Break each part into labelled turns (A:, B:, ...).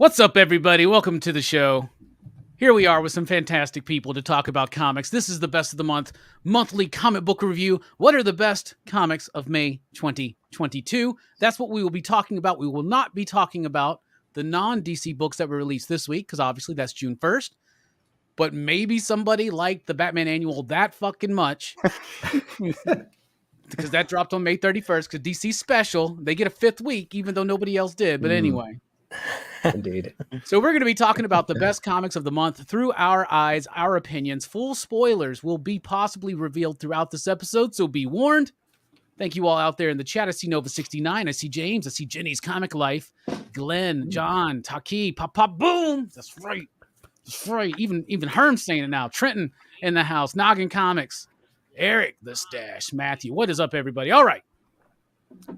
A: What's up, everybody? Welcome to the show. Here we are with some fantastic people to talk about comics. This is the best of the month, monthly comic book review. What are the best comics of May 2022? That's what we will be talking about. We will not be talking about the non-DC books that were released this week, because obviously that's June 1st. But maybe somebody liked the Batman Annual that fucking much, because that dropped on May 31st, because DC Special, they get a fifth week, even though nobody else did. But anyway.
B: Indeed.
A: So we're going to be talking about the best comics of the month through our eyes, our opinions. Full spoilers will be possibly revealed throughout this episode, so be warned. Thank you all out there in the chat. I see Nova69. I see James. I see Jenny's Comic Life. Glenn, John, Taki, Pop, Pop, Boom. That's right. That's right. Even Herm's saying it now. Trenton in the house. Noggin Comics. Eric, the Stash. Matthew. What is up, everybody? All right.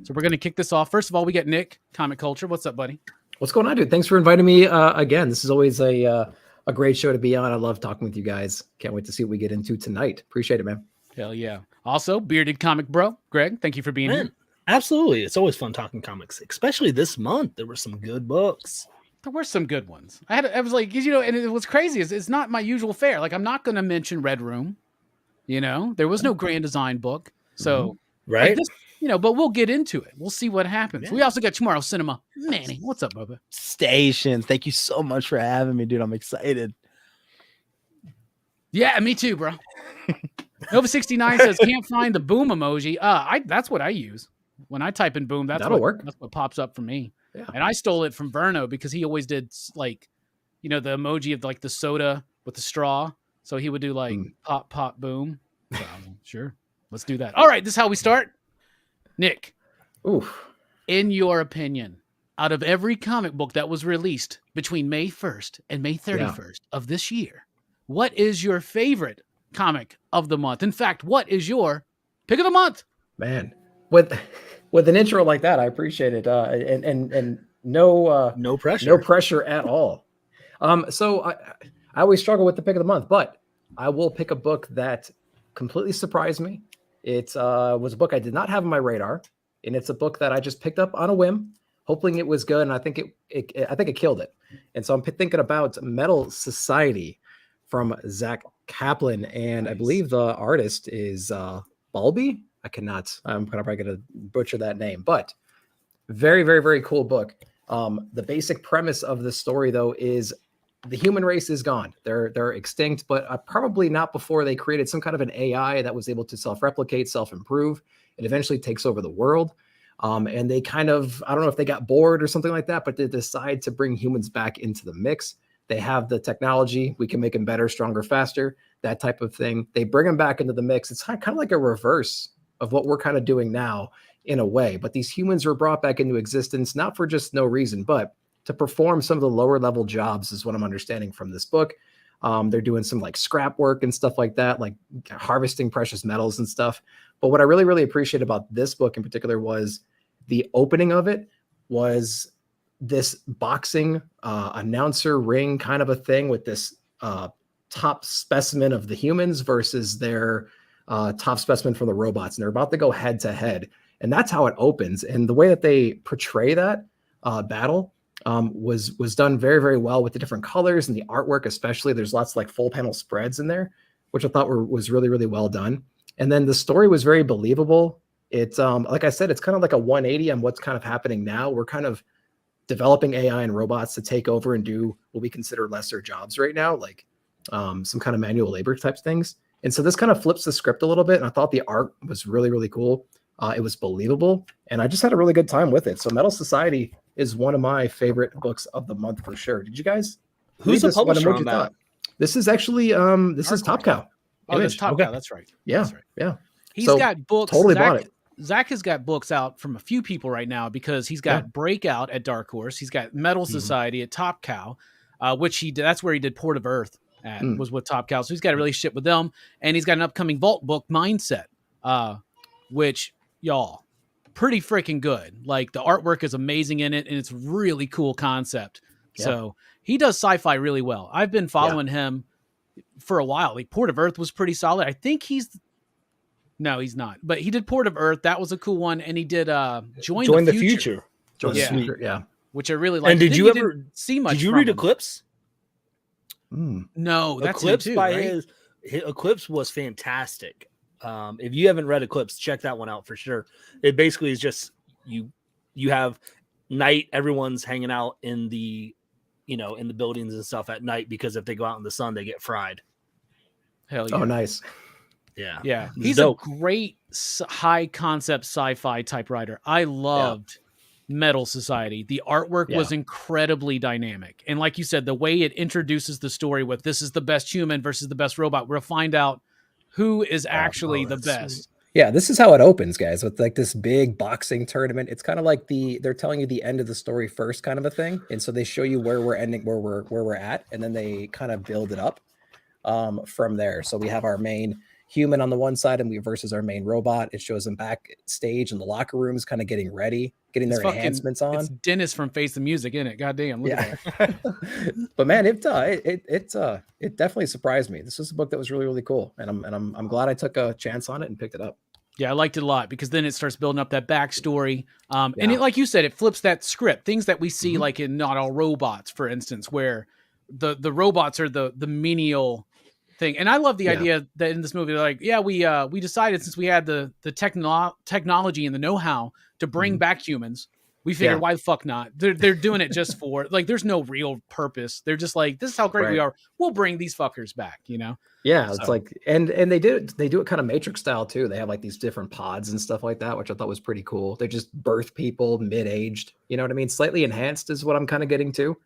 A: So we're going to kick this off. First of all, we get Nick, Comic Culture. What's up, buddy?
B: What's going on, dude? Thanks for inviting me again. This is always a great show to be on. I love talking with you guys. Can't wait to see what we get into tonight. Appreciate it, man.
A: Hell yeah. Also, Bearded Comic Bro, Greg, thank you for being here.
C: Absolutely. It's always fun talking comics, especially this month. There were some good books.
A: There were some good ones. I was like, and it was crazy. It's not my usual fare. Like, I'm not going to mention Red Room. There was no Grand Design book. So,
C: right.
A: But we'll get into it. We'll see what happens. Yeah. We also got Chamorro Cinema. Manny, what's up, Bubba?
D: Station. Thank you so much for having me, dude. I'm excited.
A: Yeah, me too, bro. Nova69 says, can't find the boom emoji. That's what I use. When I type in boom, that'll work. That's what pops up for me. Yeah. And I stole it from Verno because he always did the emoji of like the soda with the straw. So he would do like pop, pop, boom. So, sure. Let's do that. All right. This is how we start. Nick, in your opinion, out of every comic book that was released between May 1st and May 31st of this year, what is your favorite comic of the month? In fact, what is your pick of the month?
B: Man, with an intro like that, I appreciate it. And no pressure at all. So I always struggle with the pick of the month, but I will pick a book that completely surprised me. It was a book I did not have on my radar, and it's a book that I just picked up on a whim, hoping it was good, and I think it killed it. And so I'm thinking about Metal Society from Zach Kaplan, and I believe the artist is Balby. I'm probably going to butcher that name, but very, very, very cool book. The basic premise of the story, though, is the human race is gone. They're extinct, but probably not before they created some kind of an AI that was able to self-replicate, self-improve. It eventually takes over the world. And they kind of, I don't know if they got bored or something like that, but they decide to bring humans back into the mix. They have the technology. We can make them better, stronger, faster, that type of thing. They bring them back into the mix. It's kind of like a reverse of what we're kind of doing now in a way. But these humans were brought back into existence, not for just no reason, but to perform some of the lower level jobs is what I'm understanding from this book. They're doing some like scrap work and stuff like that, like harvesting precious metals and stuff. But what I really, really appreciate about this book in particular was the opening of it was this boxing announcer ring kind of a thing with this top specimen of the humans versus their top specimen from the robots. And they're about to go head to head. And that's how it opens. And the way that they portray that battle was done very, very well with the different colors and the artwork, especially. There's lots of like full panel spreads in there, which I thought was really, really well done. And then the story was very believable. It's like I said, it's kind of like a 180 on what's kind of happening now. We're kind of developing AI and robots to take over and do what we consider lesser jobs right now, like some kind of manual labor types things. And so this kind of flips the script a little bit. And I thought the art was really, really cool. It was believable. And I just had a really good time with it. So Metal Society is one of my favorite books of the month for sure. Did you guys?
C: Who's the publisher on that?
B: This is actually this is Top Cow.
A: Oh, that's Top Cow. That's right.
B: Yeah,
A: that's right.
B: Yeah.
A: He's got books.
B: Totally bought it.
A: Zach has got books out from a few people right now because he's got Breakout at Dark Horse. He's got Metal Society at Top Cow, which he did. That's where he did Port of Earth was with Top Cow. So he's got a relationship with them, and he's got an upcoming Vault book, Mindset, which y'all pretty freaking good. Like the artwork is amazing in it, and it's really cool concept. Yeah. So he does sci-fi really well. I've been following him for a while. Like Port of Earth was pretty solid. I think no, he's not. But he did Port of Earth. That was a cool one. And he did Join the Future.
B: Join the Future. Yeah.
A: which I really like.
C: And did you ever
A: see much?
C: Did you read Eclipse?
A: No, that's
C: Eclipse
A: too,
C: by
A: right?
C: his Eclipse was fantastic. If you haven't read Eclipse, check that one out for sure. It basically is just you have night, everyone's hanging out in the in the buildings and stuff at night, because if they go out in the sun, they get fried.
A: Hell yeah.
B: Oh, nice.
A: Yeah. He's a great high concept sci-fi type writer. I loved Metal Society. The artwork was incredibly dynamic. And like you said, the way it introduces the story with this is the best human versus the best robot, we'll find out who is actually the best.
B: Sweet. Yeah, this is how it opens, guys, with like this big boxing tournament. It's kind of like they're telling you the end of the story first kind of a thing. And so they show you where we're ending, where we're at, and then they kind of build it up from there. So we have our main human on the one side and we versus our main robot. It shows them backstage in the locker rooms, kind of getting ready, getting their enhancements on.
A: It's Dennis from Face the Music, isn't it? Goddamn, look at that.
B: But man, it definitely surprised me. This was a book that was really, really cool, and I'm glad I took a chance on it and picked it up.
A: Yeah, I liked it a lot because then it starts building up that backstory. And it, like you said, it flips that script. Things that we see like in Not All Robots, for instance, where the robots are the menial thing. And I love the idea that in this movie, they're like, we decided, since we had the technology and the know-how to bring back humans, we figured why the fuck not? They're doing it just for like, there's no real purpose. They're just like, this is how great we are. We'll bring these fuckers back,
B: Yeah, it's like, and they do it kind of Matrix style too. They have like these different pods and stuff like that, which I thought was pretty cool. They just birth people mid-aged, you know what I mean? Slightly enhanced is what I'm kind of getting to,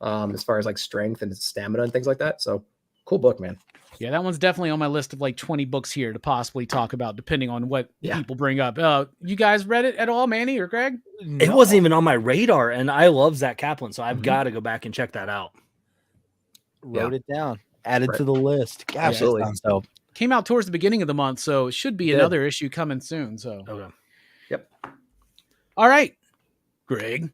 B: as far as like strength and stamina and things like that. So cool book, man.
A: Yeah, that one's definitely on my list of like 20 books here to possibly talk about, depending on what people bring up. You guys read it at all, Manny or Greg?
C: No. It wasn't even on my radar, and I love Zach Kaplan, so I've got to go back and check that out.
D: Wrote it down. Added to the list.
B: Absolutely.
D: So
A: came out towards the beginning of the month, so it should be another issue coming soon. So
B: Yep.
A: All right, Greg,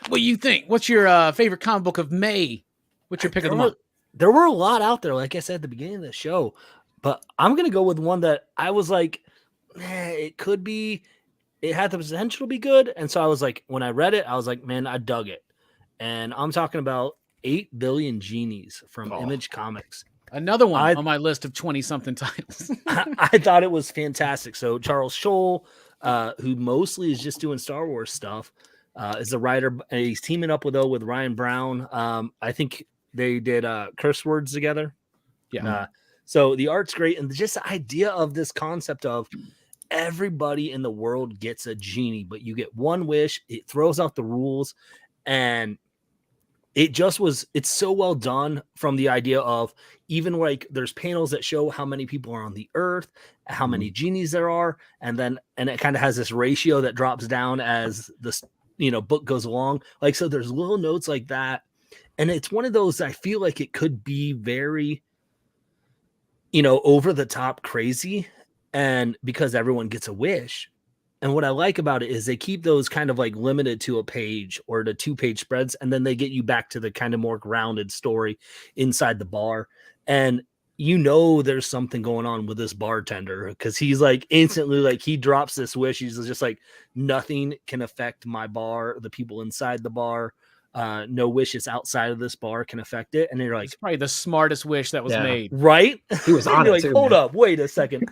A: what do you think? What's your favorite comic book of May? What's your pick of the month?
C: There were a lot out there, like I said at the beginning of the show, but I'm gonna go with one that I was like, it could be, it had the potential to be good, and so I was like, when I read it, I was like, man, I dug it, and I'm talking about 8 Billion Genies from Image Comics.
A: Another one on my list of 20-something titles.
C: I thought it was fantastic. So Charles Scholl, who mostly is just doing Star Wars stuff, is the writer. And he's teaming up with Ryan Brown. I think they did Curse Words together.
A: Yeah.
C: So the art's great. And just the idea of this concept of everybody in the world gets a genie, but you get one wish. It throws out the rules. And it's so well done, from the idea of even like there's panels that show how many people are on the earth, how many genies there are. And it kind of has this ratio that drops down as this, book goes along. Like, so there's little notes like that. And it's one of those, I feel like it could be very, over the top crazy. And because everyone gets a wish. And what I like about it is they keep those kind of like limited to a page or to 2-page spreads. And then they get you back to the kind of more grounded story inside the bar. And there's something going on with this bartender, because he's like instantly, like he drops this wish. He's just like, nothing can affect my bar, the people inside the bar. No wishes outside of this bar can affect it. And you're like,
A: it's probably the smartest wish that was made.
C: Right?
B: He was on it
C: like,
B: too,
C: hold
B: man.
C: up, wait a second.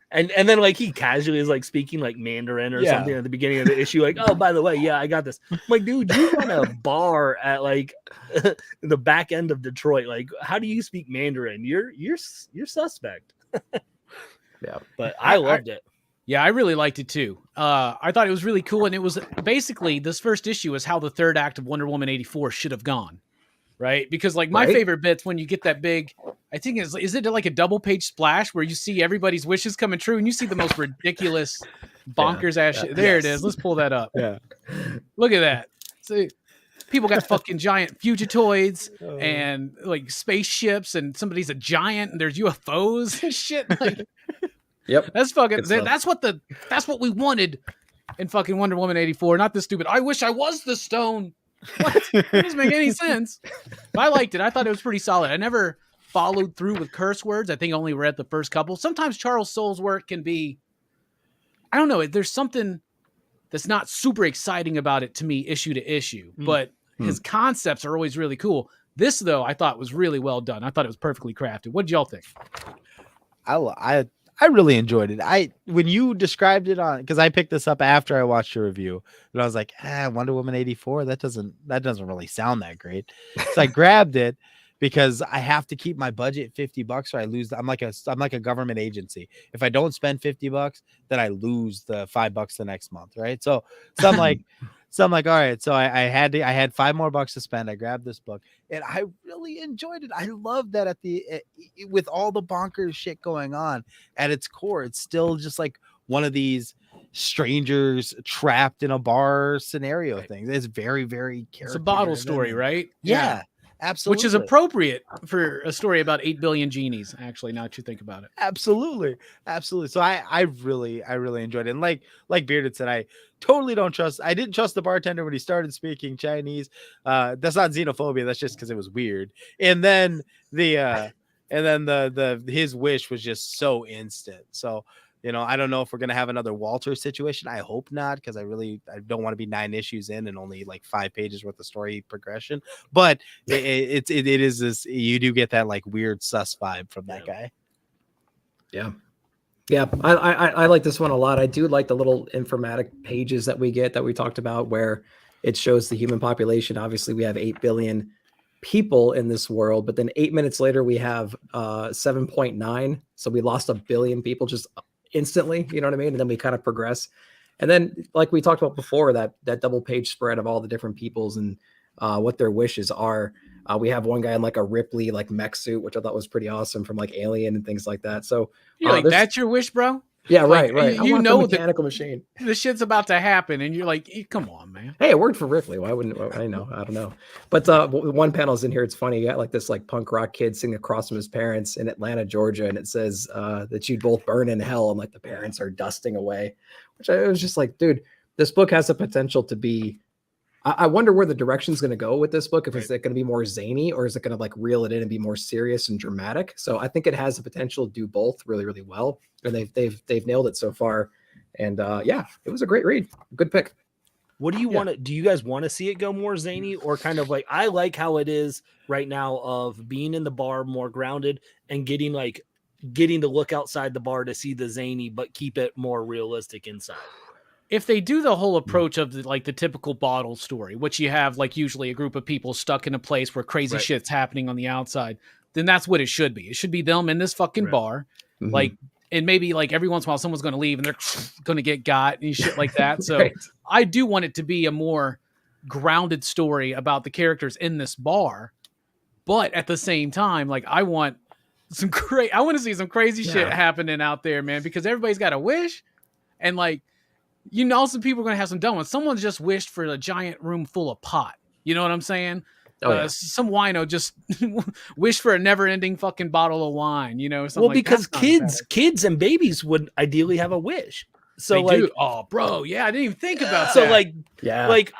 C: And then like he casually is like speaking like Mandarin or something at the beginning of the issue, like, oh, by the way, I got this. I'm like, dude, you run a bar at like the back end of Detroit. Like, how do you speak Mandarin? You're suspect. But I loved it.
A: Yeah, I really liked it too. I thought it was really cool, and it was basically, this first issue is how the third act of Wonder Woman 84 should have gone, right? Because like my favorite bit's when you get that big, I think is it like a double page splash where you see everybody's wishes coming true, and you see the most ridiculous bonkers ass shit. There it is. Let's pull that up.
B: Yeah,
A: look at that. See, people got fucking giant fugitoids and like spaceships, and somebody's a giant, and there's UFOs and shit. Like,
B: yep,
A: that's fucking. That's what we wanted in fucking Wonder Woman 84. Not this stupid. I wish I was the stone. What? It doesn't make any sense. But I liked it. I thought it was pretty solid. I never followed through with Curse Words. I think I only read the first couple. Sometimes Charles Soule's work can be, I don't know. There's something that's not super exciting about it to me issue to issue, but his concepts are always really cool. This, though, I thought was really well done. I thought it was perfectly crafted. What did y'all think?
D: I really enjoyed it. When you described it on, because I picked this up after I watched your review, and I was like, Wonder Woman 84, that doesn't really sound that great. So I grabbed it because I have to keep my budget $50 or I lose. I'm like a government agency. If I don't spend $50, then I lose the $5 the next month, right? So I'm like, all right. So I had $5 more to spend. I grabbed this book and I really enjoyed it. I love that with all the bonkers shit going on, at its core, it's still just like one of these strangers trapped in a bar scenario things. It's very, very
A: It's a bottle story, right?
D: Yeah. Absolutely.
A: Which is appropriate for a story about 8 billion genies, actually, now that you think about it.
D: Absolutely. So I really enjoyed it. And like Bearded said, I totally didn't trust the bartender when he started speaking Chinese. That's not xenophobia, that's just because it was weird. And then his wish was just so instant. So I don't know if we're going to have another Walter situation. I hope not, because I don't want to be 9 issues in and only like 5 pages worth of story progression. But it is this, you do get that like weird sus vibe from that guy.
B: Yeah. Yeah. I like this one a lot. I do like the little informatic pages that we get that we talked about where it shows the human population. Obviously we have 8 billion people in this world, but then 8 minutes later we have 7.9. So we lost 1 billion people just instantly, you know what I mean? And then we kind of progress. And then like we talked about before, that double page spread of all the different peoples and what their wishes are. We have one guy in like a Ripley like mech suit, which I thought was pretty awesome, from like Alien and things like that. So
A: you're like, that's your wish, bro?
B: Yeah,
A: like,
B: right.
A: You know
B: the mechanical machine.
A: The shit's about to happen, and you're like, come on, man.
B: Hey, it worked for Ripley. Why wouldn't I know? I don't know. But one panel's in here. It's funny. You got like this like punk rock kid sitting across from his parents in Atlanta, Georgia, and it says that you'd both burn in hell, and like the parents are dusting away. Which I was just like, dude, this book has the potential to be. I wonder where the direction's going to go with this book. If it's going to be more zany, or is it going to like reel it in and be more serious and dramatic? So I think it has the potential to do both really, really well, and they've nailed it so far. And yeah, it was a great read. Good pick.
C: What do you want to? Do you guys want to see it go more zany, or kind of like I like how it is right now of being in the bar more grounded and getting to look outside the bar to see the zany, but keep it more realistic inside?
A: If they do the whole approach of the typical bottle story, which you have like usually a group of people stuck in a place where crazy shit's happening on the outside, then that's what it should be. It should be them in this fucking bar. Mm-hmm. Like, and maybe like every once in a while someone's going to leave and they're going to get got and shit like that. So I do want it to be a more grounded story about the characters in this bar. But at the same time, like I want to see some crazy shit happening out there, man, because everybody's got a wish. And like, some people are going to have some dumb ones. Someone just wished for a giant room full of pot. You know what I'm saying? Some wino just wished for a never-ending fucking bottle of wine. Well,
C: because kids and babies would ideally have a wish. So
A: they do. Oh, bro, yeah, I didn't even think about that.
C: So like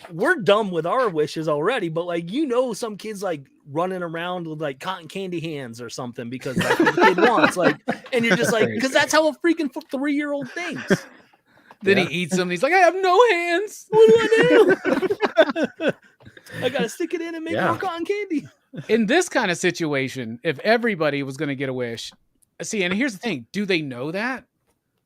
C: we're dumb with our wishes already, but like some kids like running around with like cotton candy hands or something because that's what the kid wants. Like, and you're just like, because that's how a freaking 3-year-old thinks.
A: Then he eats them and he's like, I have no hands. What do I do?
C: I got to stick it in and make more cotton candy.
A: In this kind of situation, if everybody was going to get a wish, see, and here's the thing. Do they know that?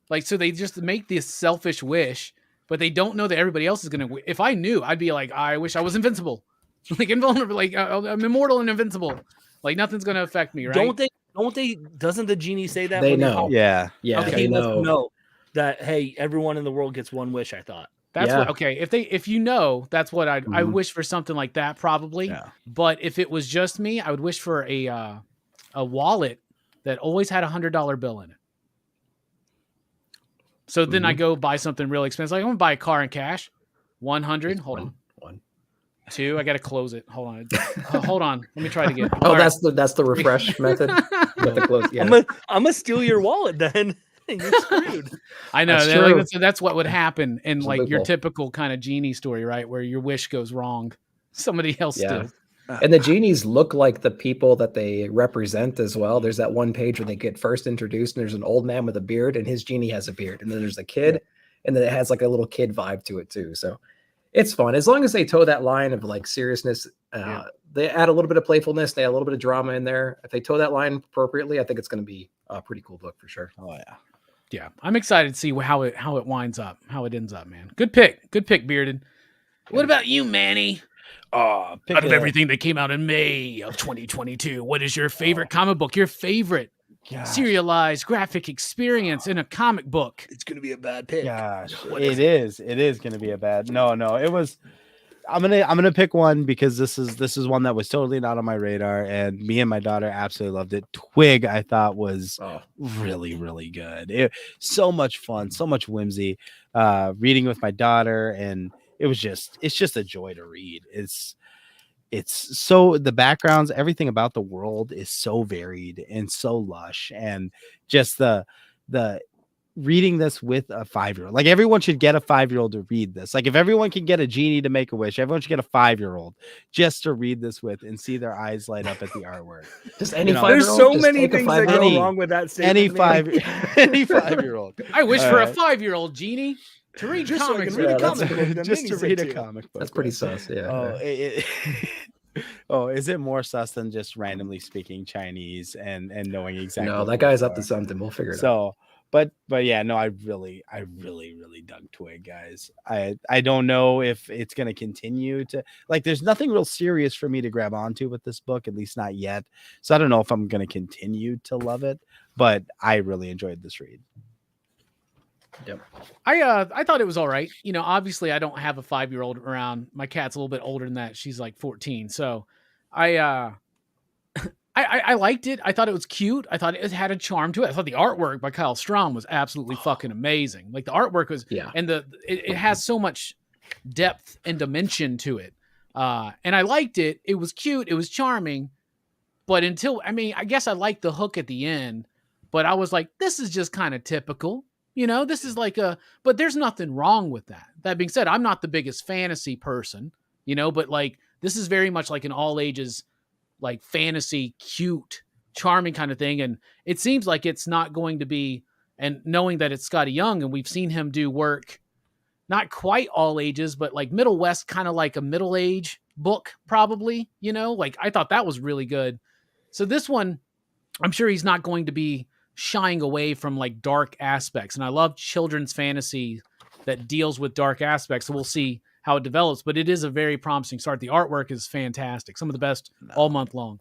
A: Like, so they just make this selfish wish, but they don't know that everybody else is going to. If I knew, I'd be like, I wish I was invincible. Like invulnerable, like I'm immortal and invincible. Like nothing's going to affect me, right?
C: Don't they, doesn't the genie say that?
B: They know.
D: Yeah.
B: Okay,
C: they know. That hey, everyone in the world gets one wish. I thought
A: that's what. Okay, if that's what I wish for something like that probably. Yeah. But if it was just me, I would wish for a wallet that always had $100 bill in it. So then I go buy something really expensive. Like I'm gonna buy a car in cash. 100. Hold on. 1. 2. I gotta close it. Hold on. Hold on. Let me try it again.
B: Oh, that's the refresh method. The close. Yeah.
C: I'm gonna steal your wallet then. You're screwed.
A: I know. That's what would happen in like your typical kind of genie story, right? Where your wish goes wrong. Somebody else steals.
B: And the genies look like the people that they represent as well. There's that one page where they get first introduced and there's an old man with a beard and his genie has a beard. And then there's a kid and then it has like a little kid vibe to it too. So it's fun as long as they toe that line of like seriousness. They add a little bit of playfulness, they add a little bit of drama in there. If they toe that line appropriately, I think it's going to be a pretty cool book for sure.
D: Oh yeah.
A: Yeah, I'm excited to see how it winds up, how it ends up, man. Good pick, Bearded. What about you, Manny? Out of everything that came out in May of 2022, what is your favorite comic book? Your favorite serialized graphic experience in a comic book?
C: It's gonna be a bad pick.
D: Gosh, it is. It is gonna be a bad. No, it was. I'm gonna pick one because this is one that was totally not on my radar, and me and my daughter absolutely loved it. Twig, I thought was really, really good. So much fun, so much whimsy. Reading with my daughter, and it's just a joy to read. It's so the backgrounds, everything about the world is so varied and so lush, and just the reading this with a 5-year-old, like everyone should get a 5-year-old to read this. Like if everyone can get a genie to make a wish, everyone should get a 5-year-old just to read this with and see their eyes light up at the artwork.
B: Just any 5-year-old.
C: There's so many things that go wrong with that statement.
D: Any 5-year-old.
A: I wish for a 5-year-old genie to read
C: just
A: comics.
C: So
D: just to read a comic book.
B: That's pretty sus. Yeah.
D: Is it more sus than just randomly speaking Chinese and knowing exactly?
B: No, that guy's up to something. We'll figure it out.
D: But yeah, no, I really dug Twig, guys. I don't know if it's going to continue to, like, there's nothing real serious for me to grab onto with this book, at least not yet. So I don't know if I'm going to continue to love it, but I really enjoyed this read.
B: Yep.
A: I thought it was all right. You know, obviously I don't have a 5-year-old around. My cat's a little bit older than that. She's like 14. So I liked it. I thought it was cute. I thought it had a charm to it. I thought the artwork by Kyle Strahm was absolutely fucking amazing. Like the artwork was, and it has so much depth and dimension to it. And I liked it. It was cute. It was charming. But I guess I liked the hook at the end, but I was like, this is just kind of typical. You know, this is like but there's nothing wrong with that. That being said, I'm not the biggest fantasy person, you know, but like, this is very much like an all ages, like fantasy, cute, charming kind of thing. And it seems like it's not going to be, and knowing that it's Scotty Young and we've seen him do work, not quite all ages, but like Middle West, kind of like a middle age book, probably, you know, like I thought that was really good. So this one, I'm sure he's not going to be shying away from like dark aspects. And I love children's fantasy that deals with dark aspects. So we'll see how it develops, but it is a very promising start. The artwork is fantastic. Some of the best all month long.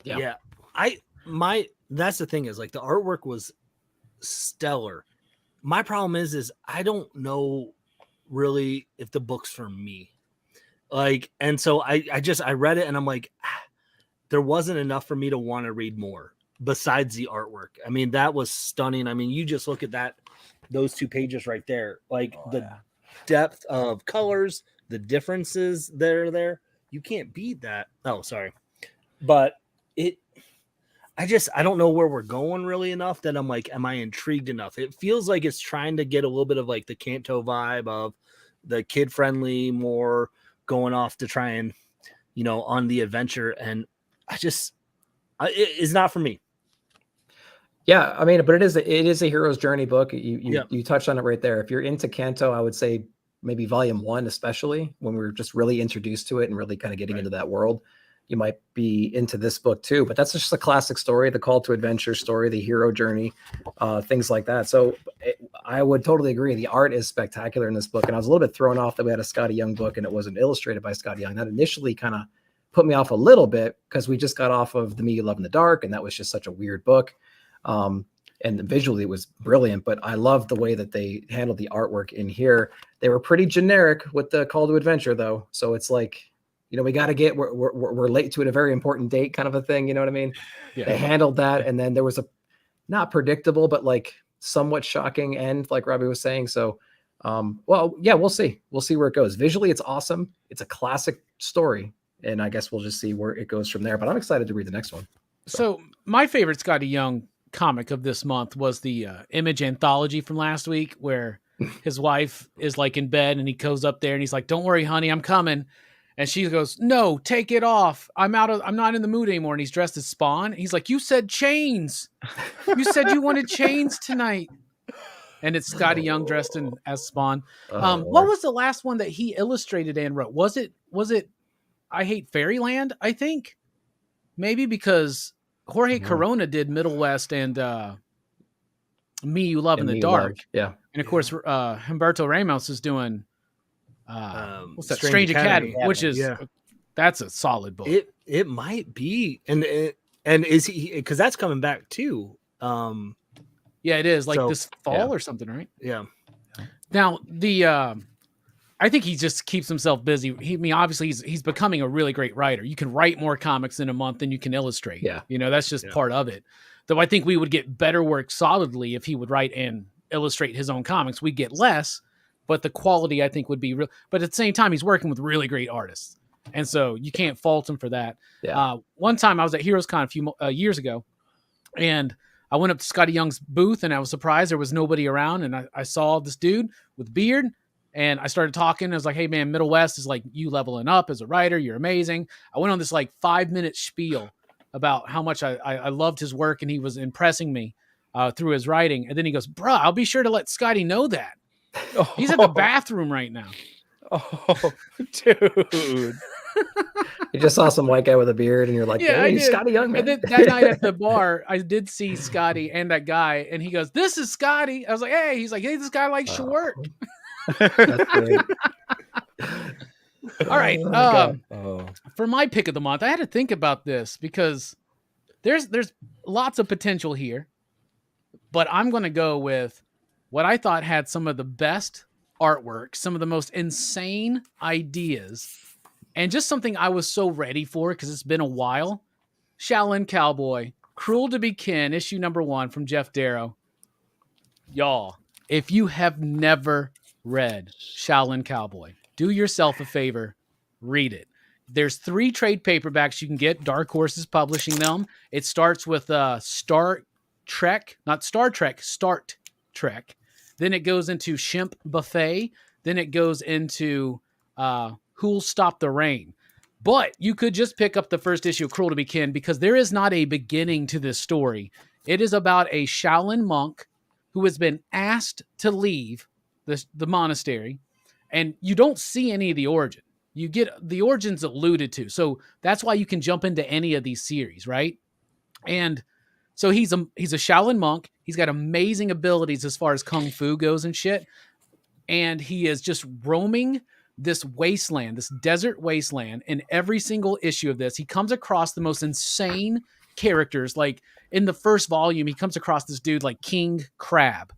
C: Yeah. That's the thing is like the artwork was stellar. My problem is I don't know really if the book's for me. Like, and so I read it and I'm like, there wasn't enough for me to want to read more besides the artwork. I mean, that was stunning. I mean, you just look at those 2 pages right there, like depth of colors, the differences that are there. You can't beat that. Oh, sorry. But I don't know where we're going really enough that I'm like, am I intrigued enough? It feels like it's trying to get a little bit of like the Kanto vibe of the kid friendly, more going off to try and, you know, on the adventure. And it's not for me.
B: Yeah, I mean, but it is a hero's journey book. You touched on it right there. If you're into Kanto, I would say maybe volume 1, especially when we're just really introduced to it and really kind of getting into that world, you might be into this book too. But that's just a classic story, the call to adventure story, the hero journey, things like that. So I would totally agree. The art is spectacular in this book. And I was a little bit thrown off that we had a Scotty Young book and it wasn't illustrated by Scotty Young. That initially kind of put me off a little bit because we just got off of The Me You Love in the Dark, and that was just such a weird book. And visually it was brilliant, but I love the way that they handled the artwork in here. They were pretty generic with the call to adventure though. So it's like, you know, we got to we're late to it, a very important date kind of a thing. You know what I mean? Yeah. They handled that. And then there was a not predictable, but like somewhat shocking end, like Robbie was saying. So, we'll see. We'll see where it goes. Visually, it's awesome. It's a classic story. And I guess we'll just see where it goes from there, but I'm excited to read the next one.
A: So my favorite Scotty Young comic of this month was the Image anthology from last week, where his wife is like in bed and he goes up there and he's like, "Don't worry, honey, I'm coming." And she goes, "No, take it off. I'm not in the mood anymore." And he's dressed as Spawn. He's like, "You said chains. You said you wanted chains tonight." And it's Scotty Young dressed as Spawn. What was the last one that he illustrated and wrote? Was it I Hate Fairyland? I think maybe because Jorge Corona did Middle West and Me You Love in the Dark.
B: Yeah.
A: And of course, Humberto Ramos is doing what's that? Strange Academy, which is that's a solid book.
C: It might be, and is he, because that's coming back too.
A: Yeah, it is like this fall or something, right?
C: Yeah.
A: Now I think he just keeps himself busy. Obviously he's becoming a really great writer. You can write more comics in a month than you can illustrate.
B: Yeah.
A: That's just part of it. Though I think we would get better work solidly if he would write and illustrate his own comics. We'd get less, but the quality I think would be real. But at the same time, he's working with really great artists. And so you can't fault him for that.
B: Yeah.
A: One time I was at HeroesCon a few years ago, and I went up to Scotty Young's booth, and I was surprised there was nobody around. And I saw this dude with beard, and I started talking. I was like, hey, man, Middle West is like you leveling up as a writer. You're amazing. I went on this like 5-minute spiel about how much I loved his work, and he was impressing me through his writing. And then he goes, bruh, I'll be sure to let Scotty know that. He's at the bathroom right now.
D: Oh, dude.
B: You just saw some white guy with a beard, and you're like,
A: yeah,
B: he's Scotty Young, man.
A: And then that night at the bar, I did see Scotty and that guy, and he goes, this is Scotty. I was like, hey, he's like, hey, this guy likes your work.
B: That's great.
A: All right. For my pick of the month, I had to think about this because there's lots of potential here, but I'm going to go with what I thought had some of the best artwork, some of the most insane ideas, and just something I was so ready for because it's been a while. Shaolin Cowboy, Cruel to Be Kin, issue number 1 from Jeff Darrow. Y'all, if you have never read Shaolin Cowboy, do yourself a favor, read it. There's 3 trade paperbacks you can get. Dark Horse is publishing them. It starts with Star Trek. Then it goes into Shemp Buffet. Then it goes into Who'll Stop the Rain. But you could just pick up the first issue of Cruel to Be Kin because there is not a beginning to this story. It is about a Shaolin monk who has been asked to leave the monastery, and you don't see any of the origin. You get the origins alluded to. So that's why you can jump into any of these series, right? And so he's a Shaolin monk. He's got amazing abilities as far as kung fu goes and shit. And he is just roaming this wasteland, this desert wasteland. In every single issue of this, he comes across the most insane characters. Like in the first volume, he comes across this dude like King Crab.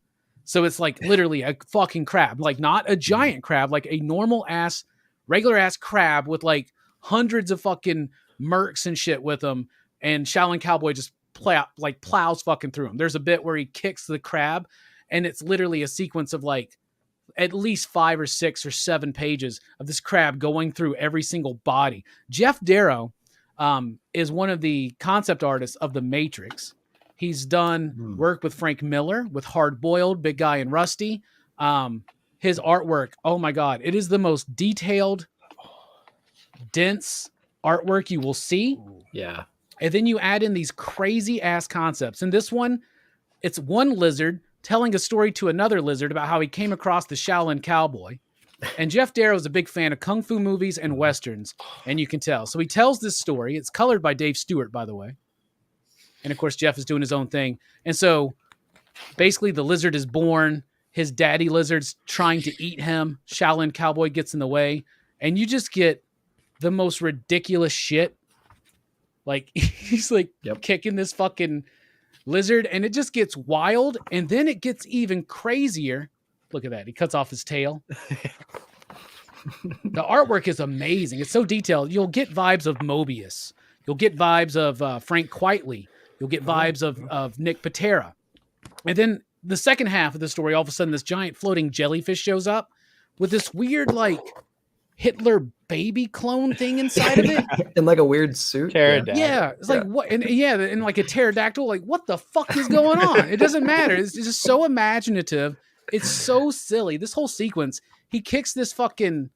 A: So it's like literally a fucking crab, like not a giant crab, like a normal ass, regular ass crab with like hundreds of fucking mercs and shit with him. And Shaolin Cowboy just plows fucking through him. There's a bit where he kicks the crab, and it's literally a sequence of like at least 5 or 6 or 7 pages of this crab going through every single body. Jeff Darrow is one of the concept artists of The Matrix. He's done work with Frank Miller, with Hard Boiled, Big Guy, and Rusty. His artwork, oh my God, it is the most detailed, dense artwork you will see.
B: Yeah.
A: And then you add in these crazy ass concepts. And this one, it's one lizard telling a story to another lizard about how he came across the Shaolin Cowboy. And Jeff Darrow is a big fan of kung fu movies and westerns, and you can tell. So he tells this story. It's colored by Dave Stewart, by the way. And of course, Jeff is doing his own thing. And so basically the lizard is born. His daddy lizard's trying to eat him. Shaolin Cowboy gets in the way. And you just get the most ridiculous shit. Like he's like kicking this fucking lizard, and it just gets wild. And then it gets even crazier. Look at that. He cuts off his tail. The artwork is amazing. It's so detailed. You'll get vibes of Mobius. You'll get vibes of Frank Quitely. You'll get vibes of Nick Patera. And then the second half of the story, all of a sudden, this giant floating jellyfish shows up with this weird, like, Hitler baby clone thing inside of it.
B: In like a weird suit.
D: Pterodactyl.
A: Yeah. It's like, what? And in like a pterodactyl. Like, what the fuck is going on? It doesn't matter. It's just so imaginative. It's so silly. This whole sequence, he kicks this fucking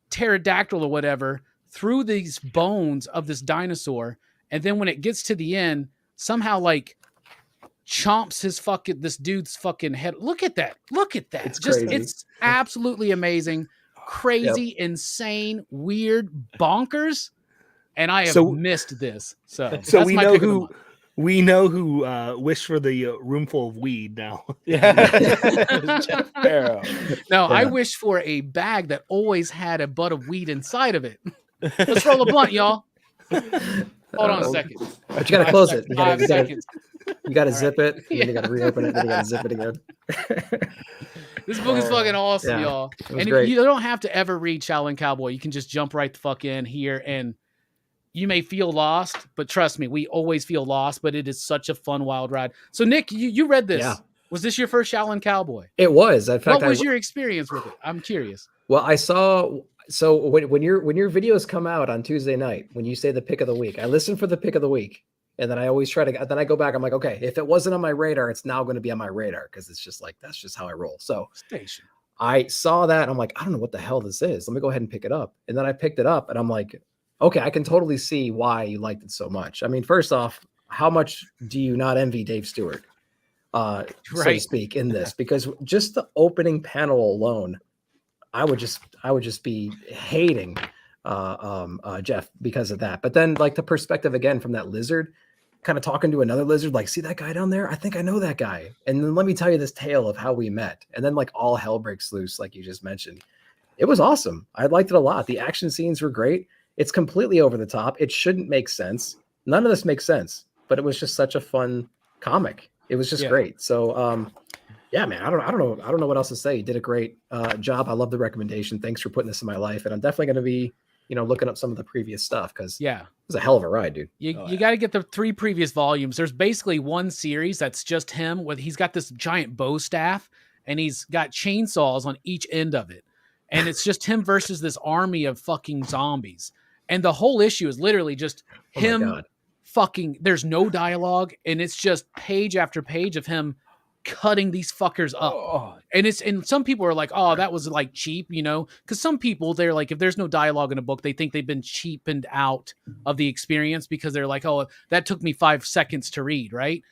A: pterodactyl or whatever through these bones of this dinosaur. And then when it gets to the end, somehow like chomps this dude's fucking head. Look at that.
B: It's crazy.
A: It's absolutely amazing, crazy, insane, weird, bonkers. And I have missed this. So that's
C: we
A: my
C: know
A: pick
C: who
A: of the month.
C: we know who wished for the roomful of weed now.
D: Jeff Barrow.
A: No, I wish for a bag that always had a butt of weed inside of it. Let's roll a blunt, y'all. Hold on a second.
B: But you got to close it. You
A: 5 seconds.
B: You got to zip it. And then you got to reopen it. And then you got to zip it again.
A: This book is fucking awesome, y'all. And you don't have to ever read Shaolin Cowboy. You can just jump right the fuck in here, and you may feel lost, but trust me, we always feel lost, but it is such a fun, wild ride. So, Nick, you read this. Yeah. Was this your first Shaolin Cowboy?
B: It was. In fact,
A: what was your experience with it? I'm curious.
B: Well, I saw... So when your videos come out on Tuesday night, when you say the pick of the week, I listen for the pick of the week. And then I always then I go back. I'm like, okay, if it wasn't on my radar, it's now going to be on my radar. Cause it's just like, that's just how I roll. So I saw that and I'm like, I don't know what the hell this is. Let me go ahead and pick it up. And then I picked it up and I'm like, okay, I can totally see why you liked it so much. I mean, first off, how much do you not envy Dave Stewart, so to speak, in this? Because just the opening panel alone, I would just be hating Jeff because of that. But then like the perspective again from that lizard, kind of talking to another lizard, like, see that guy down there? I think I know that guy. And then let me tell you this tale of how we met. And then like all hell breaks loose, like you just mentioned. It was awesome. I liked it a lot. The action scenes were great. It's completely over the top. It shouldn't make sense. None of this makes sense, but it was just such a fun comic. It was just great. So, yeah, man, I don't know what else to say. You did a great job. I love the recommendation. Thanks for putting this in my life. And I'm definitely going to be, looking up some of the previous stuff because it was a hell of a ride, dude.
A: You got to get the 3 previous volumes. There's basically one series that's just him with, he's got this giant bow staff and he's got chainsaws on each end of it. And it's just him versus this army of fucking zombies. And the whole issue is literally just him fucking, there's no dialogue. And it's just page after page of him cutting these fuckers up. And some people are like, oh, that was like cheap, because some people, they're like, if there's no dialogue in a book, they think they've been cheapened out of the experience because they're like, oh, that took me 5 seconds to read, right?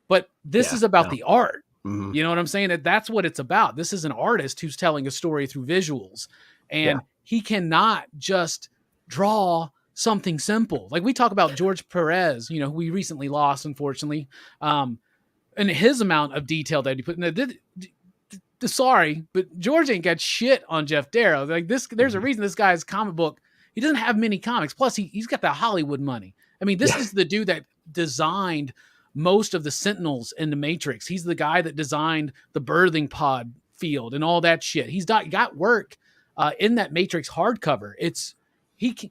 A: But this is about the art. Mm-hmm. You know what I'm saying? That's what it's about. This is an artist who's telling a story through visuals, and he cannot just draw something simple. Like we talk about George Perez, who we recently lost, unfortunately. And his amount of detail that he put in sorry, but George ain't got shit on Jeff Darrow. Like this, there's a reason this guy's comic book, he doesn't have many comics. Plus he's got the Hollywood money. I mean, this is the dude that designed most of the Sentinels in the Matrix. He's the guy that designed the birthing pod field and all that shit. He's got work in that Matrix hardcover. It's he,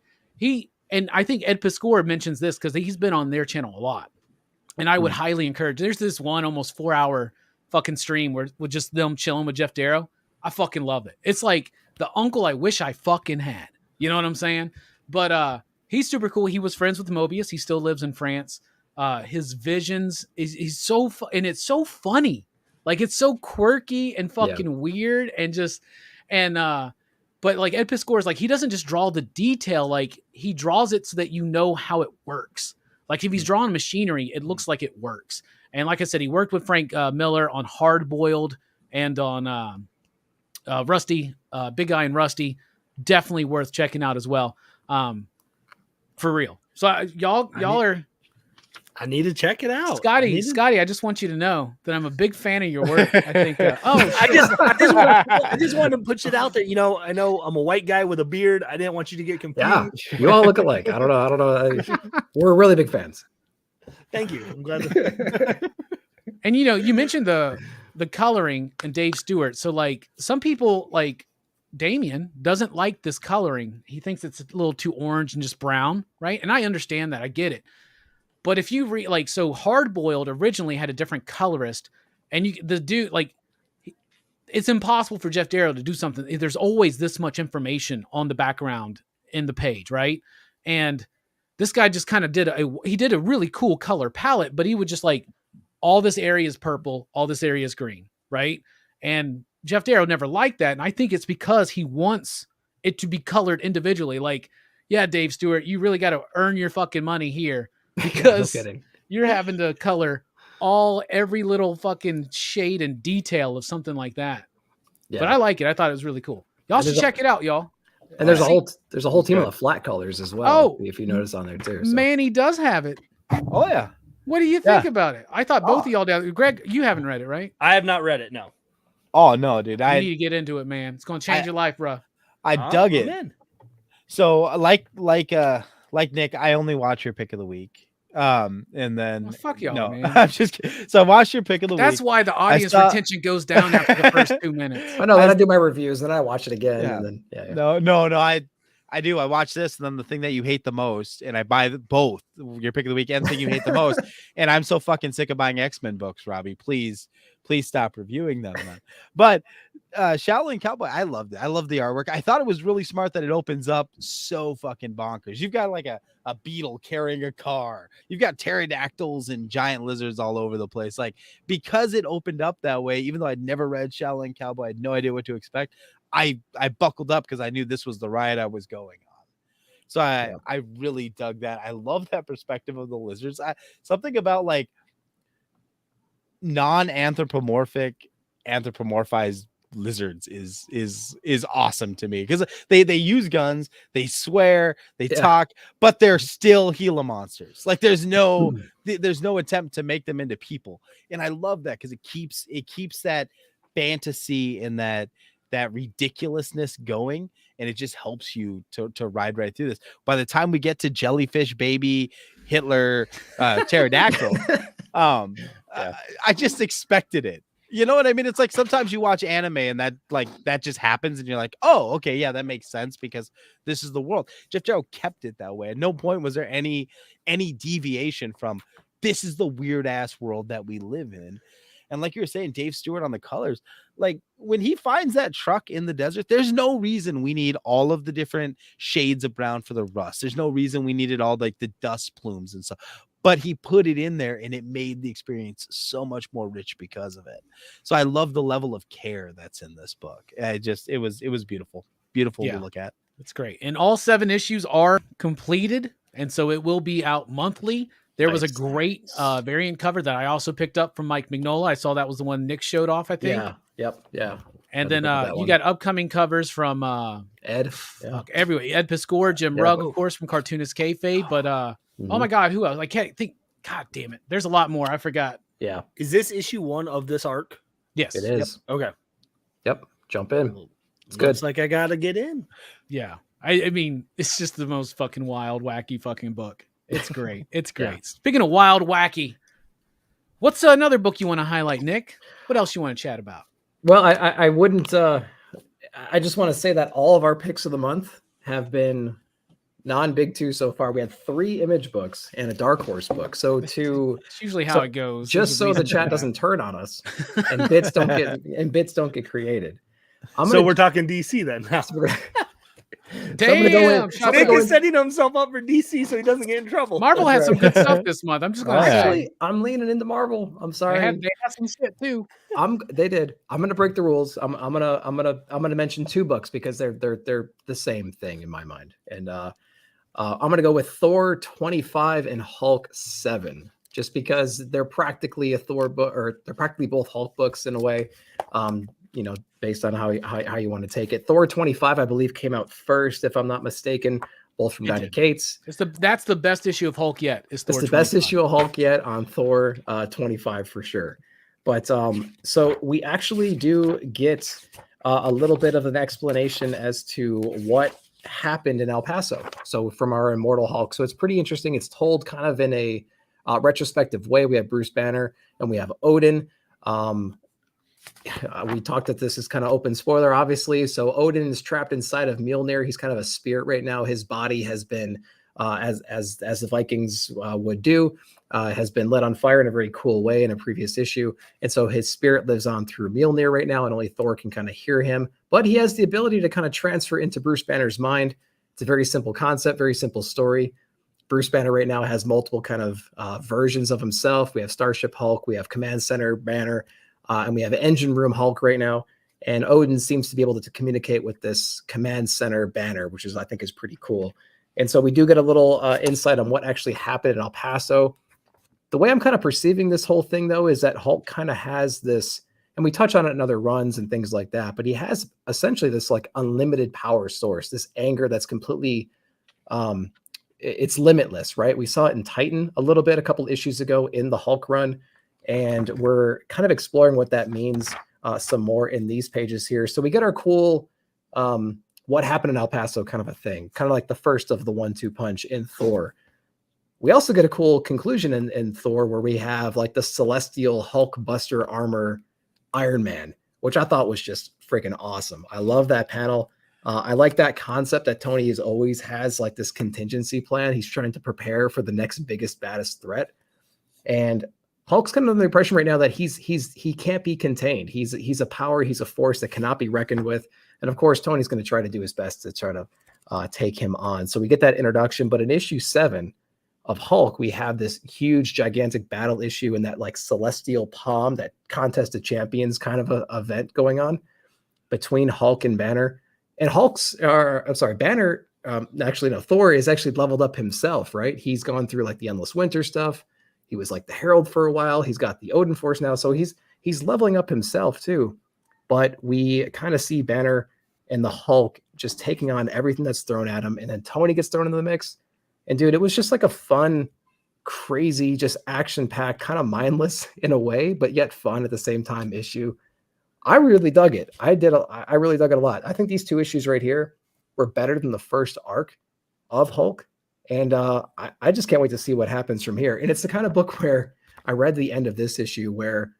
A: and I think Ed Piscor mentions this because he's been on their channel a lot. And I would highly encourage, there's this one almost 4-hour fucking stream with just them chilling with Jeff Darrow. I fucking love it. It's like the uncle I wish I fucking had. You know what I'm saying? But he's super cool. He was friends with Mobius. He still lives in France. His visions he's so and it's so funny. Like it's so quirky and fucking weird and just but like Ed Piscor is like, he doesn't just draw the detail, like he draws it so that you know how it works. Like if he's drawing machinery, it looks like it works. And like I said, he worked with Frank Miller on Hard Boiled and on Rusty, Big Guy and Rusty. Definitely worth checking out as well. For real. So y'all are.
C: I need to check it out.
A: Scotty, I just want you to know that I'm a big fan of your work. I think.
C: I just wanted to put it out there. I know I'm a white guy with a beard. I didn't want you to get confused.
B: Yeah, you all look alike. I don't know. We're really big fans.
C: Thank you. I'm glad.
A: And you mentioned the coloring and Dave Stewart. So like some people like Damien doesn't like this coloring. He thinks it's a little too orange and just brown, right? And I understand that. I get it. But if you read, like, so Hard Boiled originally had a different colorist, and the dude, like, it's impossible for Jeff Darrow to do something. There's always this much information on the background in the page, right? And this guy just kind of did a really cool color palette, but he would just like, all this area is purple, all this area is green, right? And Jeff Darrow never liked that, and I think it's because he wants it to be colored individually. Like, yeah, Dave Stewart, you really got to earn your fucking money here. Because you're having to color every little fucking shade and detail of something like that.
B: Yeah.
A: But I like it. I thought it was really cool. Y'all should check it out, y'all.
B: And there's a whole team of flat colors as well. If you notice on there too. So.
A: Manny does have it.
D: Oh yeah.
A: What do you think about it? I thought both of y'all did. Greg, you haven't read it, right?
C: I have not read it. No.
D: Oh no, dude!
A: I need to get into it, man. It's gonna change your life, bro.
D: I dug it. Man. So like Nick, I only watch your pick of the week. And then
A: fuck y'all,
D: no,
A: man.
D: I'm just kidding. So I watched your pick of the week.
A: That's why the audience retention goes down after the first 2 minutes.
B: I know. Then I do my reviews, then I watch it again.
D: Yeah.
B: And then,
D: No. I do. I watch this, and then the thing that you hate the most, and I buy both your pick of the week and the thing you hate the most. And I'm so fucking sick of buying X-Men books, Robbie. Please stop reviewing them, man. But Shaolin Cowboy, I loved it. I love the artwork. I thought it was really smart that it opens up so fucking bonkers. You've got like a beetle carrying a car. You've got pterodactyls and giant lizards all over the place. Like, because it opened up that way, even though I'd never read Shaolin Cowboy, I had no idea what to expect. I buckled up because I knew this was the ride I was going on. So I really dug that. I love that perspective of the lizards. Something about like non-anthropomorphized lizards is awesome to me, because they use guns, they swear, they talk, but they're still Gila monsters. Like there's no attempt to make them into people, and I love that because it keeps that fantasy and that ridiculousness going, and it just helps you to ride right through this. By the time we get to jellyfish baby Hitler pterodactyl, I just expected it. You know what I mean? It's like sometimes you watch anime and that just happens, and you're like, oh, okay, yeah, that makes sense because this is the world. Jeff Jarrell kept it that way. At no point was there any deviation from this is the weird ass world that we live in. And like you were saying, Dave Stewart on the colors, like when he finds that truck in the desert, there's no reason we need all of the different shades of brown for the rust. There's no reason we needed all like the dust plumes and stuff, but he put it in there and it made the experience so much more rich because of it. So I love the level of care that's in this book. It was beautiful to look at.
A: It's great. And all 7 issues are completed. And so it will be out monthly. There was a great variant cover that I also picked up from Mike Mignola. I saw that was the one Nick showed off, I think.
B: Yeah.
A: And then you got upcoming covers from
B: Ed.
A: Everywhere. Ed Piscor, Jim Rugg, of course, from Cartoonist Kayfabe. But oh my God, who else? I can't think. God damn it. There's a lot more. I forgot.
B: Yeah.
C: Is this issue 1 of this arc?
A: Yes.
B: It is.
C: Yep. Okay.
B: Yep. Jump in. It's
C: Looks
B: good.
C: like I got to get in.
A: Yeah. I mean, it's just the most fucking wild, wacky fucking book. It's great. It's great. Yeah. Speaking of wild, wacky, what's another book you want to highlight, Nick? What else you want to chat about?
B: Well, I wouldn't. I just want to say that all of our picks of the month have been non-big 2 so far. We had 3 Image books and a Dark Horse book. So it's
A: usually how it goes.
B: Just so the chat doesn't turn on us and bits don't get created.
C: We're talking DC then.
A: Damn,
C: Nick is setting himself up for DC so he doesn't get in trouble.
A: Marvel had some good stuff this month. I'm just gonna say.
B: I'm leaning into Marvel. I'm sorry.
A: They had some shit too.
B: They did. I'm gonna break the rules. I'm gonna mention 2 books because they're the same thing in my mind. And I'm gonna go with Thor 25 and Hulk 7, just because they're practically a Thor book, or they're practically both Hulk books in a way. Based on how you want to take it. Thor 25, I believe, came out first, if I'm not mistaken, both from Dinah Cates.
A: That's the best issue of Hulk yet. It's
B: the best issue of Hulk yet on Thor 25 for sure. But so we actually do get a little bit of an explanation as to what happened in El Paso. So from our Immortal Hulk. So it's pretty interesting. It's told kind of in a retrospective way. We have Bruce Banner and we have Odin. We talked that this is kind of open spoiler, obviously. So Odin is trapped inside of Mjolnir. He's kind of a spirit right now. His body has been, as the Vikings would do, has been lit on fire in a very cool way in a previous issue. And so his spirit lives on through Mjolnir right now, and only Thor can kind of hear him. But he has the ability to kind of transfer into Bruce Banner's mind. It's a very simple concept, very simple story. Bruce Banner right now has multiple kind of versions of himself. We have Starship Hulk, we have Command Center Banner, and we have Engine Room Hulk right now. And Odin seems to be able to communicate with this Command Center Banner, which I think is pretty cool. And so we do get a little insight on what actually happened in El Paso. The way I'm kind of perceiving this whole thing, though, is that Hulk kind of has this, and we touch on it in other runs and things like that, but he has essentially this like unlimited power source, this anger that's completely, it's limitless, right? We saw it in Titan a little bit a couple issues ago in the Hulk run, and we're kind of exploring what that means some more in these pages here. So we get our cool what happened in El Paso kind of a thing, kind of like the first of the 1-2 punch in Thor. We also get a cool conclusion in Thor where we have like the celestial Hulk Buster armor Iron Man, which I thought was just freaking awesome. I love that panel. I like that concept that Tony always has like this contingency plan. He's trying to prepare for the next biggest, baddest threat. And Hulk's kind of under the impression right now that he can't be contained. He's a power, he's a force that cannot be reckoned with. And of course, Tony's going to try to do his best to try to take him on. So we get that introduction. But in issue 7 of Hulk, we have this huge, gigantic battle issue in that like celestial palm, that contest of champions kind of a event going on between Hulk and Banner. And Banner, Thor is actually leveled up himself, right? He's gone through like the Endless Winter stuff. He was like the Herald for a while. He's got the Odin Force now. So he's leveling up himself too. But we kind of see Banner and the Hulk just taking on everything that's thrown at him. And then Tony gets thrown into the mix. And dude, it was just like a fun, crazy, just action-packed, kind of mindless in a way, but yet fun at the same time issue. I really dug it. I really dug it a lot. I think these 2 issues right here were better than the first arc of Hulk. And I just can't wait to see what happens from here. And it's the kind of book where I read the end of this issue where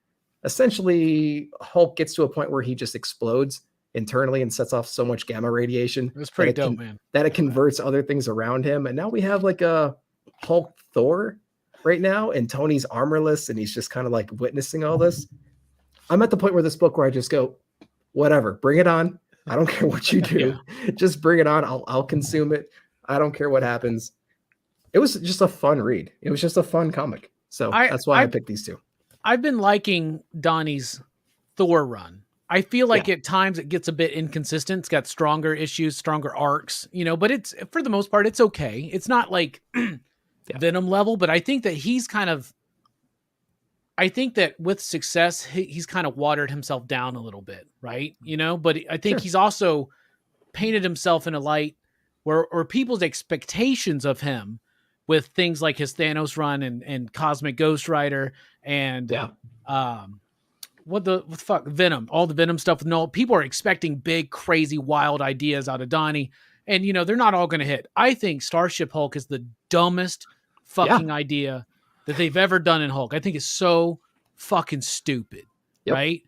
B: essentially Hulk gets to a point where he just explodes internally and sets off so much gamma radiation.
A: It was pretty dope, man.
B: That it converts other things around him. And now we have like a Hulk Thor right now, and Tony's armorless, and he's just kind of like witnessing all this. I'm at the point where this book where I just go, whatever, bring it on. I don't care what you do. Just bring it on. I'll consume it. I don't care what happens. It was just a fun read. It was just a fun comic. So that's why I picked these 2.
A: I've been liking Donnie's Thor run. I feel like at times it gets a bit inconsistent. It's got stronger issues, stronger arcs, but it's, for the most part, it's okay. It's not like Venom level, but I think that I think that with success, he's kind of watered himself down a little bit, right? But I think he's also painted himself in a light where people's expectations of him with things like his Thanos run and Cosmic Ghost Rider and Venom, all the Venom stuff with Noel. People are expecting big, crazy, wild ideas out of Donnie. And, they're not all going to hit. I think Starship Hulk is the dumbest fucking idea that they've ever done in Hulk. I think it's so fucking stupid, right?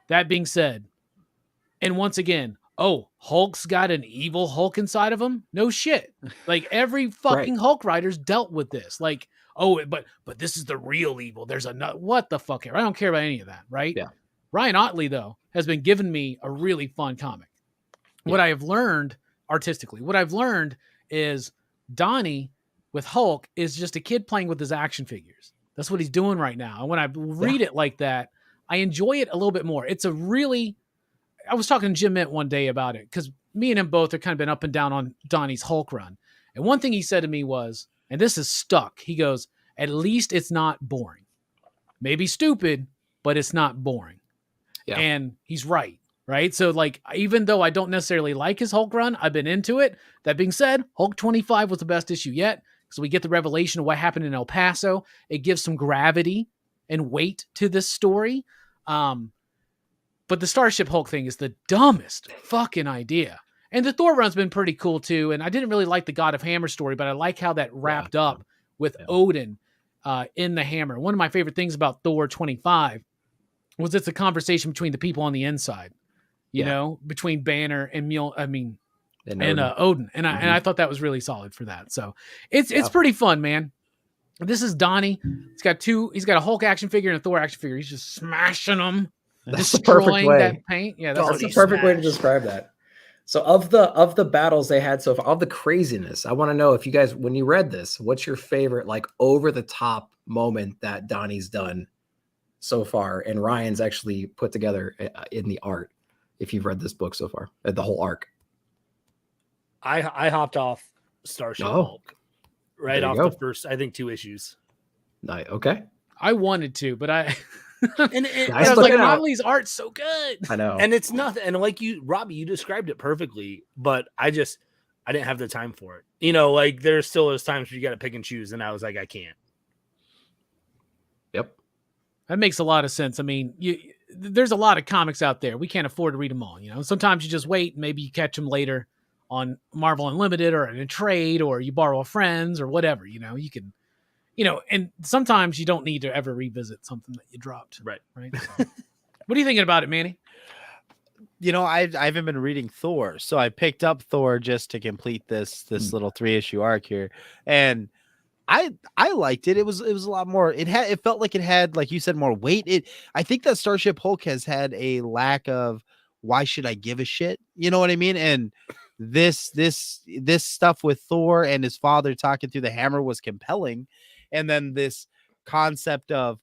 A: That being said, and once again, Hulk's got an evil Hulk inside of him? No shit. Like every fucking Hulk writer's dealt with this. Like, but this is the real evil. There's what the fuck? I don't care about any of that, right? Yeah. Ryan Ottley, though, has been giving me a really fun comic. Yeah. What I have learned artistically, is Donnie with Hulk is just a kid playing with his action figures. That's what he's doing right now. And when I read it like that, I enjoy it a little bit more. I was talking to Jim Mint one day about it because me and him both have kind of been up and down on Donnie's Hulk run. And one thing he said to me was, and this is stuck, he goes, at least it's not boring. Maybe stupid, but it's not boring. Yeah. And he's right? So like, even though I don't necessarily like his Hulk run, I've been into it. That being said, Hulk 25 was the best issue yet. So we get the revelation of what happened in El Paso. It gives some gravity and weight to this story. But the Starship Hulk thing is the dumbest fucking idea. And the Thor run's been pretty cool too. And I didn't really like the God of Hammer story, but I like how that wrapped up with Odin in the hammer. One of my favorite things about Thor 25 was it's a conversation between the people on the inside, between Banner and Odin. And I thought that was really solid for that. So it's pretty fun, man. This is Donnie. He's got a Hulk action figure and a Thor action figure. He's just smashing them.
B: That's the perfect way.
A: That paint. Yeah,
B: that's the perfect way to describe that. So of the battles they had so far, of the craziness, I want to know if you guys, when you read this, what's your favorite like over the top moment that Donnie's done so far, and Ryan's actually put together in the art. If you've read this book so far, the whole arc.
C: I hopped off Starship Hulk right off the first, I think, 2 issues.
B: Okay.
A: I wanted to, but I
C: I
A: was like, Motley's art's so good.
B: I know.
C: And it's nothing. And like Robbie, you described it perfectly, but I didn't have the time for it. You know, like there's times where you got to pick and choose. And I was like, I can't.
B: Yep.
A: That makes a lot of sense. I mean, there's a lot of comics out there. We can't afford to read them all. You know, sometimes you just wait and maybe you catch them later on Marvel Unlimited or in a trade, or you borrow a friend's or whatever. You know, you can, you know, and sometimes you don't need to ever revisit something that you dropped.
C: Right.
A: So, what are you thinking about it, Manny?
D: You know, I haven't been reading Thor, so I picked up Thor just to complete this little 3-issue arc here, and I liked it. It was a lot more. It felt like it had, like you said, more weight. I think that Starship Hulk has had a lack of why should I give a shit? You know what I mean? And this stuff with Thor and his father talking through the hammer was compelling, and then this concept of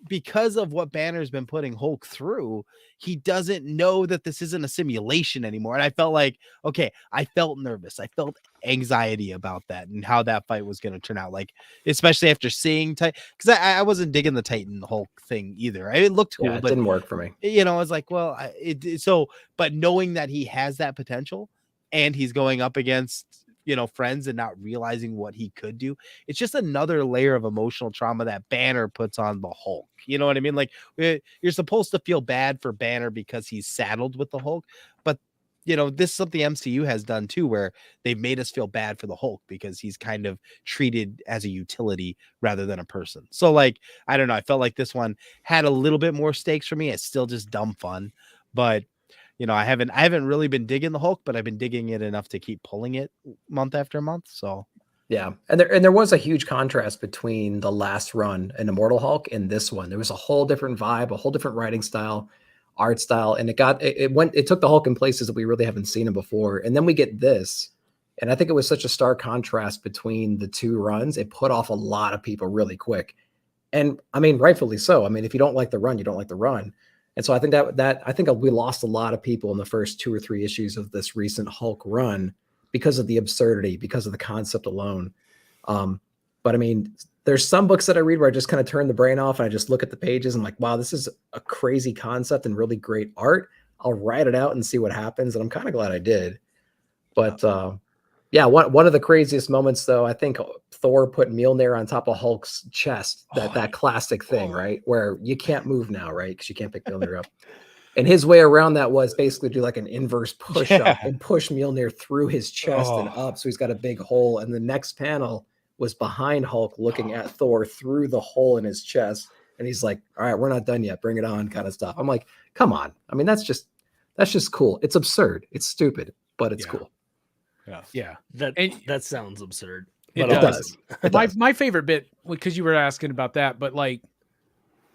D: because of what Banner's been putting Hulk through, he doesn't know that this isn't a simulation anymore. And I felt like, okay, I felt nervous. I felt anxiety about that and how that fight was going to turn out. Like, especially after seeing because I wasn't digging the Titan Hulk thing either. It looked cool,
B: but it
D: but
B: didn't work for me.
D: You know, I was like, well, but knowing that he has that potential and he's going up against, you know, friends and not realizing what he could do. It's just another layer of emotional trauma that Banner puts on the Hulk. You know what I mean? Like, you're supposed to feel bad for Banner because he's saddled with the Hulk, but you know, this is something MCU has done too, where they've made us feel bad for the Hulk because he's kind of treated as a utility rather than a person. So like, I don't know. I felt like this one had a little bit more stakes for me. It's still just dumb fun, but you know, I haven't really been digging the Hulk, but I've been digging it enough to keep pulling it month after month. So
B: yeah, and there was a huge contrast between the last run and Immortal Hulk and this one. There was a whole different vibe, a whole different writing style, art style, and it took the Hulk in places that we really haven't seen him before. And then we get this, and I think it was such a stark contrast between the two runs. It put off a lot of people really quick, and I mean, rightfully so. I mean, if you don't like the run, you don't like the run. And so I think that we lost a lot of people in the first 2 or 3 issues of this recent Hulk run because of the absurdity, because of the concept alone. But I mean, there's some books that I read where I just kind of turn the brain off and I just look at the pages and I'm like, wow, this is a crazy concept and really great art. I'll write it out and see what happens. And I'm kind of glad I did. But yeah, one of the craziest moments though, I think Thor put Mjolnir on top of Hulk's chest, that classic thing, right? Where you can't move now, right? Because you can't pick Mjolnir up. And his way around that was basically do like an inverse push up and push Mjolnir through his chest and up. So he's got a big hole. And the next panel was behind Hulk looking at Thor through the hole in his chest. And he's like, all right, we're not done yet. Bring it on, kind of stuff. I'm like, come on. I mean, that's just cool. It's absurd. It's stupid, but it's cool.
A: Yeah.
C: That sounds absurd.
A: It does. My favorite bit, because you were asking about that, but like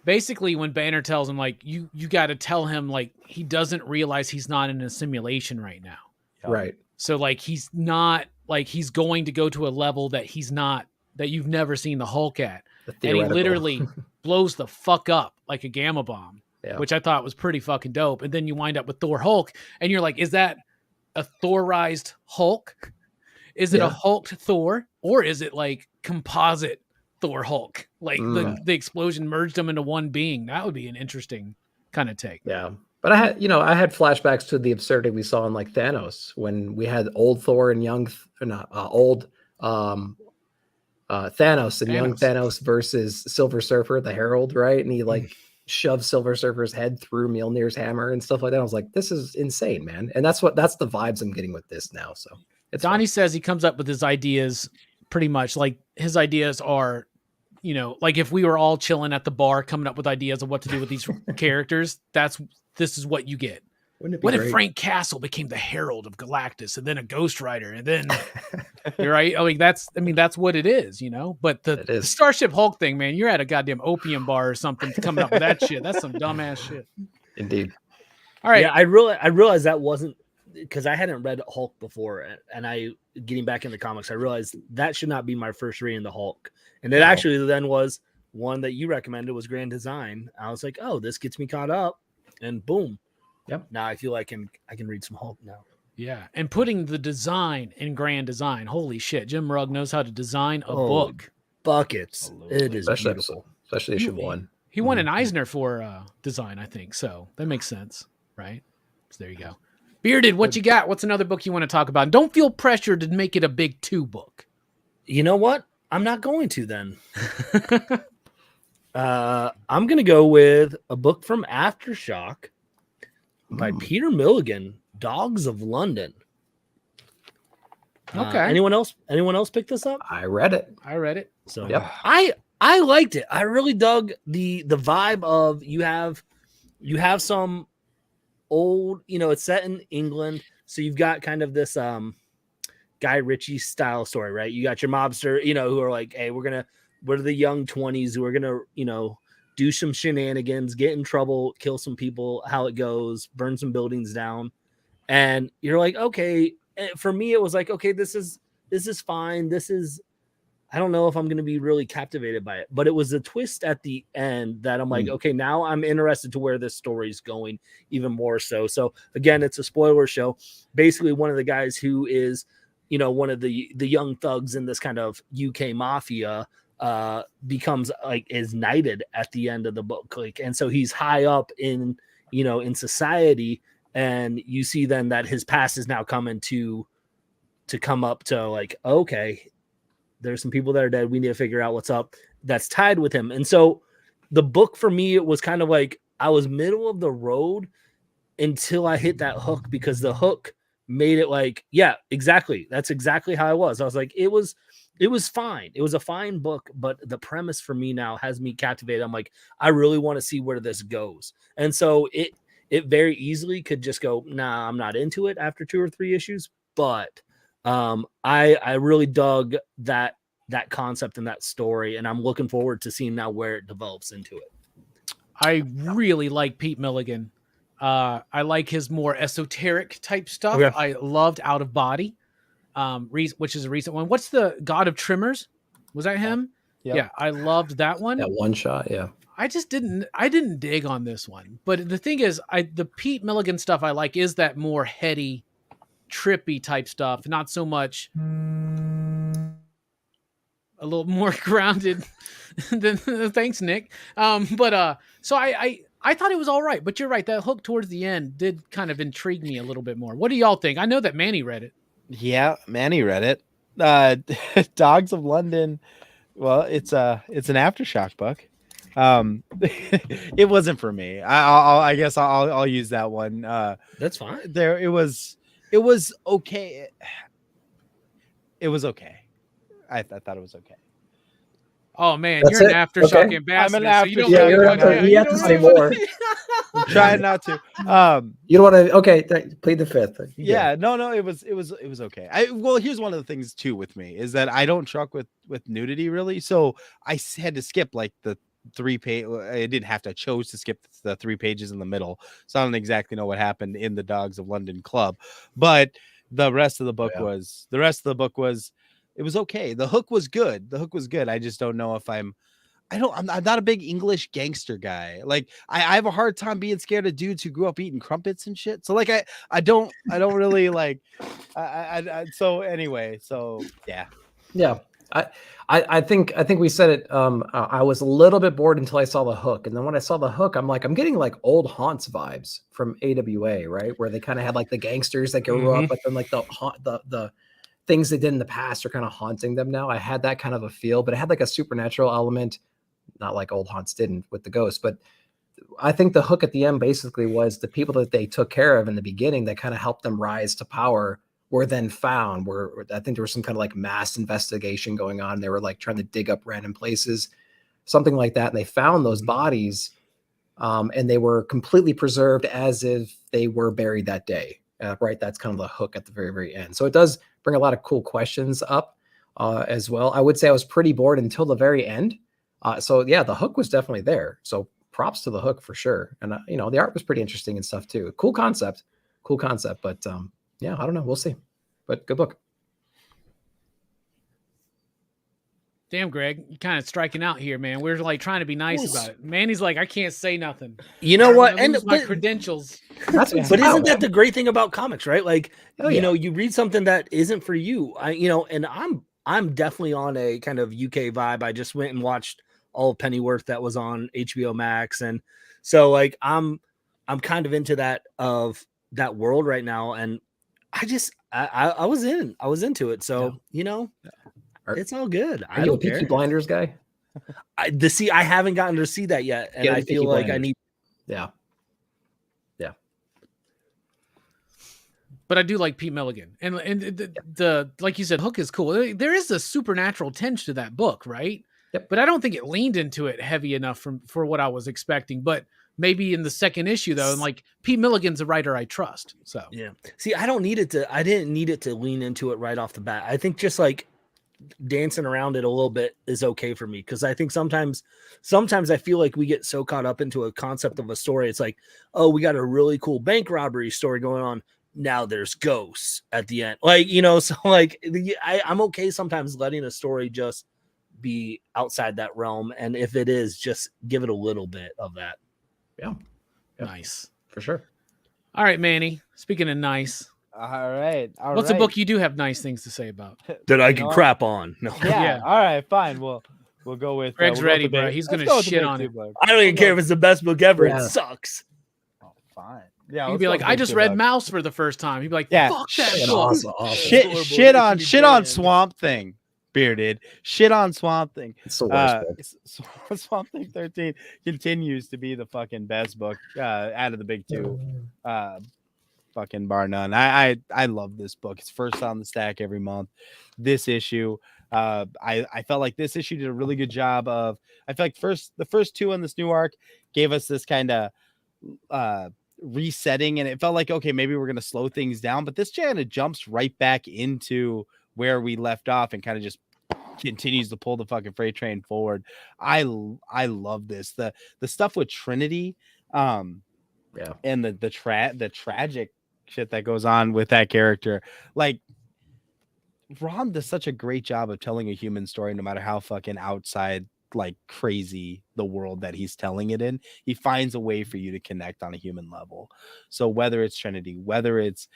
A: basically when Banner tells him like you got to tell him like he doesn't realize he's not in a simulation right now.
B: Right.
A: So like he's not like he's going to go to a level that he's not, that you've never seen the Hulk at. And he literally blows the fuck up like a gamma bomb, which I thought was pretty fucking dope. And then you wind up with Thor Hulk and you're like, is that a Thorized Hulk? Is it a Hulked Thor, or is it like composite Thor Hulk? Like the explosion merged them into one being. That would be an interesting kind of take.
B: Yeah. But I had flashbacks to the absurdity we saw in like Thanos when we had old Thor and young Thanos and young Thanos versus Silver Surfer, the Herald, right? And he like shoved Silver Surfer's head through Mjolnir's hammer and stuff like that. I was like, this is insane, man. And that's the vibes I'm getting with this now. So
A: Donnie says he comes up with his ideas pretty much like his ideas are, you know, like if we were all chilling at the bar coming up with ideas of what to do with these characters, this is what you get. What if Frank Castle became the Herald of Galactus and then a Ghost Rider and then you're right. I mean, that's what it is, you know, but the Starship Hulk thing, man, you're at a goddamn opium bar or something coming up with that shit. That's some dumbass shit.
B: Indeed.
C: All right. Yeah, I realized that wasn't, because I hadn't read Hulk before, and getting back into comics, I realized that should not be my first read in the Hulk. And it actually then was one that you recommended was Grand Design. I was like, oh, this gets me caught up, and boom.
B: Yep.
C: Now I feel like I can read some Hulk now.
A: Yeah, and putting the design in Grand Design. Holy shit, Jim Rugg knows how to design a book.
C: buckets. It is
B: especially
C: beautiful,
B: especially issue 1.
A: He won an Eisner for design, I think. So that makes sense, right? So there you go. Bearded, what you got? What's another book you want to talk about? And don't feel pressured to make it a big 2 book.
C: You know what? I'm not going to then. I'm going to go with a book from Aftershock by Peter Milligan, Dogs of London.
A: Okay.
C: Anyone else pick this up?
B: I read it.
C: So
B: yep.
C: I liked it. I really dug the vibe of you have some old, it's set in England. So you've got kind of this Guy Ritchie style story, right? You got your mobster, who are like, hey, we're the young 20s who are gonna, do some shenanigans, get in trouble, kill some people, how it goes, burn some buildings down. And you're like, okay. For me, it was like, okay, this is fine. I don't know if I'm going to be really captivated by it, but it was a twist at the end that I'm like, okay, now I'm interested to where this story's going even more so. So again, it's a spoiler show. Basically, one of the guys who is, one of the young thugs in this kind of UK mafia becomes is knighted at the end of the book. And so he's high up in society. And you see then that his past is now coming to come up to like, okay, there's some people that are dead. We need to figure out what's up that's tied with him. And so the book for me, it was kind of like I was middle of the road until I hit that hook, because the hook made it like, yeah, exactly. That's exactly how I was. I was like, it was fine. It was a fine book, but the premise for me now has me captivated. I'm like, I really want to see where this goes. And so it very easily could just go, nah, I'm not into it after 2 or 3 issues. But I really dug that concept and that story, and I'm looking forward to seeing now where it develops into it.
A: I really like Pete Milligan. I like his more esoteric type stuff. Okay. I loved Out of Body, which is a recent one. What's the God of Trimmers? Was that him? Yep. Yeah, I loved that one.
B: That one shot, yeah.
A: I didn't dig on this one. But the thing is, the Pete Milligan stuff I like is that more heady, trippy type stuff, not so much a little more grounded than thanks, Nick. So I thought it was all right, but you're right. That hook towards the end did kind of intrigue me a little bit more. What do y'all think? I know that Manny read it.
D: Yeah, Manny read it. Dogs of London. Well, it's an Aftershock book. It wasn't for me. I guess I'll use that one.
C: That's fine.
D: It was okay. It was okay. I thought it was okay.
A: Oh man, you're an Aftershock ambassador.
D: I'm an Aftershock.
B: So you have to say more.
D: I'm trying not to.
B: You don't want to. Okay, plead the fifth.
D: Yeah, no. It was okay. Well, here's one of the things too with me is that I don't truck with nudity really, so I had to skip like the 3 page. I didn't have to. I chose to skip the 3 pages in the middle, so I don't exactly know what happened in the Dogs of London Club, but the rest of the book was. It was okay. The hook was good. I just don't know if I'm not a big English gangster guy. Like I have a hard time being scared of dudes who grew up eating crumpets and shit. So like I don't really like. So anyway, so yeah.
B: Yeah. I think we said it. I was a little bit bored until I saw the hook, and then when I saw the hook, I'm like, I'm getting like old Haunts vibes from AWA, right? Where they kind of had like the gangsters that grew up, but then like the things they did in the past are kind of haunting them now. I had that kind of a feel, but it had like a supernatural element, not like old Haunts didn't with the ghost. But I think the hook at the end basically was the people that they took care of in the beginning that kind of helped them rise to power were then found. Where I think there was some kind of like mass investigation going on. They were like trying to dig up random places, something like that. And they found those bodies and they were completely preserved as if they were buried that day. Right. That's kind of the hook at the very, very end. So it does bring a lot of cool questions up as well. I would say I was pretty bored until the very end. So yeah, the hook was definitely there. So props to the hook for sure. And the art was pretty interesting and stuff too. Cool concept. But yeah, I don't know. We'll see. But good book.
A: Damn, Greg, you kind of striking out here, man. We're like trying to be nice about it. Manny's like, I can't say nothing.
C: You know what? And
A: my credentials.
B: But
C: isn't that the great thing about comics, right? Like, you read something that isn't for you. And I'm I'm definitely on a kind of UK vibe. I just went and watched all of Pennyworth that was on HBO Max, and so like I'm kind of into that world right now, and I was into it. So it's all good.
B: Are you a Peaky Blinders guy?
C: I haven't gotten to see that yet, and I feel like I need.
B: Yeah.
A: But I do like Pete Milligan, and the like you said, Hook is cool. There is a supernatural tinge to that book, right?
B: Yep.
A: But I don't think it leaned into it heavy enough for what I was expecting. But maybe in the second issue though, and like Pete Milligan's a writer I trust. So
C: yeah. See, I didn't need it to lean into it right off the bat. I think just like dancing around it a little bit is okay for me, because I think sometimes I feel like we get so caught up into a concept of a story. It's like, oh, we got a really cool bank robbery story going on. Now there's ghosts at the end, like, so like I'm okay sometimes letting a story just be outside that realm, and if it is, just give it a little bit of that.
B: Yeah.
A: Nice
B: for sure.
A: All right, Manny, speaking of nice,
D: all right,
A: what's a book you do have nice things to say about
C: that I can crap on? No.
D: Yeah. All right, fine, we'll go with
A: Greg's ready, bro. He's gonna shit on it.
C: I don't even care if it's the best book ever. It sucks.
D: Oh, fine. Yeah,
A: he'd be like, I just read Mouse for the first time. He'd be like, fuck that book.
D: Awesome. Shit on Swamp Thing, Bearded. Shit on Swamp Thing.
B: It's the worst
D: book. Swamp Thing 13 continues to be the fucking best book out of the big two. Fucking bar none. I love this book. It's first on the stack every month. This issue, I felt like this issue did a really good job of. I feel like the first two on this new arc gave us this kind of resetting, and it felt like, okay, maybe we're gonna slow things down, but this kind of jumps right back into where we left off and kind of just continues to pull the fucking freight train forward. I love this. The stuff with Trinity, and the tragic shit that goes on with that character. Like, Ron does such a great job of telling a human story, no matter how fucking outside, like, crazy the world that he's telling it in. He finds a way for you to connect on a human level. So whether it's Trinity, whether it's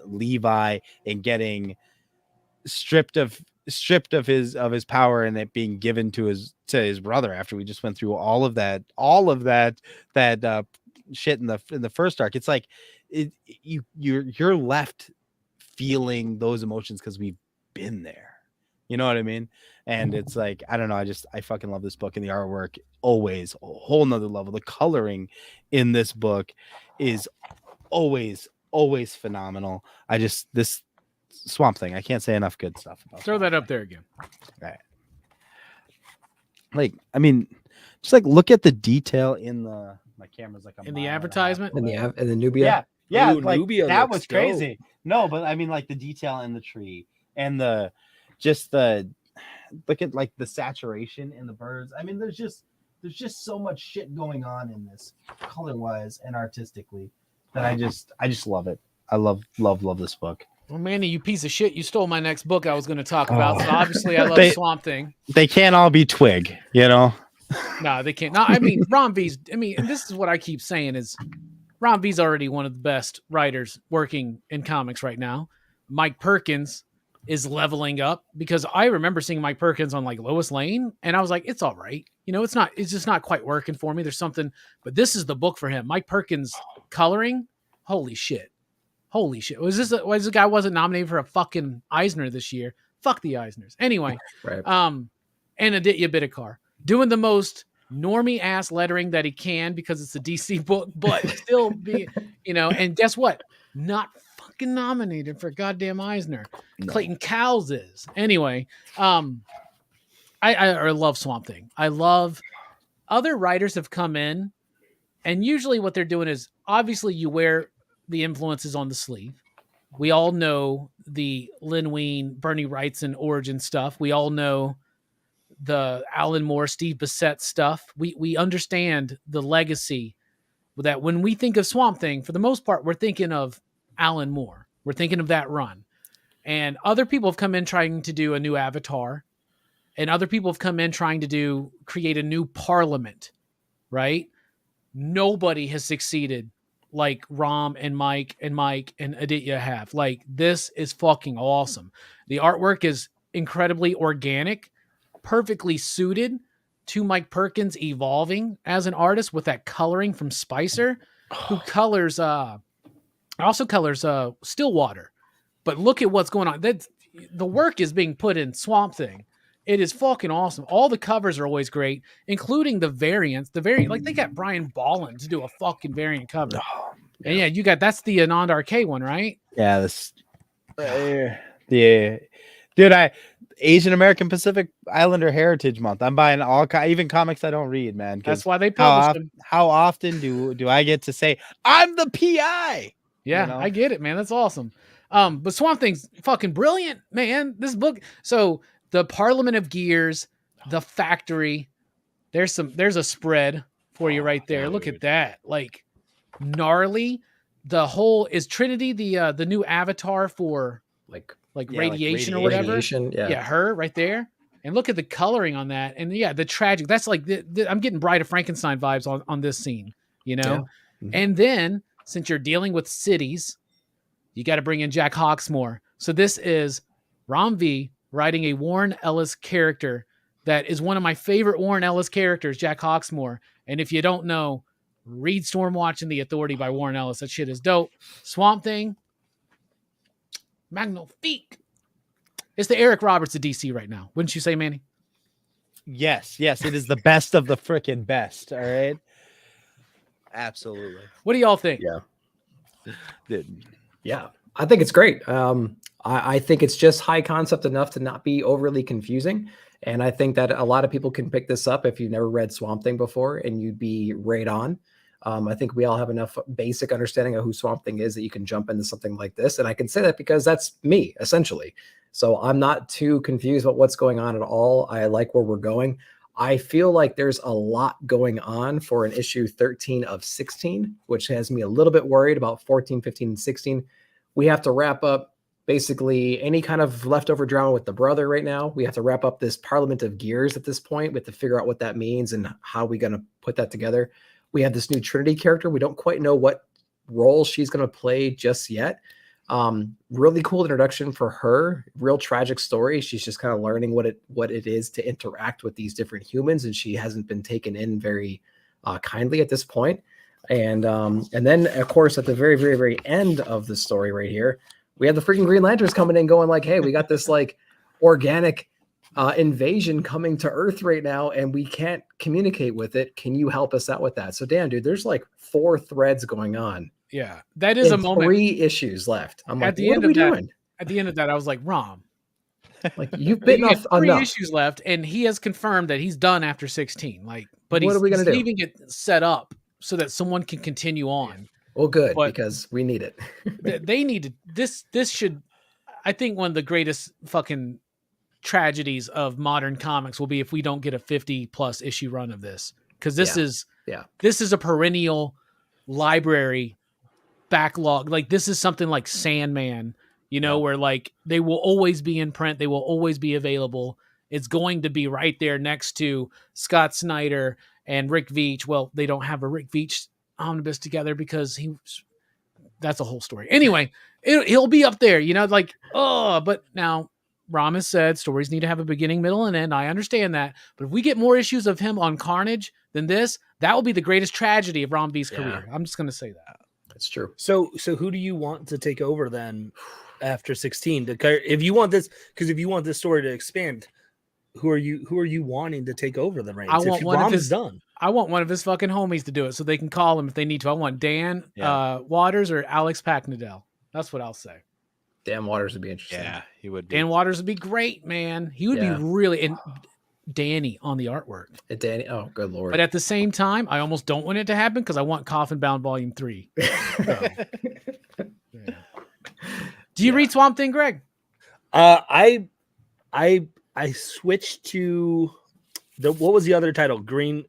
D: Levi and getting stripped of his power and it being given to his brother after we just went through all of that shit in the first arc. It's like you're left feeling those emotions because we've been there. You know what I mean? And it's like, I don't know. I fucking love this book, and the artwork always a whole nother level. The coloring in this book is always phenomenal. This Swamp Thing, I can't say enough good stuff about.
A: Throw that up there again.
D: All right. Like, I mean, just like look at the detail in my camera's like
A: in the advertisement
B: in the Nubia.
D: Yeah,
C: ooh,
D: like
C: Nubia
D: that was
C: dope.
D: crazy. No, but I mean, like the detail in the tree and look at like the saturation in the birds. I mean, there's just so much shit going on in this, color wise and artistically, that I just love it. I love this book.
A: Well, Manny, you piece of shit! You stole my next book I was going to talk about. So obviously, I love Swamp Thing.
D: They can't all be Twig, you know.
A: No, they can't. No, I mean, Ron V's. I mean, and this is what I keep saying is, Ron V's already one of the best writers working in comics right now. Mike Perkins is leveling up, because I remember seeing Mike Perkins on like Lois Lane, and I was like, it's all right. You know, it's just not quite working for me. There's something, but this is the book for him. Mike Perkins coloring, holy shit. Was this guy wasn't nominated for a fucking Eisner this year? Fuck the Eisners. Anyway,
B: right.
A: And Aditya Bidikar doing the most normie ass lettering that he can, because it's a DC book, but still be, and guess what? Not fucking nominated for goddamn Eisner. No. Clayton Cowles is. Anyway, I love Swamp Thing. I love other writers have come in, and usually what they're doing is, obviously you wear the influences on the sleeve. We all know the Lin Wein, Bernie Wrightson origin stuff. We all know the Alan Moore, Steve Bissette stuff. We understand the legacy that when we think of Swamp Thing, for the most part, we're thinking of Alan Moore. We're thinking of that run. And other people have come in trying to do a new Avatar. And other people have come in trying to create a new Parliament, right? Nobody has succeeded like Ram and Mike and Aditya have. Like, this is fucking awesome. The artwork is incredibly organic, perfectly suited to Mike Perkins evolving as an artist with that coloring from Spicer, who colors also colors Stillwater. But look at what's going on. The work is being put in Swamp Thing. It is fucking awesome. All the covers are always great, including the variants. The variant, like they got Brian Ballin to do a fucking variant cover. Oh, yeah. And yeah, you got that's the Anand RK one, right?
D: Yeah, this dude, Asian American Pacific Islander Heritage Month. I'm buying even comics I don't read, man.
A: That's why they publish them.
D: How often do I get to say I'm the PI?
A: Yeah, you know? I get it, man. That's awesome. But Swamp Thing's fucking brilliant, man. This book. So the Parliament of Gears, the Factory. There's a spread for you right there. Look at that, like gnarly. The whole is Trinity the new avatar for like radiation or whatever. Radiation, yeah, her right there. And look at the coloring on that. And yeah, the tragic. That's like I'm getting Bride of Frankenstein vibes on this scene, you know. Yeah. Mm-hmm. And then since you're dealing with cities, you got to bring in Jack Hawksmoor. So this is Ram V writing a Warren Ellis character that is one of my favorite Warren Ellis characters, Jack Hawksmoor. And if you don't know, read Stormwatch and the Authority by Warren Ellis. That shit is dope. Swamp Thing, magnifique. It's the Eric Roberts of DC right now. Wouldn't you say, Manny?
D: Yes. It is the best of the freaking best. All right. Absolutely.
A: What do y'all think?
B: Yeah, I think it's great. I think it's just high concept enough to not be overly confusing. And I think that a lot of people can pick this up if you've never read Swamp Thing before, and you'd be right on. I think we all have enough basic understanding of who Swamp Thing is that you can jump into something like this. And I can say that because that's me, essentially. So I'm not too confused about what's going on at all. I like where we're going. I feel like there's a lot going on for an issue 13 of 16, which has me a little bit worried about 14, 15, and 16. We have to wrap up basically any kind of leftover drama with the brother right now. We have to wrap up this Parliament of Gears at this point. We have to figure out what that means and how we're going to put that together. We have this new Trinity character. We don't quite know what role she's going to play just yet. Really cool introduction for her. Real tragic story. She's just kind of learning what it is to interact with these different humans, and she hasn't been taken in very kindly at this point. And then of course at the very, very, very end of the story right here, we have the freaking Green Lanterns coming in, going like, "Hey, we got this like organic invasion coming to Earth right now, and we can't communicate with it. Can you help us out with that?" So damn, dude, there's like 4 threads going on.
A: Yeah, that is a moment.
B: 3 issues left. I'm like, what are we doing?
A: At the end of that, I was like, Rom,
B: like you've bitten off
A: 3 issues left, and he has confirmed that he's done after 16. Like, but
B: what are we gonna do?
A: Leaving it set up so that someone can continue on.
B: Well, good, because we need it.
A: They need to. This should, I think, one of the greatest fucking tragedies of modern comics will be if we don't get a 50+ issue run of this, because this is a perennial library backlog. Like, this is something like Sandman, you know, where like they will always be in print, they will always be available. It's going to be right there next to Scott Snyder and Rick Veitch. Well, they don't have a Rick Veitch omnibus together because that's a whole story. Anyway, he'll be up there, you know, like, but now Ram has said stories need to have a beginning, middle, and end. I understand that. But if we get more issues of him on Carnage than this, that will be the greatest tragedy of Ram V's career. I'm just going to say that.
B: That's true.
C: So who do you want to take over then after 16? If you want this, because if you want this story to expand, who are you wanting to take over the reins?
A: I want one of his fucking homies to do it so they can call him if they need to. I want Dan Waters or Alex Packnedell. That's what I'll say.
B: Dan Waters would be interesting.
D: Yeah, he would be.
A: Dan Waters would be great, man. He would be really, and Danny on the artwork.
B: Danny, oh, good Lord.
A: But at the same time, I almost don't want it to happen because I want Coffin Bound Volume 3. So, Do you read Swamp Thing, Greg?
C: I switched to what was the other title? Green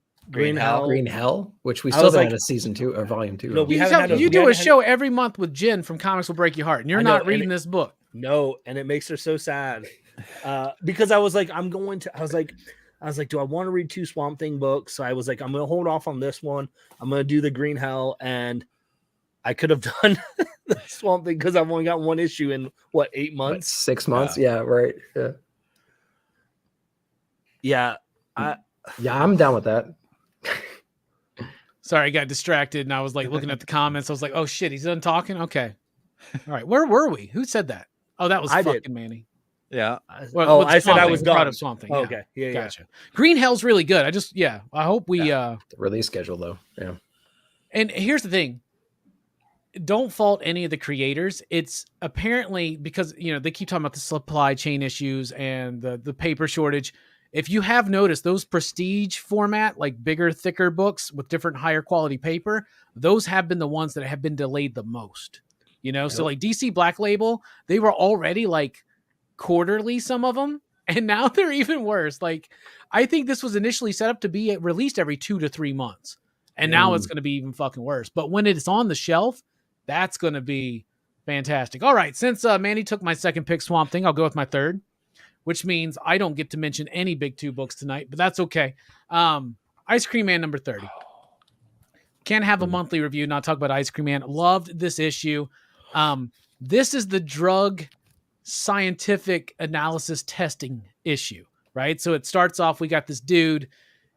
B: Hell, which we still haven't had a season 2 or volume 2.
C: No,
A: you do a show every month with Jen from Comics Will Break Your Heart, and you're not reading this book.
C: No, and it makes her so sad. Because I was like, I was like, do I want to read 2 Swamp Thing books? So I was like, I'm gonna hold off on this one. I'm gonna do the Green Hell, and I could have done the Swamp Thing because I've only got 1 issue in 8 months?
B: 6 months? Yeah, right. Yeah.
C: Yeah.
B: I'm down with that.
A: Sorry, I got distracted and I was like looking at the comments. I was like, oh shit, he's done talking? Okay. All right. Where were we? Who said that? Oh, that was fucking Manny.
D: Yeah.
C: Well, I said I was done.
A: Of Swamp Thing.
C: Oh, okay. Yeah.
A: Gotcha. Green Hell's really good. I hope we
B: the release schedule though. Yeah.
A: And here's the thing. Don't fault any of the creators. It's apparently because, they keep talking about the supply chain issues and the paper shortage. If you have noticed, those prestige format, like bigger, thicker books with different higher quality paper, those have been the ones that have been delayed the most. So like DC Black Label, they were already like quarterly, some of them, and now they're even worse. Like, I think this was initially set up to be released every 2 to 3 months, and now it's going to be even fucking worse. But when it's on the shelf, that's going to be fantastic. All right, since Manny took my second pick, Swamp Thing, I'll go with my third, which means I don't get to mention any big two books tonight, but that's okay. Ice Cream Man number 30. Can't have a monthly review, not talk about Ice Cream Man. Loved this issue. This is the drug scientific analysis testing issue, right? So it starts off, we got this dude,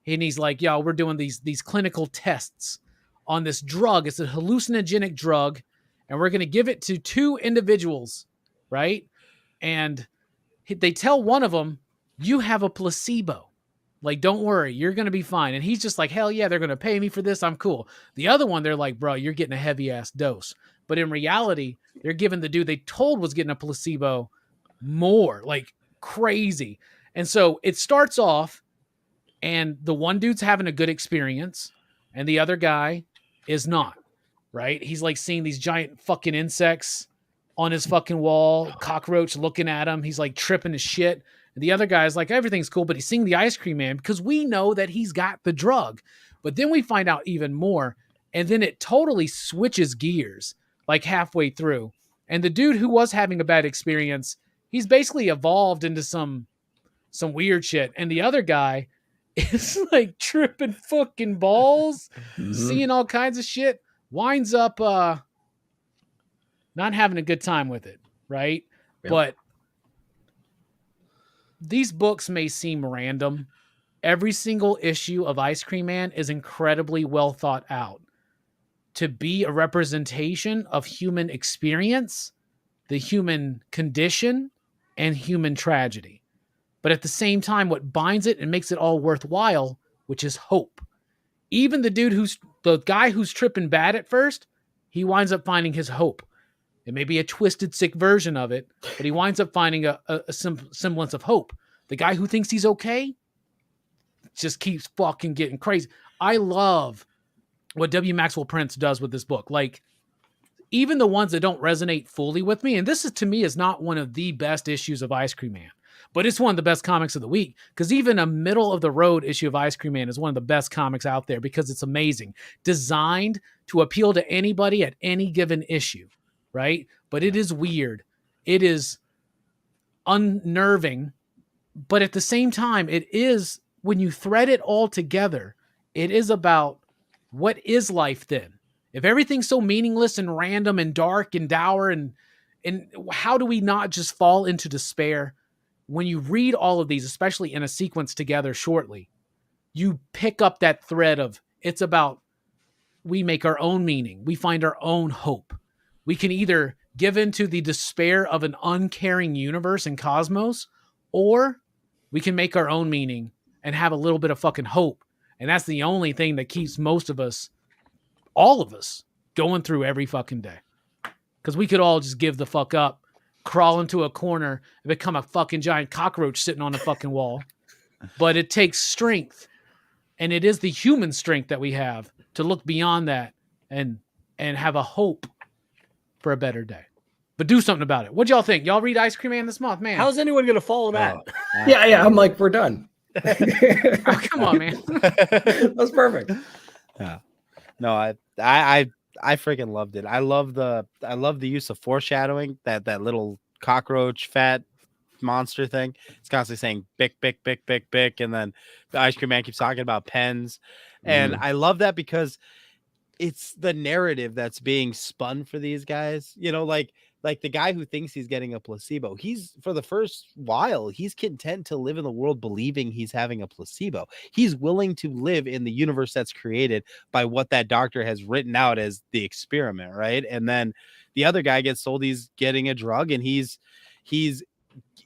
A: and he's like, yo, we're doing these clinical tests on this drug. It's a hallucinogenic drug, and we're going to give it to 2 individuals, right? And they tell one of them, you have a placebo. Like, don't worry, you're going to be fine. And he's just like, hell yeah, they're going to pay me for this. I'm cool. The other one, they're like, bro, you're getting a heavy ass dose. But in reality, they're giving the dude they told was getting a placebo more, like crazy. And so it starts off, and the one dude's having a good experience, and the other guy is not, right? He's like seeing these giant fucking insects on his fucking wall, cockroach looking at him. He's like tripping his shit. And the other guy's like, everything's cool, but he's seeing the Ice Cream Man because we know that he's got the drug. But then we find out even more, and then it totally switches gears like halfway through. And the dude who was having a bad experience, he's basically evolved into some weird shit. And the other guy is like tripping fucking balls, seeing all kinds of shit, winds up not having a good time with it, right? Yep. But these books may seem random. Every single issue of Ice Cream Man is incredibly well thought out to be a representation of human experience, the human condition, and human tragedy. But at the same time, what binds it and makes it all worthwhile, which is hope. Even the guy who's tripping bad at first, he winds up finding his hope. It may be a twisted, sick version of it, but he winds up finding a semblance of hope. The guy who thinks he's okay just keeps fucking getting crazy. I love what W. Maxwell Prince does with this book. Like, even the ones that don't resonate fully with me, and this is, to me, is not one of the best issues of Ice Cream Man, but it's one of the best comics of the week, because even a middle-of-the-road issue of Ice Cream Man is one of the best comics out there because it's amazing. Designed to appeal to anybody at any given issue, right? But it is weird. It is unnerving, but at the same time, it is, when you thread it all together, it is about what is life then? If everything's so meaningless and random and dark and dour, and how do we not just fall into despair? When you read all of these, especially in a sequence together shortly, you pick up that thread of, it's about, we make our own meaning. We find our own hope. We can either give into the despair of an uncaring universe and cosmos, or we can make our own meaning and have a little bit of fucking hope. And that's the only thing that keeps most of us, all of us, going through every fucking day. Because we could all just give the fuck up, crawl into a corner, and become a fucking giant cockroach sitting on a fucking wall. But it takes strength. And it is the human strength that we have to look beyond that and have a hope for a better day. But do something about it. What y'all think? Y'all read Ice Cream Man this month, man?
C: How's anyone going to follow that?
B: Yeah. I'm like, we're done.
A: Oh, come on, man.
B: That's perfect.
D: Yeah. No, I freaking loved it. I love the use of foreshadowing, that little cockroach fat monster thing. It's constantly saying bick, bick, bick, bick, bick, and then the Ice Cream Man keeps talking about pens. And I love that because it's the narrative that's being spun for these guys. You know, like, like the guy who thinks he's getting a placebo, he's for the first while, he's content to live in the world believing he's having a placebo. He's willing to live in the universe that's created by what that doctor has written out as the experiment, right? And then the other guy gets told he's getting a drug, and he's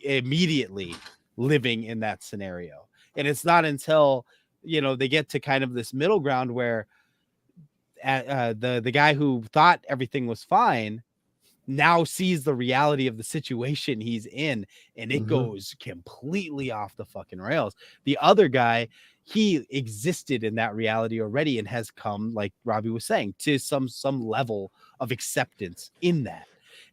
D: immediately living in that scenario. And it's not until, you know, they get to kind of this middle ground where the guy who thought everything was fine now sees the reality of the situation he's in, and it goes completely off the fucking rails. The other guy, he existed in that reality already and has come, like Robbie was saying, to some level of acceptance in that.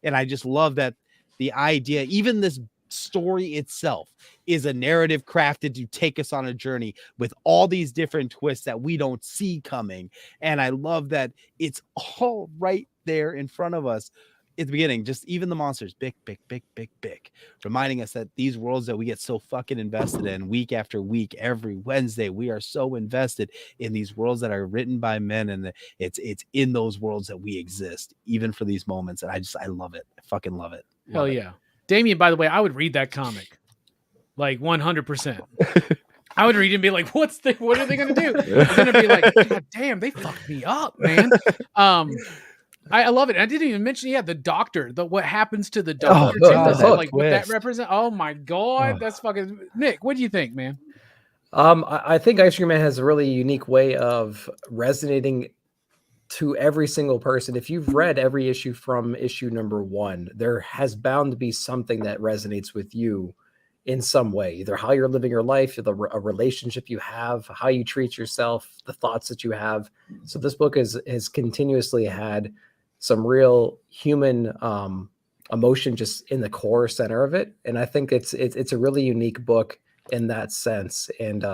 D: And I just love that the idea, even this story itself, is a narrative crafted to take us on a journey with all these different twists that we don't see coming. And I love that it's all right there in front of us at the beginning. Just even the monsters, big, reminding us that these worlds that we get so fucking invested in week after week, every Wednesday, we are so invested in these worlds that are written by men, and it's in those worlds that we exist, even for these moments. And I love it. I fucking love it.
A: Hell yeah. Damien, by the way, I would read that comic like 100%. I would read it and be like, what are they going to do? And then it'd be like, God damn, they fucked me up, man. I love it. I didn't even mention, the doctor, what happens to the doctor. What that represent. Oh my God. That's fucking Nick. What do you think, man?
B: I think Ice Cream Man has a really unique way of resonating to every single person. If you've read every issue from issue number 1, there has bound to be something that resonates with you in some way, either how you're living your life, a relationship you have, how you treat yourself, the thoughts that you have. So this book has continuously had some real human emotion just in the core center of it. And I think it's a really unique book in that sense. And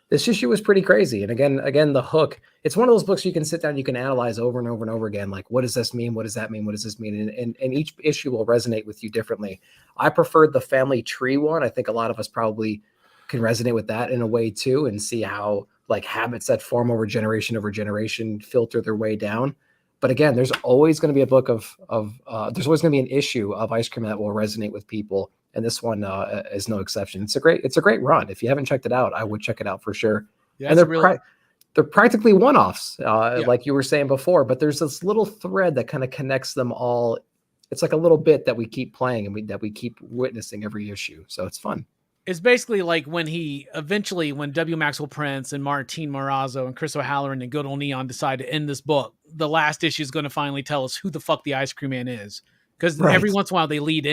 B: this issue was pretty crazy. And again, the hook, it's one of those books you can sit down, you can analyze over and over and over again. Like, what does this mean? What does that mean? What does this mean? And each issue will resonate with you differently. I preferred the family tree one. I think a lot of us probably can resonate with that in a way too, and see how like habits that form over generation filter their way down. But again, there's always going to be a book there's always going to be an issue of Ice Cream that will resonate with people. And this one is no exception. It's a great run. If you haven't checked it out, I would check it out for sure. Yeah, and they're practically one-offs, like you were saying before. But there's this little thread that kind of connects them all. It's like a little bit that we keep playing and that we keep witnessing every issue. So it's fun.
A: It's basically like when W. Maxwell Prince and Martin Morazzo and Chris O'Halloran and Good Old Neon decide to end this book, the last issue is going to finally tell us who the fuck the Ice Cream Man is. Because every once in a while they lean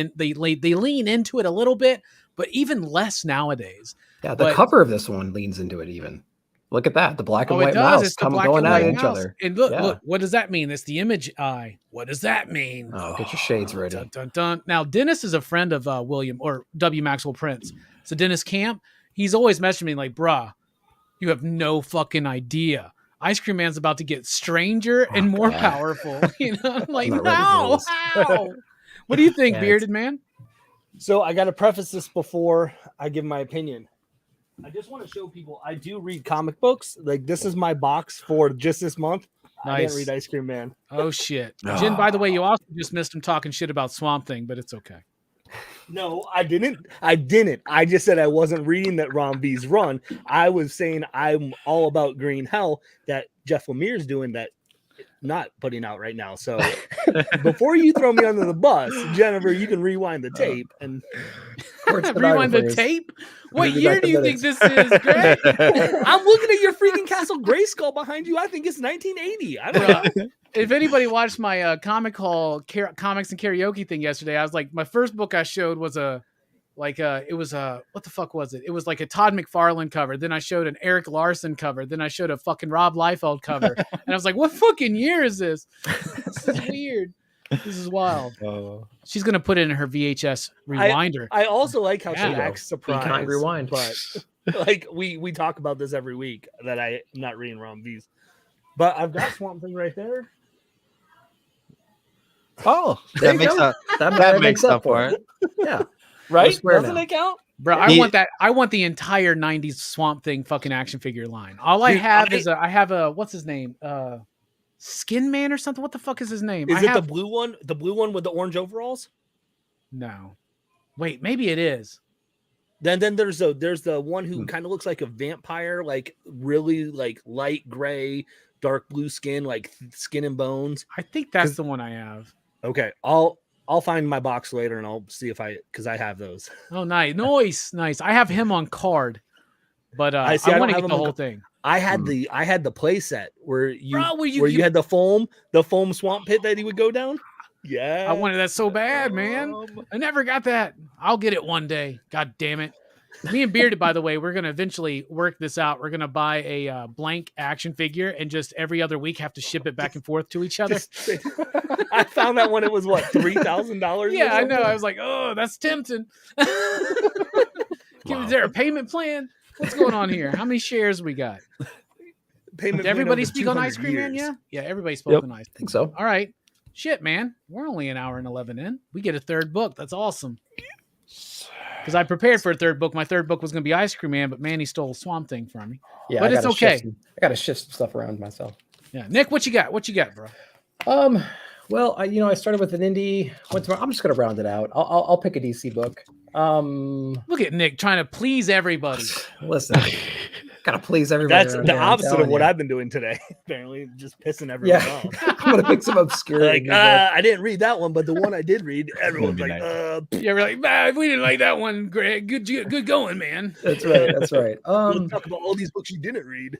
A: into it a little bit, but even less nowadays.
B: Yeah, the cover of this one leans into it even. Look at that. The black and white mouse going at each other.
A: And look, what does that mean? It's the image eye. What does that mean?
B: Oh, get your shades ready.
A: Dun, dun, dun. Now, Dennis is a friend of William or W. Maxwell Prince. So Dennis Camp, he's always messaging me like, bruh, you have no fucking idea. Ice Cream Man's about to get stranger and more powerful. You know, I'm like, no, how? What do you think, Bearded Man?
C: So I got to preface this before I give my opinion. I just want to show people I do read comic books. Like, this is my box for just this month. Nice. I didn't read Ice Cream Man.
A: Oh, shit. Jen, by the way, you also just missed him talking shit about Swamp Thing, but it's okay.
C: No, I didn't. I just said I wasn't reading that Ron V's run. I was saying I'm all about Green Hell that Jeff Lemire's doing that not putting out right now. So before you throw me under the bus, Jennifer, you can rewind the tape and
A: rewind the tape. What year do you think this is, Greg?
C: I'm looking at your freaking Castle Grayskull behind you. I think it's 1980. I don't know.
A: If anybody watched my comics and karaoke thing yesterday, I was like, my first book I showed was what the fuck was it? It was like a Todd McFarlane cover. Then I showed an Eric Larson cover. Then I showed a fucking Rob Liefeld cover. And I was like, what fucking year is this? This is weird. This is wild. She's going to put it in her VHS rewinder.
C: I also like how she acts surprised.
B: Be kind, rewind.
C: But like we talk about this every week that I'm not reading Ron V's. But I've got Swamp Thing right there.
D: Oh, that makes up for it.
C: Yeah. Right? Doesn't it count?
A: Bro, I want the entire 90s Swamp Thing fucking action figure line. All I have is I have a what's his name? Skin Man or something. What the fuck is his name?
C: Is it the blue one? The blue one with the orange overalls?
A: No. Wait, maybe it is.
C: Then there's the one who kind of looks like a vampire, like really like light gray, dark blue skin, like skin and bones.
A: I think that's the one I have.
C: Okay, I'll find my box later and I'll see if because I have those.
A: Oh, nice. I have him on card, but I want to get the whole thing.
C: I had the play set where you had the foam swamp pit that he would go down. Yeah,
A: I wanted that so bad, man. I never got that. I'll get it one day. God damn it. Me and Bearded, by the way, we're going to eventually work this out. We're going to buy a blank action figure and just every other week have to ship it back and forth to each other.
C: I found that when it was what, $3,000?
A: Yeah, I know. I was like, oh, that's tempting. Is there a payment plan? What's going on here? How many shares we got? Did everybody speak on Ice Cream Man? Yeah, everybody spoke on Ice Cream.
B: I think so.
A: All right. Shit, man. We're only an hour and 11 in. We get a third book. That's awesome. Because I prepared for a third book. My third book was going to be Ice Cream Man, but Manny stole Swamp Thing from me. Yeah, but it's okay.
B: I got to shift some stuff around myself.
A: Yeah, Nick, what you got? What you got, bro?
B: Well, I started with an indie. I'm just going to round it out. I'll pick a DC book.
A: Look at Nick trying to please everybody.
B: Listen, gotta please everybody.
C: That's the opposite of what I've been doing today. Apparently, just pissing everyone off.
B: I'm gonna pick some obscure.
C: I didn't read that one, but the one I did read, everyone's like,
A: yeah, we're like, nah, we didn't like that one, Greg. Good going, man.
B: That's right. That's right.
C: Let's talk about all these books you didn't read.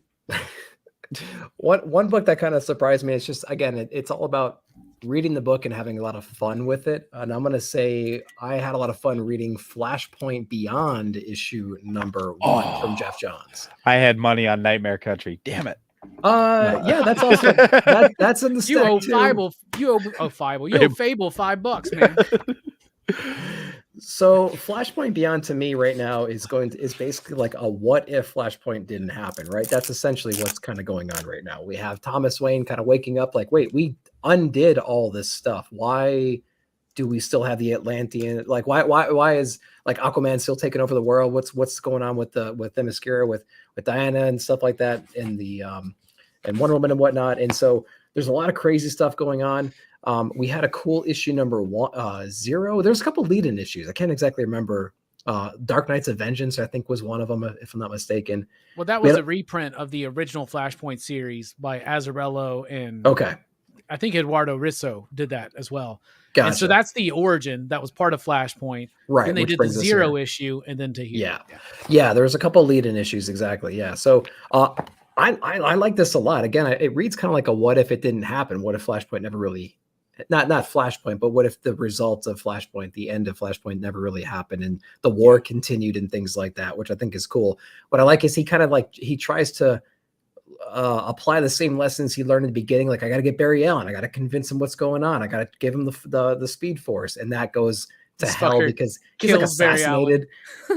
B: One book that kind of surprised me. It's just, again, it's all about reading the book and having a lot of fun with it. And I'm going to say I had a lot of fun reading Flashpoint Beyond issue number 1 from Jeff Johns.
D: I had money on Nightmare Country. Damn it.
B: Yeah, that's also that's in the stack.
A: You owe Fable $5, man.
B: So Flashpoint Beyond to me right now is basically like a what if Flashpoint didn't happen, right? That's essentially what's kind of going on right now. We have Thomas Wayne kind of waking up like, wait, we undid all this stuff. Why do we still have the Atlantean? Like, why is like Aquaman still taking over the world? What's going on with Themyscira, with Diana and stuff like that, and the and Wonder Woman and whatnot? And so there's a lot of crazy stuff going on. We had a cool issue number 0. There's a couple lead-in issues. I can't exactly remember. Dark Knights of Vengeance, I think, was one of them, if I'm not mistaken.
A: Well, that was a reprint of the original Flashpoint series by Azzarello and I think Eduardo Risso did that as well. Gotcha. And so that's the origin that was part of Flashpoint.
B: Right.
A: And they did the 0 issue and then to here.
B: Yeah. There was a couple lead-in issues. Exactly. Yeah. So I like this a lot. Again, it reads kind of like a what if it didn't happen? What if Flashpoint never really, not Flashpoint, but what if the results of Flashpoint, the end of Flashpoint never really happened and the war continued and things like that, which I think is cool. What I like is he kind of like, he tries to apply the same lessons he learned in the beginning. Like, I got to get Barry Allen. I got to convince him what's going on. I got to give him the Speed Force. And that goes to hell because he's like assassinated.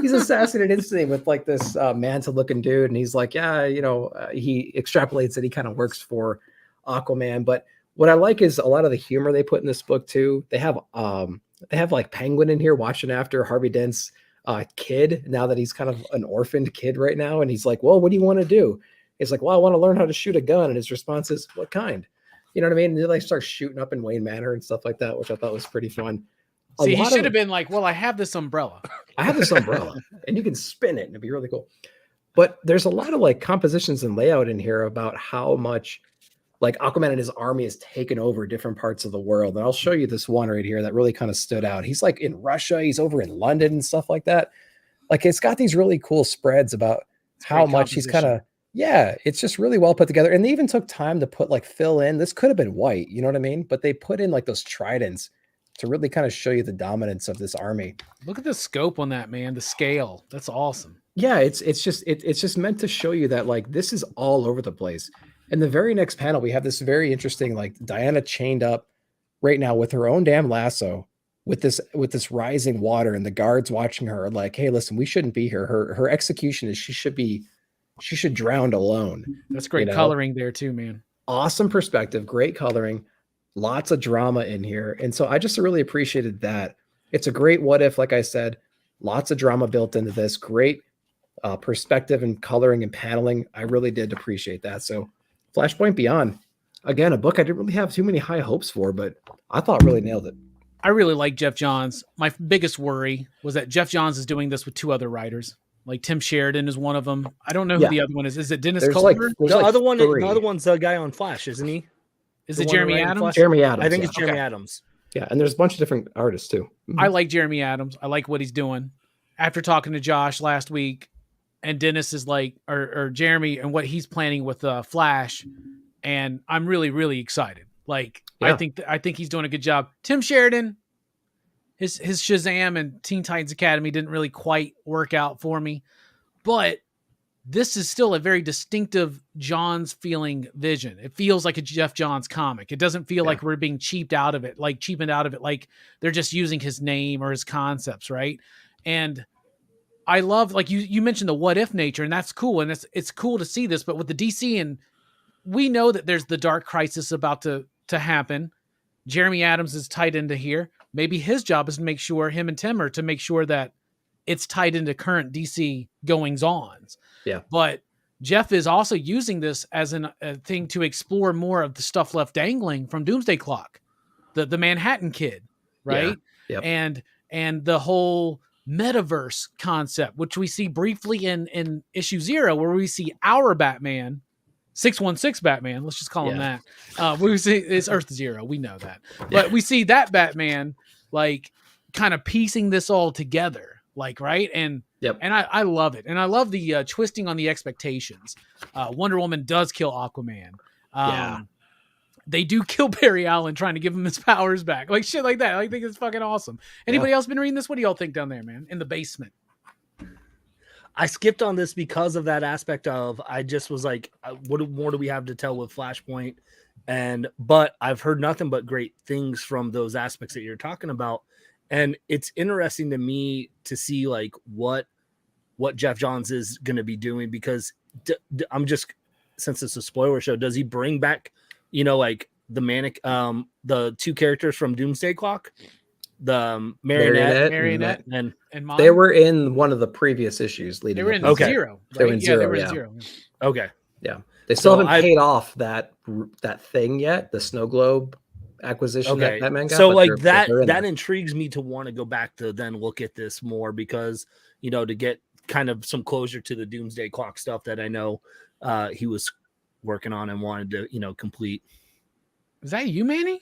B: He's assassinated instantly with like this Manta looking dude. And he's like, yeah, he extrapolates that he kind of works for Aquaman. But what I like is a lot of the humor they put in this book too. They have like Penguin in here watching after Harvey Dent's kid now that he's kind of an orphaned kid right now. And he's like, well, what do you want to do? He's like, well, I want to learn how to shoot a gun. And his response is, what kind? You know what I mean? And they like start shooting up in Wayne Manor and stuff like that, which I thought was pretty fun.
A: See, he should have been like, well, I have this umbrella.
B: I have this umbrella and you can spin it and it'd be really cool. But there's a lot of like compositions and layout in here about how much like Aquaman and his army has taken over different parts of the world. And I'll show you this one right here that really kind of stood out. He's like in Russia, he's over in London and stuff like that. Like it's got these really cool spreads about how much he's kind of, it's just really well put together. And they even took time to put like fill in. This could have been white, you know what I mean? But they put in like those tridents to really kind of show you the dominance of this army.
A: Look at the scope on that, man. The scale. That's awesome.
B: Yeah, it's just meant to show you that like this is all over the place. In the very next panel, we have this very interesting like Diana chained up right now with her own damn lasso with this rising water and the guards watching her like, hey, listen, we shouldn't be here. Her execution is she should drown alone.
A: That's great coloring there too, man.
B: Awesome perspective, great coloring, lots of drama in here. And so I just really appreciated that. It's a great what if, like I said, lots of drama built into this, great perspective and coloring and paneling. I really did appreciate that. So Flashpoint Beyond, again, a book I didn't really have too many high hopes for, but I thought really nailed it.
A: I really like Jeff Johns. My biggest worry was that Jeff Johns is doing this with 2 other writers. Like Tim Sheridan is one of them. I don't know who the other one is. Is it Dennis Culver?
C: The other one's the guy on Flash, isn't he?
A: Is it Jeremy Adams?
B: Jeremy Adams.
C: I think it's Jeremy Adams.
B: Yeah, and there's a bunch of different artists too.
A: Mm-hmm. I like Jeremy Adams. I like what he's doing. After talking to Josh last week, and Dennis is like, or Jeremy, and what he's planning with Flash, and I'm really, really excited. Like, I think he's doing a good job. Tim Sheridan, his Shazam and Teen Titans Academy didn't really quite work out for me, but this is still a very distinctive Johns feeling vision. It feels like a Jeff Johns comic. It doesn't feel like we're being cheapened out of it, like they're just using his name or his concepts, right? And I love, like you mentioned the what if nature, and that's cool, and it's cool to see this. But with the DC, and we know that there's the Dark Crisis about to happen. Jeremy Adams is tied into here. Maybe his job is to make sure, him and Tim are to make sure that it's tied into current DC goings-ons.
B: Yeah.
A: But Jeff is also using this as a thing to explore more of the stuff left dangling from Doomsday Clock, the Manhattan Kid, right?
B: Yeah. Yep.
A: And the whole metaverse concept, which we see briefly in issue 0, where we see our Batman, 616 Batman, let's just call him that. We see it's Earth 0, we know that. But we see that Batman like kind of piecing this all together, like, right? And I love it. And I love the twisting on the expectations. Wonder Woman does kill Aquaman. They do kill Barry Allen trying to give him his powers back. Like shit like that. I think it's fucking awesome. Anybody else been reading this? What do y'all think down there, man? In the basement.
C: I skipped on this because of that aspect of, I just was like, what more do we have to tell with Flashpoint? But I've heard nothing but great things from those aspects that you're talking about. And it's interesting to me to see like what Jeff Johns is going to be doing, because I'm just, since it's a spoiler show, does he bring back, like the 2 characters from Doomsday Clock? The Marionette and Mom?
B: They were in one of the previous issues leading.
A: They were in 0. Right?
B: They were in 0.
A: They were in 0.
C: Okay.
B: Yeah. They still haven't paid off that thing yet, the snow globe acquisition that Batman got.
C: So like that intrigues me to want to go back to then look at this more, because to get kind of some closure to the Doomsday Clock stuff that I know he was working on and wanted to complete.
A: Is that you, Manny?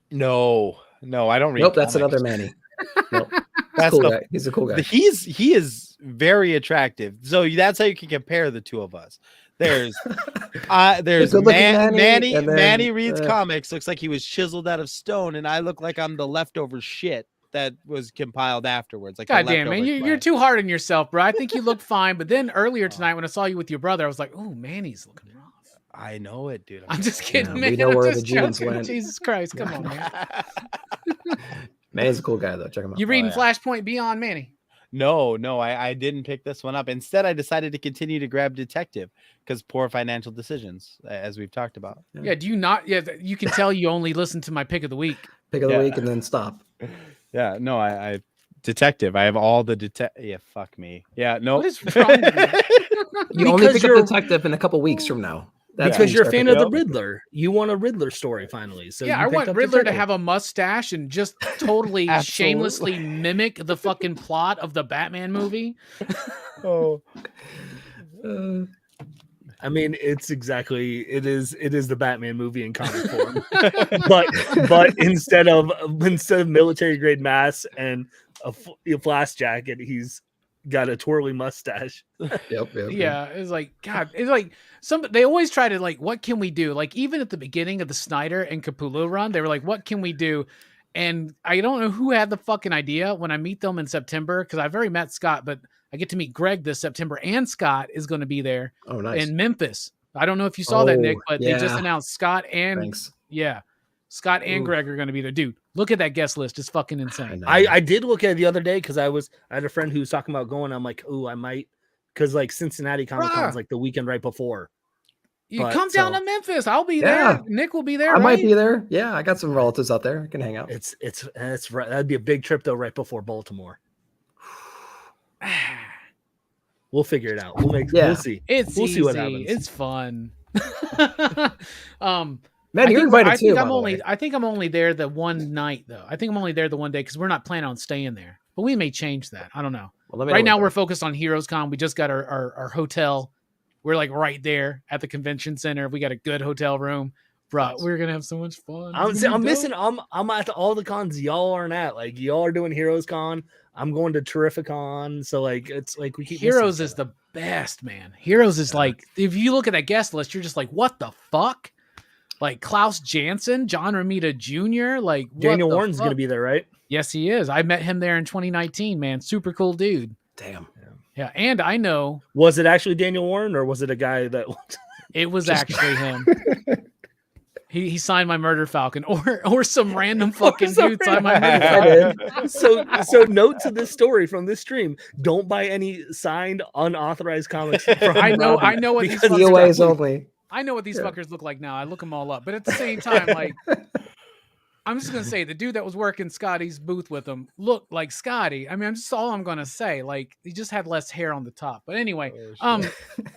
D: No, I don't read.
B: Nope, that's another Manny. Nope.
D: That's
B: cool guy. He's a cool guy.
D: He is very attractive. So that's how you can compare the 2 of us. There's Manny reads comics, looks like he was chiseled out of stone, and I look like I'm the leftover shit that was compiled afterwards. Like,
A: God damn, man, you're too hard on yourself, bro. I think you look fine, but then earlier tonight when I saw you with your brother, I was like, oh, Manny's looking rough.
D: I know it, dude.
A: I'm just kidding, man.
B: We know where the genes went.
A: Jesus Christ, come on, man.
B: Manny's a cool guy, though. Check him out.
A: You reading Flashpoint Beyond, Manny?
D: No, I didn't pick this one up. Instead, I decided to continue to grab Detective because poor financial decisions, as we've talked about.
A: Yeah, do you not? Yeah, you can tell you only listen to my pick of the week.
B: Pick of the week and then stop.
D: Yeah, no, I Detective. I have all the detective. Yeah, fuck me. Yeah, no.
A: What is wrong with
B: you only pick up Detective in a couple weeks from now.
C: That's because you're a fan of the Riddler. You want a Riddler story finally. So
A: yeah, I want Riddler to have a mustache and just totally shamelessly mimic the fucking plot of the Batman movie.
C: I mean, it is the Batman movie in comic form. but instead of military grade mask and a flash jacket, he's got a twirly mustache.
B: Yep.
A: Yeah, it's like, God, it's like they always try to like, what can we do? Like even at the beginning of the Snyder and Capullo run, they were like, what can we do? And I don't know who had the fucking idea when I meet them in September, because I've already met Scott, but I get to meet Greg this September, and Scott is going to be there in Memphis. I don't know if you saw that, Nick, but they just announced Scott and Scott and Greg are going to be there. Dude, look at that guest list. It's fucking insane.
C: I did look at it the other day because I had a friend who was talking about going. I'm like, oh, I might, because like Cincinnati Comic Con's like the weekend right before.
A: You come down to Memphis. I'll be there. Nick will be there.
B: I might be there. Yeah, I got some relatives out there. I can hang out.
C: It's right. That'd be a big trip though, right before Baltimore. We'll figure it out. We'll see.
A: We'll see what happens. It's fun.
B: Man, you're invited too.
A: I think I'm only there the one night though. I think I'm only there the one day because we're not planning on staying there. But we may change that. I don't know. Well, right now we're focused on Heroes Con. We just got our hotel. We're like right there at the convention center. We got a good hotel room. Bro, we're gonna have so much fun.
C: I'm missing. I'm at all the cons y'all aren't at. Like y'all are doing Heroes Con. I'm going to Terrificon. So like it's like we keep.
A: Heroes is the best, man. Heroes is like if you look at that guest list, you're just like, what the fuck? Like Klaus Janson, John Romita Jr. Like
C: Daniel Warren's gonna be there, right?
A: Yes, he is. I met him there in 2019. Man, super cool dude.
B: Damn.
A: Yeah, and I know.
C: Was it actually Daniel Warren or was it a guy that?
A: It was actually him. He signed my Murder Falcon, or some random fucking dude signed my Murder Falcon.
C: So note to this story from this stream: don't buy any signed unauthorized comics.
A: I know what these
B: fuckers only.
A: I know what these fuckers look like now. I look them all up, but at the same time, like, I'm just gonna say the dude that was working Scotty's booth with him looked like Scotty. I mean, I'm just all I'm gonna say. Like, he just had less hair on the top. But anyway,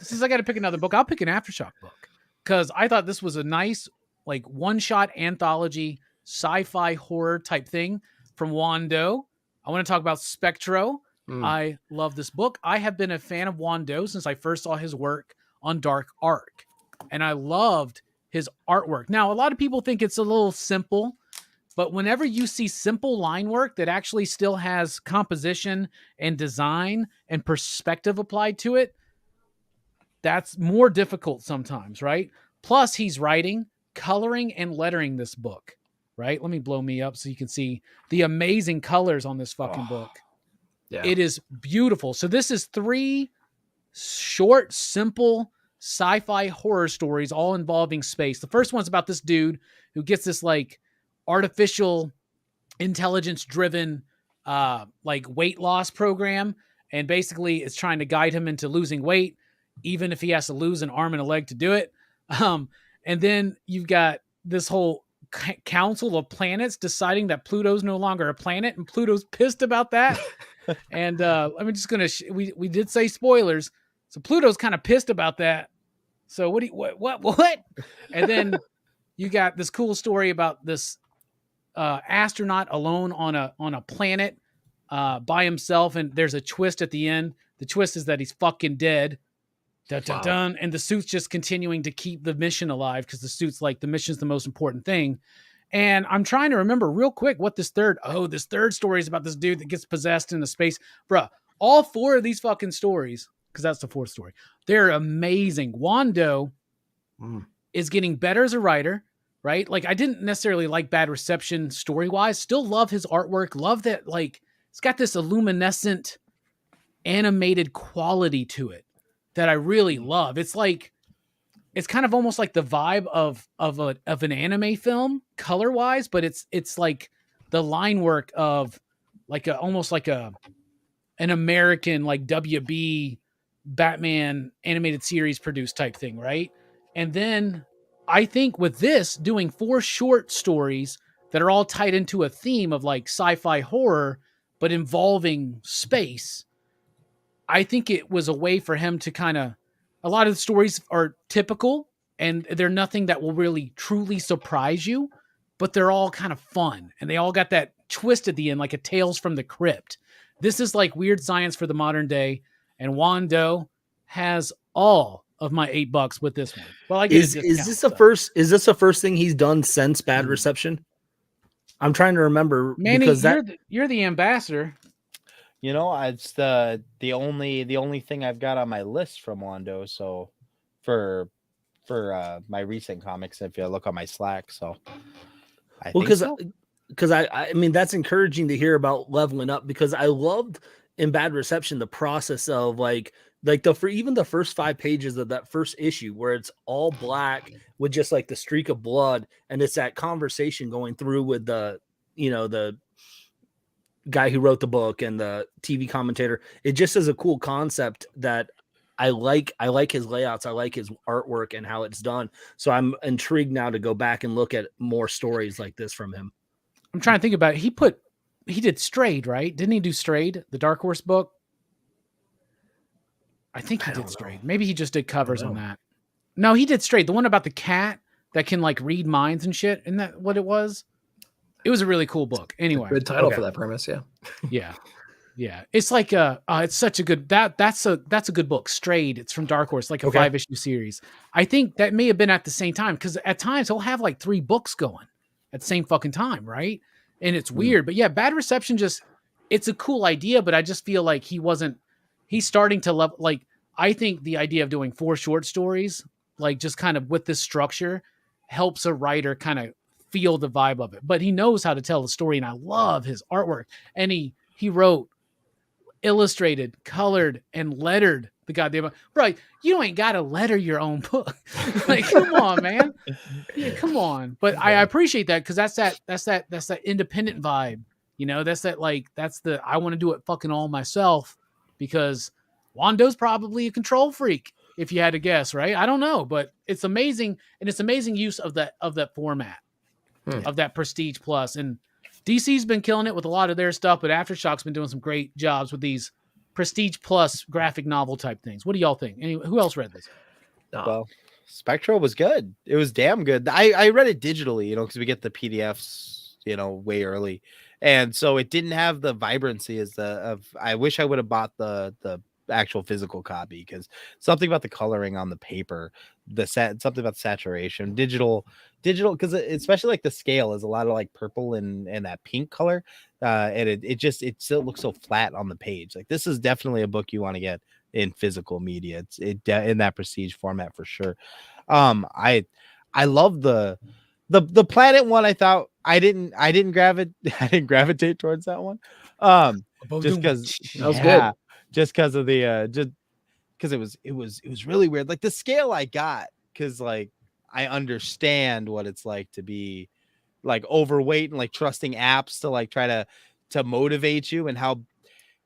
A: since I got to pick another book, I'll pick an Aftershock book because I thought this was a nice, like, one-shot anthology sci-fi horror type thing from Wando. I want to talk about Spectro. I love this book. I have been a fan of Wando since I first saw his work on Dark Ark, and I loved his artwork. Now, a lot of people think it's a little simple, but whenever you see simple line work that actually still has composition and design and perspective applied to it, that's more difficult sometimes, right? Plus, he's writing, coloring, and lettering this book, right? Let me blow me up so you can see the amazing colors on this fucking book. Yeah. It is beautiful. So this is 3 short, simple sci-fi horror stories all involving space. The first one's about this dude who gets this like artificial intelligence driven like weight loss program, and basically it's trying to guide him into losing weight even if he has to lose an arm and a leg to do it. And then you've got this whole council of planets deciding that Pluto's no longer a planet, and Pluto's pissed about that. And I'm just gonna we did say spoilers, so Pluto's kind of pissed about that. So what? And then you got this cool story about this astronaut alone on a planet by himself, and there's a twist at the end. The twist is that he's fucking dead. Dun, dun, dun. And the suit's just continuing to keep the mission alive because the suit's like, the mission's the most important thing. And I'm trying to remember real quick what this third story is about, this dude that gets possessed in the space. Bruh, all 4 of these fucking stories, because that's the 4th story, they're amazing. Wando is getting better as a writer, right? Like, I didn't necessarily like Bad Reception story-wise. Still love his artwork. Love that, like, it's got this luminescent animated quality to it that I really love. It's like, it's kind of almost like the vibe of an anime film color wise, but it's like the line work of like almost like an American, like WB Batman animated series produced type thing. Right. And then I think with this doing 4 short stories that are all tied into a theme of like sci-fi horror, but involving space, I think it was a way for him to kind of, a lot of the stories are typical and they're nothing that will really truly surprise you, but they're all kind of fun. And they all got that twist at the end, like a Tales from the Crypt. This is like weird science for the modern day. And Wando has all of my $8 with this one. Well, I guess
C: is this the first thing he's done since Bad Reception? I'm trying to remember.
A: Manny, because you're the ambassador.
D: You know, it's the only thing I've got on my list from Wando. So for my recent comics, if you look on my Slack, so
C: because I mean that's encouraging to hear about leveling up, because I loved in Bad Reception the process of like even the first 5 pages of that first issue where it's all black with just like the streak of blood, and it's that conversation going through with the guy who wrote the book and the TV commentator. It just is a cool concept that I like his layouts. I like his artwork and how it's done. So I'm intrigued now to go back and look at more stories like this from him.
A: I'm trying to think about it. He did Strayed, right? Didn't he do Strayed, the Dark Horse book? I think he did Strayed. Maybe he just did covers on that. No, he did Strayed. The one about the cat that can like read minds and shit. Isn't that what it was? It was a really cool book. Anyway,
B: good title for that premise.
A: Yeah. It's like it's such a good that's a good book. Strayed. It's from Dark Horse, like a 5-issue series. I think that may have been at the same time because at times he'll have like 3 books going at the same fucking time, right? And it's weird, but yeah, Bad Reception it's a cool idea, but I just feel like he's starting to love. Like I think the idea of doing 4 short stories, like just kind of with this structure, helps a writer kind of feel the vibe of it. But he knows how to tell the story, and I love his artwork. And he wrote, illustrated, colored, and lettered the goddamn. Bro, you ain't got to letter your own book. Like, come on, man. Yeah, come on. But I appreciate that because that's that independent vibe. You know, that's the I want to do it fucking all myself because Wando's probably a control freak, if you had to guess, right? I don't know, but it's amazing, and it's amazing use of that format, of that Prestige Plus. And DC's been killing it with a lot of their stuff, but Aftershock's been doing some great jobs with these Prestige Plus graphic novel type things. What do y'all think? Who else read this?
D: Well, Spectral was good. It was damn good. I read it digitally, because we get the PDFs, way early. And so it didn't have the vibrancy I wish I would have bought the actual physical copy because something about the coloring on the paper, something about the saturation, digital, because especially like the scale is a lot of like purple and that pink color, and it still looks so flat on the page. Like this is definitely a book you want to get in physical media. It's in that prestige format for sure. I love the Planet one. I thought I didn't gravitate towards that one. Just because
B: that was good.
D: Just because of the because it was really weird. Like the scale I got, because like I understand what it's like to be like overweight and like trusting apps to like try to motivate you, and how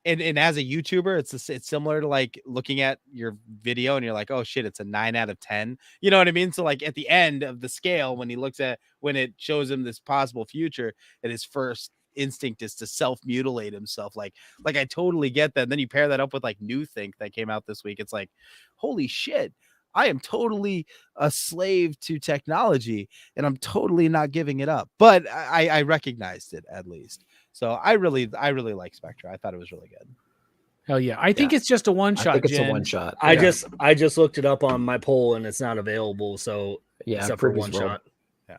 D: and as a YouTuber, it's similar to like looking at your video and you're like, oh shit, it's a 9 out of 10. You know what I mean? So like at the end of the scale, when it shows him this possible future, and his first instinct is to self-mutilate himself, like I totally get that. And then you pair that up with like New Think that came out this week. It's like, holy shit, I am totally a slave to technology and I'm totally not giving it up. But I recognized it at least. So I really like Spectra. I thought it was really good.
A: Hell yeah. I think it's just a one shot.
B: I think it's a one shot.
C: I just looked it up on my poll and it's not available. So except for one shot.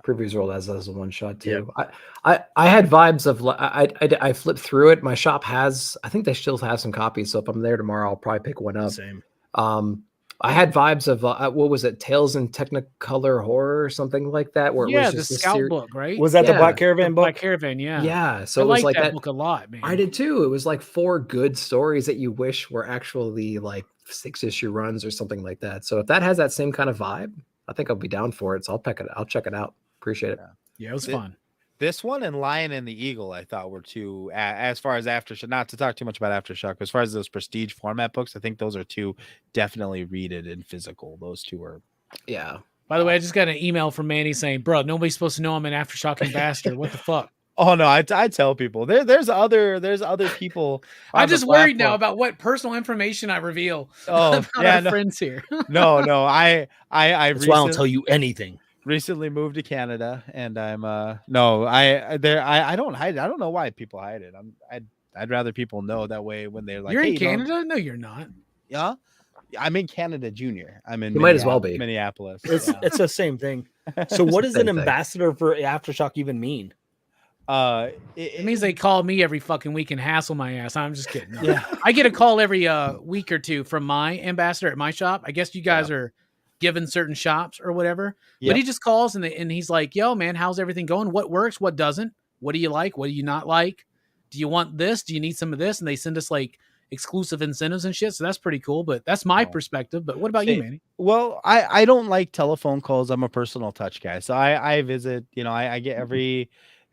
B: Previews World has a one shot too. Yep. I had vibes of I flipped through it. My shop has, I think they still have some copies. So if I'm there tomorrow, I'll probably pick one up.
C: Same.
B: I had vibes of what was it, Tales in Technicolor Horror or something like that, where it was just
A: the Scout book, right?
C: Was that the Black Caravan book?
A: Black Caravan, yeah.
B: Yeah, so
A: I
B: it was
A: like
B: like
A: that book a lot, man.
B: I did too. It was like 4 good stories that you wish were actually like 6-issue runs or something like that. So if that has that same kind of vibe, I think I'll be down for it. So I'll check it out. Appreciate it.
A: Yeah, it was fun.
D: This one and Lion and the Eagle, I thought were two, as far as Aftershock, not to talk too much about Aftershock, as far as those prestige format books, I think those are two definitely read it in physical. Those two are.
B: Yeah.
A: By the way, I just got an email from Manny saying, bro, nobody's supposed to know I'm an Aftershock ambassador. What the fuck?
D: Oh no, I tell people there's other people.
A: I'm just worried now about what personal information I reveal about our friends here.
D: No, I
C: that's why I don't tell you anything.
D: Recently moved to Canada, and I'm I don't hide it. I don't know why people hide it. I'd rather people know that way when they're like,
A: you're in Canada? No, you're not.
D: Yeah, I'm in Canada Junior. I'm in.
B: You might as well be
D: Minneapolis.
C: It's the same thing. So what does an ambassador for Aftershock even mean?
A: It means they call me every fucking week and hassle my ass. I'm just kidding. No. Yeah, I get a call every week or two from my ambassador at my shop. I guess you guys are given certain shops or whatever, but he just calls and he's like, yo man, how's everything going? What works? What doesn't? What do you like? What do you not like? Do you want this? Do you need some of this? And they send us like exclusive incentives and shit. So that's pretty cool, but that's my perspective. But what about you, Manny?
D: Well, I don't like telephone calls. I'm a personal touch guy. So I visit, I get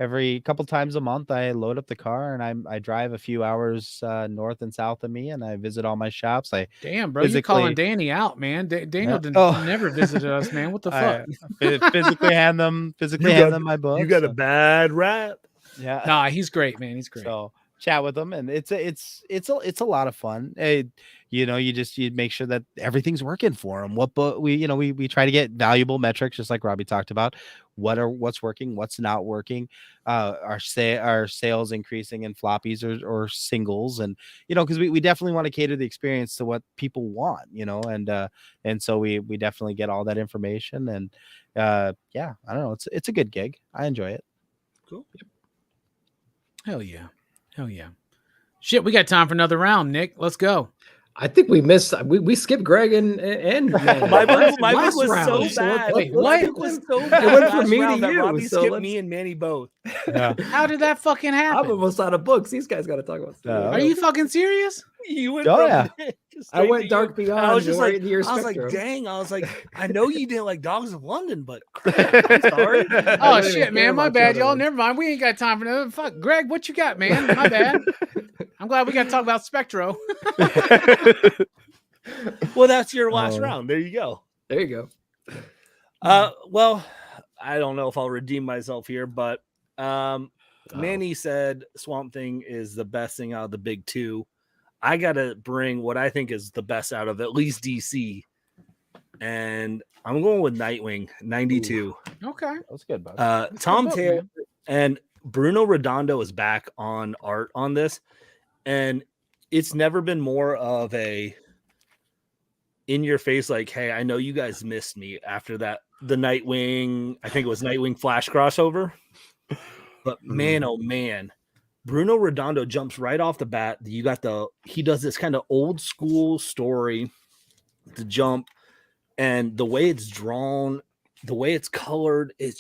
D: every couple times a month, I load up the car and I drive a few hours north and south of me, and I visit all my shops.
A: Damn, bro, you're calling Danny out, man. Daniel never visited us, man. What the fuck?
D: Physically hand them my book.
C: You got a bad rap.
D: Yeah.
A: Nah, he's great, man. He's great.
D: So chat with them, and it's a lot of fun. You make sure that everything's working for them. We try to get valuable metrics, just like Robbie talked about. What's working, what's not working. Our sales increasing in floppies or singles, and because we definitely want to cater the experience to what people want, and so we definitely get all that information, and I don't know, it's a good gig. I enjoy it.
C: Cool.
A: Hell yeah. Shit, we got time for another round, Nick. Let's go.
B: I think we skipped Greg and
C: my book was
B: round.
C: so bad.
A: Wait, what?
C: It was so bad.
B: It went from me to you.
C: Robbie skipped me and Manny both.
D: Yeah.
A: How did that fucking happen?
B: I'm almost out of books. These guys got to talk about stuff.
A: Are you fucking serious?
C: You went
B: I went Dark Beyond.
C: I was just like,
B: dang.
C: I was like, I know you didn't like Dogs of London, but crap, I'm sorry.
A: Oh shit, man, my bad, y'all. Never mind. We ain't got time for that. Fuck, Greg, what you got, man? My bad. I'm glad we got to talk about Spectro.
C: Well, that's your last round. There you go.
B: There you go.
C: Well, I don't know if I'll redeem myself here, but Manny said Swamp Thing is the best thing out of the big two. I got to bring what I think is the best out of at least DC. And I'm going with Nightwing 92.
A: Ooh. Okay.
D: That's good, bud.
C: Tom Taylor and Bruno Redondo is back on art on this. And it's never been more of a in your face, like, hey, I know you guys missed me after the Nightwing, I think it was Nightwing Flash crossover. But man, oh man, Bruno Redondo jumps right off the bat. He does this kind of old school story, the jump, and the way it's drawn, the way it's colored, it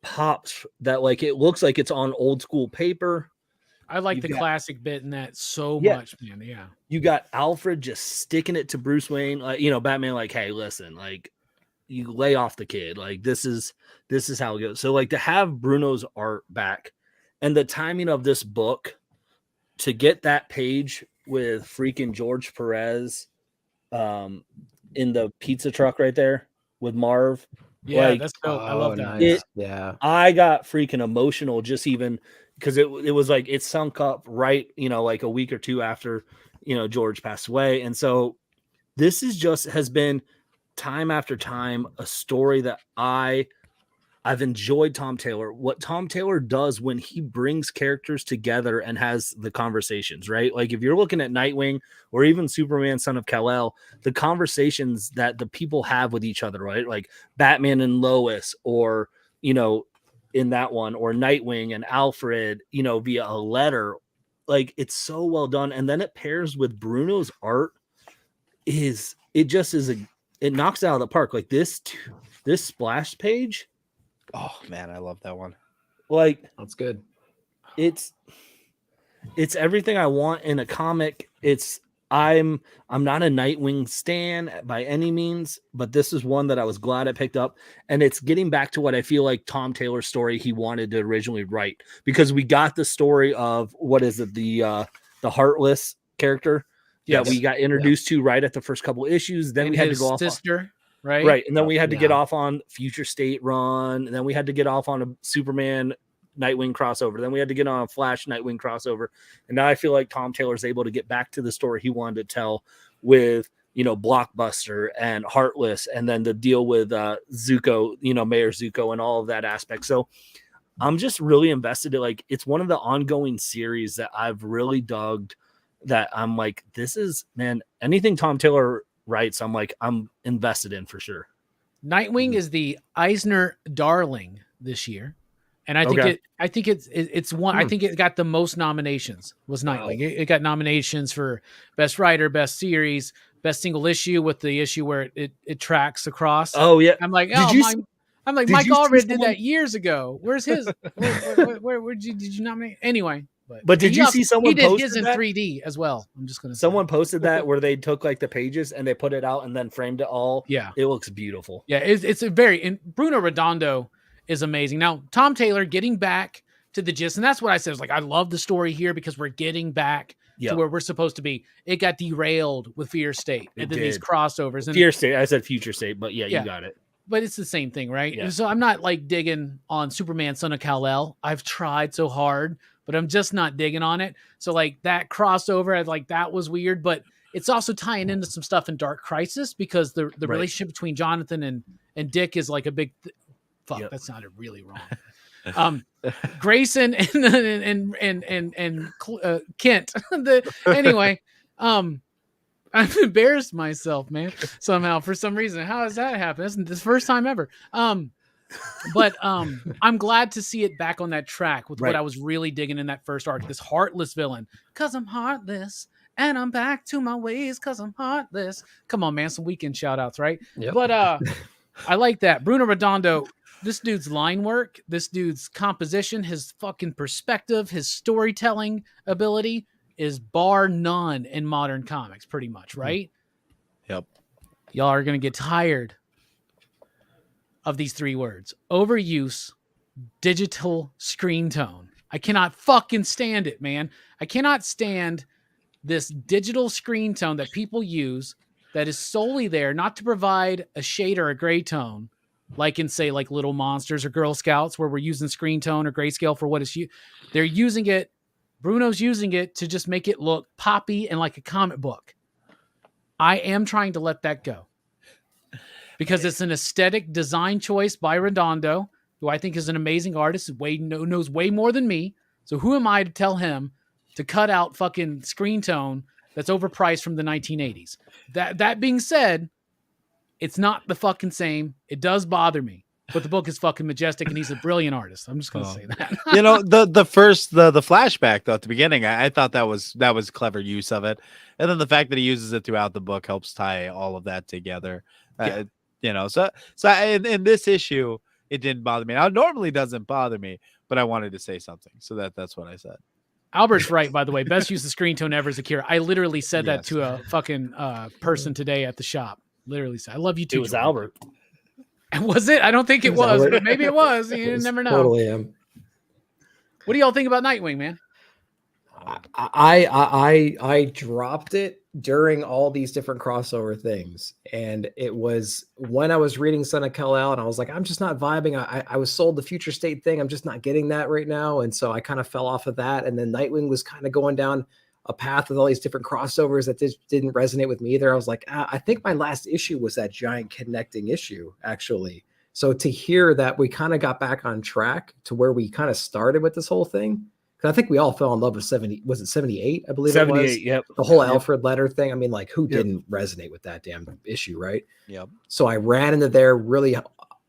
C: pops that, like, it looks like it's on old school paper.
A: I like the classic bit in that so much, man. Yeah. You
C: got Alfred just sticking it to Bruce Wayne, like, Batman, like, hey, listen, like, you lay off the kid. Like, this is how it goes. So, like, to have Bruno's art back and the timing of this book to get that page with freaking George Perez in the pizza truck right there with Marv.
A: Yeah,
C: like,
A: that's dope. I love that.
B: Nice.
C: I got freaking emotional just even because it was like it sunk up right, like a week or two after, George passed away. And so this has been time after time a story that I've enjoyed Tom Taylor. What Tom Taylor does when he brings characters together and has the conversations, right? Like if you're looking at Nightwing or even Superman, Son of Kal-El, the conversations that the people have with each other, right? Like Batman and Lois, or, in that one, or Nightwing and Alfred, via a letter. Like, it's so well done. And then it pairs with Bruno's art. It knocks it out of the park. Like this splash page.
D: Oh man, I love that one.
C: Like,
B: that's good.
C: It's everything I want in a comic. I'm not a Nightwing stan by any means, but this is one that I was glad I picked up. And it's getting back to what I feel like Tom Taylor's story he wanted to originally write, because we got the story of the Heartless character that we got introduced to right at the first couple issues. Then we had to go off
A: sister, right?
C: Right. And then we had to get off on Future State run. And then we had to get off on a Superman Nightwing crossover. Then we had to get on a Flash Nightwing crossover. And now I feel like Tom Taylor's able to get back to the story he wanted to tell with, Blockbuster and Heartless, and then the deal with Zuko, Mayor Zuko, and all of that aspect. So I'm just really invested in, like, it's one of the ongoing series that I've really dug, that I'm like, this is, man, anything Tom Taylor writes, I'm like, I'm invested in for sure.
A: Nightwing is the Eisner darling this year. And I think it's one. I think it got the most nominations. Was Nightwing? Wow. It got nominations for best writer, best series, best single issue, with the issue where it tracks across.
C: Oh yeah,
A: I'm like, Mike Allred did that years ago. Where's his? where did you nominate? Anyway,
C: but did you see someone?
A: He did his in 3D as well. I'm just gonna.
C: Someone posted that where they took like the pages and they put it out and then framed it all.
A: Yeah,
C: it looks beautiful.
A: Yeah, it's a very, and Bruno Redondo is amazing. Now, Tom Taylor getting back to the gist, and that's what I said. Like, I love the story here because we're getting back to where we're supposed to be. It got derailed with Fear State and then these crossovers. And
C: Fear State, I said Future State, but you got it.
A: But it's the same thing, right?
C: Yeah.
A: So I'm not like digging on Superman, Son of Kal-El. I've tried so hard, but I'm just not digging on it. So like that crossover, like that was weird, but it's also tying into some stuff in Dark Crisis because the relationship between Jonathan and Dick is like a big fuck. That sounded really wrong. Grayson and Kent. Anyway, I've embarrassed myself, man. Somehow, for some reason, how does that happen? This is the first time ever. But I'm glad to see it back on that track with what I was really digging in that first arc. This heartless villain, cause I'm heartless, and I'm back to my ways, cause I'm heartless. Come on, man, some weekend shout outs, right?
B: Yep.
A: But I like that. Bruno Redondo. This dude's line work, this dude's composition, his fucking perspective, his storytelling ability is bar none in modern comics, pretty much, right?
D: Yep.
A: Y'all are going to get tired of these three words. Overuse, digital screen tone. I cannot fucking stand it, man. I cannot stand this digital screen tone that people use that is solely there not to provide a shade or a gray tone, like in, say, like Little Monsters or Girl Scouts, where we're using screen tone or grayscale for what it's they're using it. Bruno's using it to just make it look poppy and like a comic book. I am trying to let that go because it's an aesthetic design choice by Redondo, who I think is an amazing artist, knows way more than me. So who am I to tell him to cut out fucking screen tone that's overpriced from the 1980s? That being said, it's not the fucking same. It does bother me, but the book is fucking majestic and he's a brilliant artist. I'm just going to say that.
D: You know, the flashback though, at the beginning, I thought that was clever use of it. And then the fact that he uses it throughout the book helps tie all of that together. You know, so in this issue, it didn't bother me. Now, it normally doesn't bother me, but I wanted to say something. So that's what I said.
A: Albert's right, by the way. Best use of screen tone ever is Akira. I literally said that to a fucking person today at the shop. Literally said, I love you too.
C: It was Albert.
A: Was it? I don't think it was, but maybe it was. You never know.
B: Totally am.
A: What do y'all think about Nightwing, man?
B: I dropped it during all these different crossover things, and it was when I was reading Son of Kal-El, and I was like, I'm just not vibing. I was sold the future state thing. I'm just not getting that right now, and so I kind of fell off of that. And then Nightwing was kind of going down a path with all these different crossovers that didn't resonate with me either. I was like, I think my last issue was that giant connecting issue, actually. So to hear that we kind of got back on track to where we kind of started with this whole thing, because I think we all fell in love with 78, I believe 78, it was.
C: Yep.
B: The whole Alfred letter thing. I mean, like, who didn't resonate with that damn issue, right?
D: Yep.
B: So I ran into there really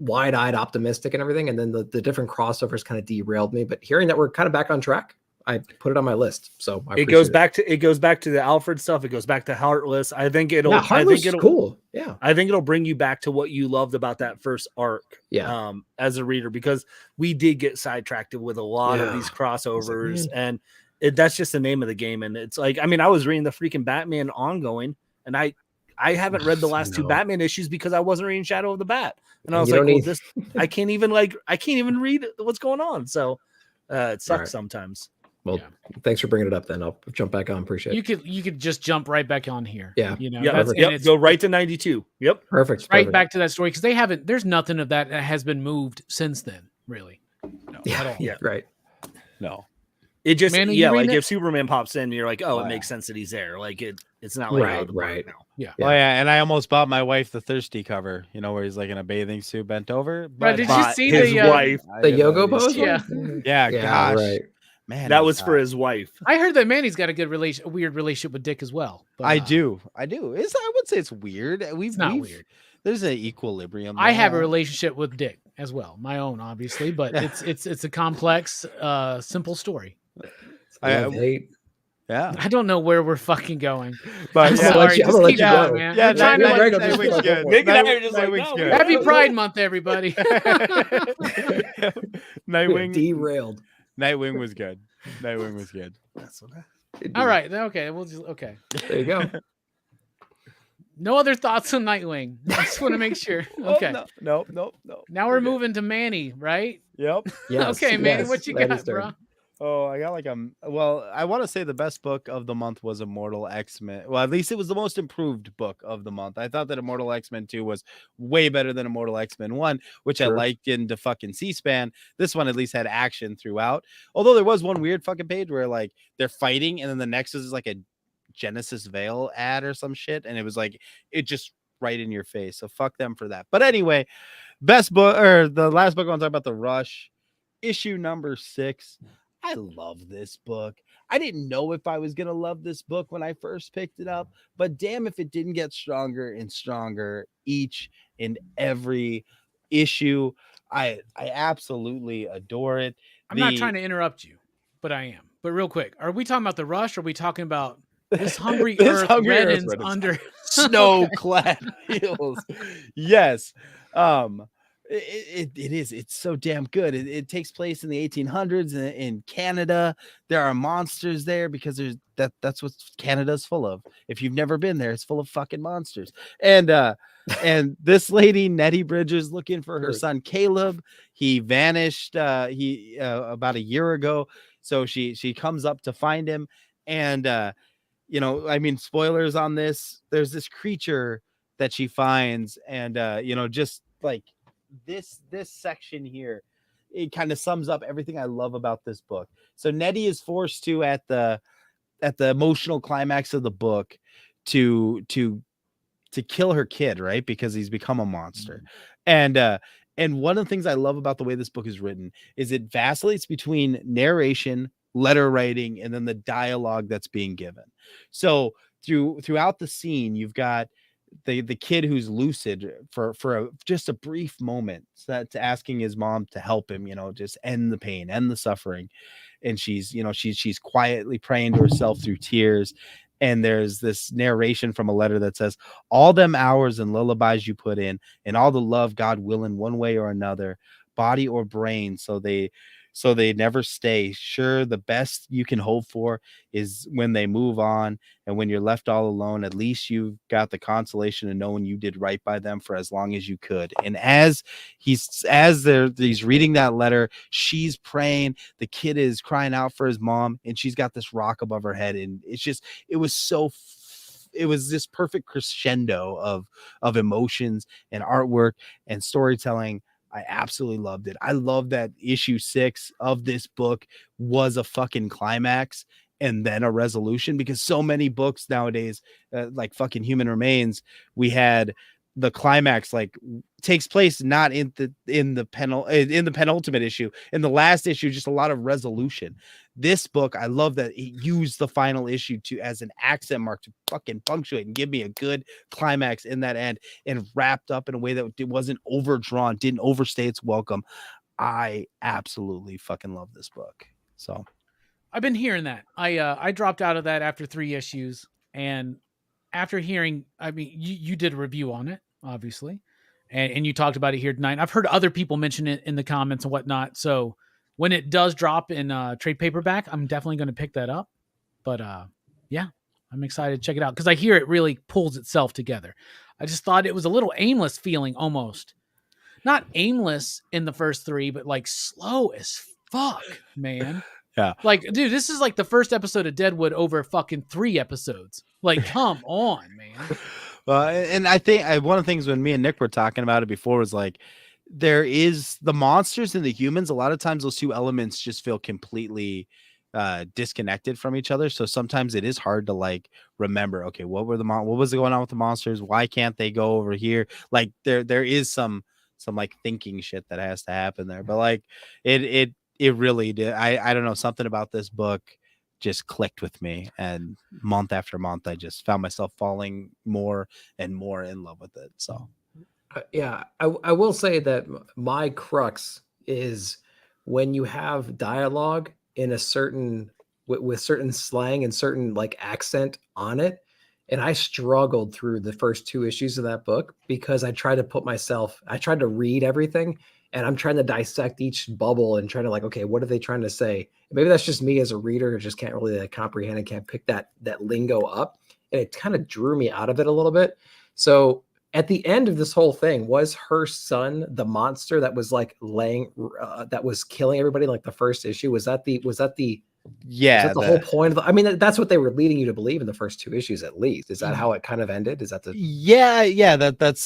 B: wide-eyed, optimistic and everything, and then the different crossovers kind of derailed me. But hearing that we're kind of back on track, I put it on my list. So
C: it goes back to the Alfred stuff. It goes back to Heartless. I think it'll
B: cool. Yeah.
C: I think it'll bring you back to what you loved about that first arc.
B: Yeah.
C: As a reader, because we did get sidetracked with a lot of these crossovers, and that's just the name of the game. And it's like, I mean, I was reading the freaking Batman ongoing, and I haven't read the last two Batman issues because I wasn't reading Shadow of the Bat. And I was like, I can't even read what's going on. So it sucks sometimes.
B: Well, thanks for bringing it up then. I'll jump back on. Appreciate
A: it. You could just jump right back on here.
B: Yeah.
A: You know,
C: go right to 92. Yep.
B: Perfect.
A: Right back to that story. Because there's nothing of that has been moved since then, really. No, at all.
B: Yeah. Right.
D: No.
C: It just, like if Superman pops in, you're like, oh, it makes sense that he's there. Like it's not like
B: right
C: now.
A: Yeah.
D: Oh yeah, and I almost bought my wife the Thirsty cover, you know, where he's like in a bathing suit bent over.
A: But did you see
C: his wife?
B: The yoga pose?
A: Yeah.
D: Yeah, gosh.
B: Right.
D: Man,
C: that was for his wife.
A: I heard that Manny's got a weird relationship with Dick as well. But,
D: I do. I would say it's weird.
A: It's not weird.
D: There's an equilibrium.
A: I have a relationship with Dick as well, my own, obviously, but it's a complex, simple story.
B: I hate.
D: Yeah,
A: I don't know where we're fucking going.
B: But
A: I'm sorry, just keep going, man.
D: Yeah,
C: Nightwing's good.
A: Good. Happy Pride Month, everybody.
D: Nightwing
B: derailed.
D: Nightwing was good.
C: That's what
A: all right. Okay. Okay.
B: There you go.
A: No other thoughts on Nightwing. I just want to make sure. Okay.
D: No.
A: Now we're moving to Manny, right?
D: Yep.
B: Yes,
A: okay, Manny, what you got, bro?
D: Oh, I got like well, I want to say the best book of the month was Immortal X-Men. Well, at least it was the most improved book of the month. I thought that Immortal X-Men 2 was way better than Immortal X-Men 1, which I liked into fucking C-SPAN. This one at least had action throughout. Although there was one weird fucking page where like they're fighting and then the next is like a Genesis Veil ad or some shit, and it was like it just right in your face. So fuck them for that. But anyway, best book or the last book I want to talk about, The Rush, issue number 6. I love this book. I didn't know if I was going to love this book when I first picked it up, but damn if it didn't get stronger and stronger each and every issue. I absolutely adore it.
A: I'm not trying to interrupt you, but I am. But real quick, are we talking about The Rush or are we talking about this hungry earth reddens under
D: snow-clad hills? Yes. It's so damn good. It takes place in the 1800s in Canada. There are monsters there because that's what Canada's full of. If you've never been there, it's full of fucking monsters. And this lady Nettie Bridges looking for her son Caleb. He vanished about a year ago, so she comes up to find him. And you know, I mean, spoilers on this. There's this creature that she finds, and you know, just like this section here, it kind of sums up everything I love about this book. So Nettie is forced to at the emotional climax of the book to kill her kid, right? Because he's become a monster. And one of the things I love about the way this book is written is it vacillates between narration, letter writing, and then the dialogue that's being given. So throughout the scene, you've got the kid who's lucid for just a brief moment, that's asking his mom to help him, you know, just end the pain, end the suffering. And she's quietly praying to herself through tears. And there's this narration from a letter that says, all them hours and lullabies you put in, and all the love God will in one way or another, body or brain, so they never stay. Sure, the best you can hope for is when they move on, and when you're left all alone, at least you've got the consolation of knowing you did right by them for as long as you could. And as he's reading that letter, she's praying. The kid is crying out for his mom, and she's got this rock above her head, and it was this perfect crescendo of emotions and artwork and storytelling. I absolutely loved it. I love that issue 6 of this book was a fucking climax and then a resolution, because so many books nowadays, like fucking Human Remains, we had the climax like takes place not in the penultimate issue. In the last issue, just a lot of resolution. This book, I love that it used the final issue as an accent mark to fucking punctuate and give me a good climax in that end, and wrapped up in a way that it wasn't overdrawn, didn't overstay its welcome. I absolutely fucking love this book. So
A: I've been hearing that. I dropped out of that after 3 issues, and after hearing, I mean, you did a review on it, obviously, and you talked about it here tonight. I've heard other people mention it in the comments and whatnot. So when it does drop in trade paperback, I'm definitely going to pick that up. But yeah, I'm excited to check it out because I hear it really pulls itself together. I just thought it was a little aimless feeling, almost not aimless in the first 3, but like slow as fuck, man.
D: Yeah.
A: Like, dude, this is like the first episode of Deadwood over fucking 3 episodes. Like, come on, man.
D: And I think one of the things when me and Nick were talking about it before was like, there is the monsters and the humans. A lot of times those two elements just feel completely disconnected from each other. So sometimes it is hard to like remember, okay, what was going on with the monsters? Why can't they go over here? Like there is some like thinking shit that has to happen there. But like it really did. I don't know, something about this book just clicked with me, and month after month I just found myself falling more and more in love with it. So
B: yeah, I will say that my crux is when you have dialogue in a certain with certain slang and certain like accent on it. And I struggled through the first 2 issues of that book because I tried to read everything, and I'm trying to dissect each bubble and trying to like, okay, what are they trying to say? Maybe that's just me as a reader who just can't really comprehend and can't pick that lingo up. And it kind of drew me out of it a little bit. So at the end of this whole thing, was her son the monster that was like that was killing everybody like the first issue? Was that the whole point of I mean, that's what they were leading you to believe in the first 2 issues, at least. Is that how it kind of ended? Is that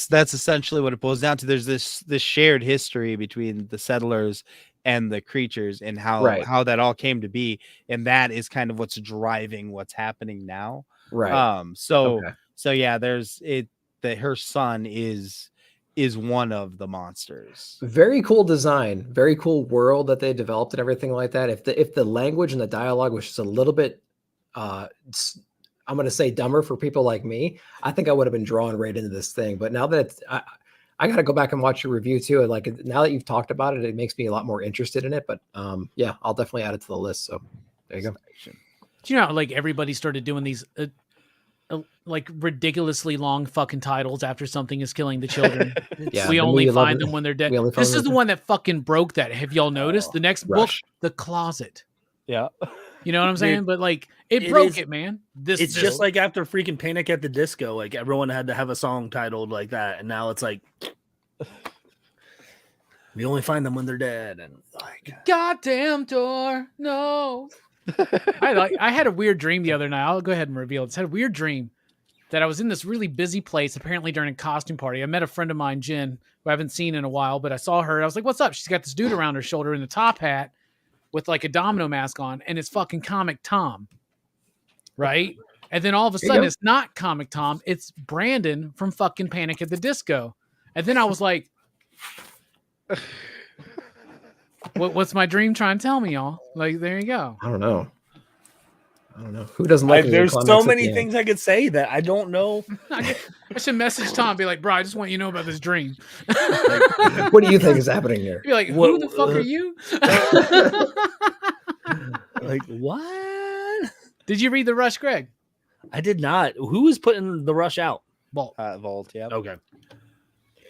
D: that's essentially what it boils down to. There's this shared history between the settlers and the creatures, and how that all came to be, and that is kind of what's driving what's happening now.
B: Right.
D: So yeah, there's it that her son is one of the monsters.
B: Very cool design, very cool world that they developed and everything like that. If the language and the dialogue was just a little bit I'm going to say dumber for people like me, I think I would have been drawn right into this thing. But now that I got to go back and watch your review too. And like, now that you've talked about it, it makes me a lot more interested in it. But yeah, I'll definitely add it to the list. So there you go.
A: Do you know how, like, everybody started doing these like ridiculously long fucking titles after something is killing the children? We only find them when they're dead. This is the one that fucking broke that. Have y'all noticed? The next book, The Closet.
D: Yeah.
A: You know what I'm saying? Dude, but like, it broke it, man.
C: It's just like after freaking Panic at the Disco, like everyone had to have a song titled like that, and now it's like we only find them when they're dead, and like,
A: goddamn door, no. I had a weird dream the other night. I'll go ahead and reveal it. I had a weird dream that I was in this really busy place, apparently during a costume party. I met a friend of mine, Jen, who I haven't seen in a while, but I saw her. I was like, what's up? She's got this dude around her shoulder in a top hat with like a domino mask on, and it's fucking Comic Tom, right? And then all of a sudden, it's not Comic Tom. It's Brandon from fucking Panic at the Disco. And then I was like, what's my dream trying to tell me, y'all? Like, there you go.
B: I don't know. Who doesn't like it?
C: There's so many things I could say that I don't know.
A: I should message Tom and be like, bro, I just want you to know about this dream.
B: Like, what do you think is happening here?
A: Be like, who the fuck are you?
C: Like, what?
A: Did you read The Rush, Greg?
C: I did not. Who is putting The Rush out?
A: Vault.
D: Vault, yeah.
C: Okay.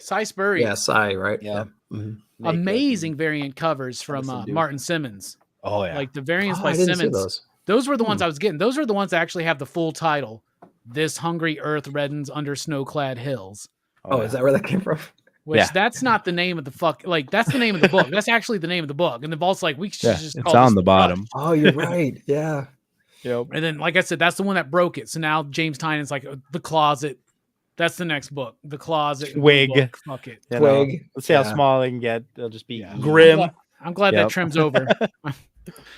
A: Cy Spurrier.
B: Yeah, Cy, right?
D: Yeah.
B: Mm-hmm.
A: Amazing variant covers from Martin Simmons.
D: Oh, yeah.
A: Like the variants by Simmons. Those were the ones I was getting. Those are the ones that actually have the full title. This hungry earth reddens under snow-clad hills.
B: Oh, is that where that came from?
A: Which that's not the name of the fuck. Like, that's the name of the book. That's actually the name of the book. And the Vault's like, we should just call
D: it's on the bottom.
B: Oh, you're right. Yeah.
D: Yep.
A: And then, like I said, that's the one that broke it. So now James Tynan's like, The Closet. That's the next book. The Closet.
D: Twig.
A: Fuck it.
B: Twig.
D: Let's see how small they can get. They'll just be
C: grim.
A: I'm glad that trims over.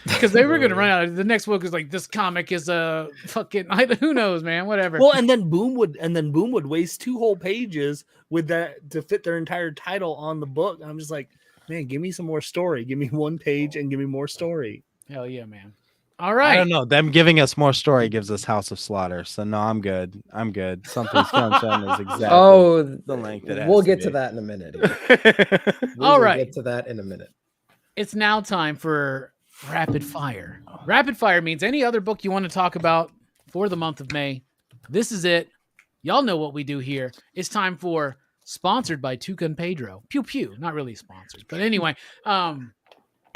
A: Because they were going to run out. The next book is like, this comic is a fucking, who knows, man, whatever.
C: Well, and then Boom would waste 2 whole pages with that to fit their entire title on the book. I'm just like, man, give me some more story. Give me 1 page and give me more story.
A: Hell yeah, man. All right.
D: I don't know. Them giving us more story gives us House of Slaughter. So no, I'm good. Something's Sunshine is exactly the length it has.
B: We'll get to that in a minute.
A: All right.
B: We'll get to that in a minute.
A: It's now time for Rapid Fire. Rapid Fire means any other book you want to talk about for the month of May. This is it. Y'all know what we do here. It's time for Sponsored by Tuca Pedro. Pew pew. Not really sponsored, but anyway.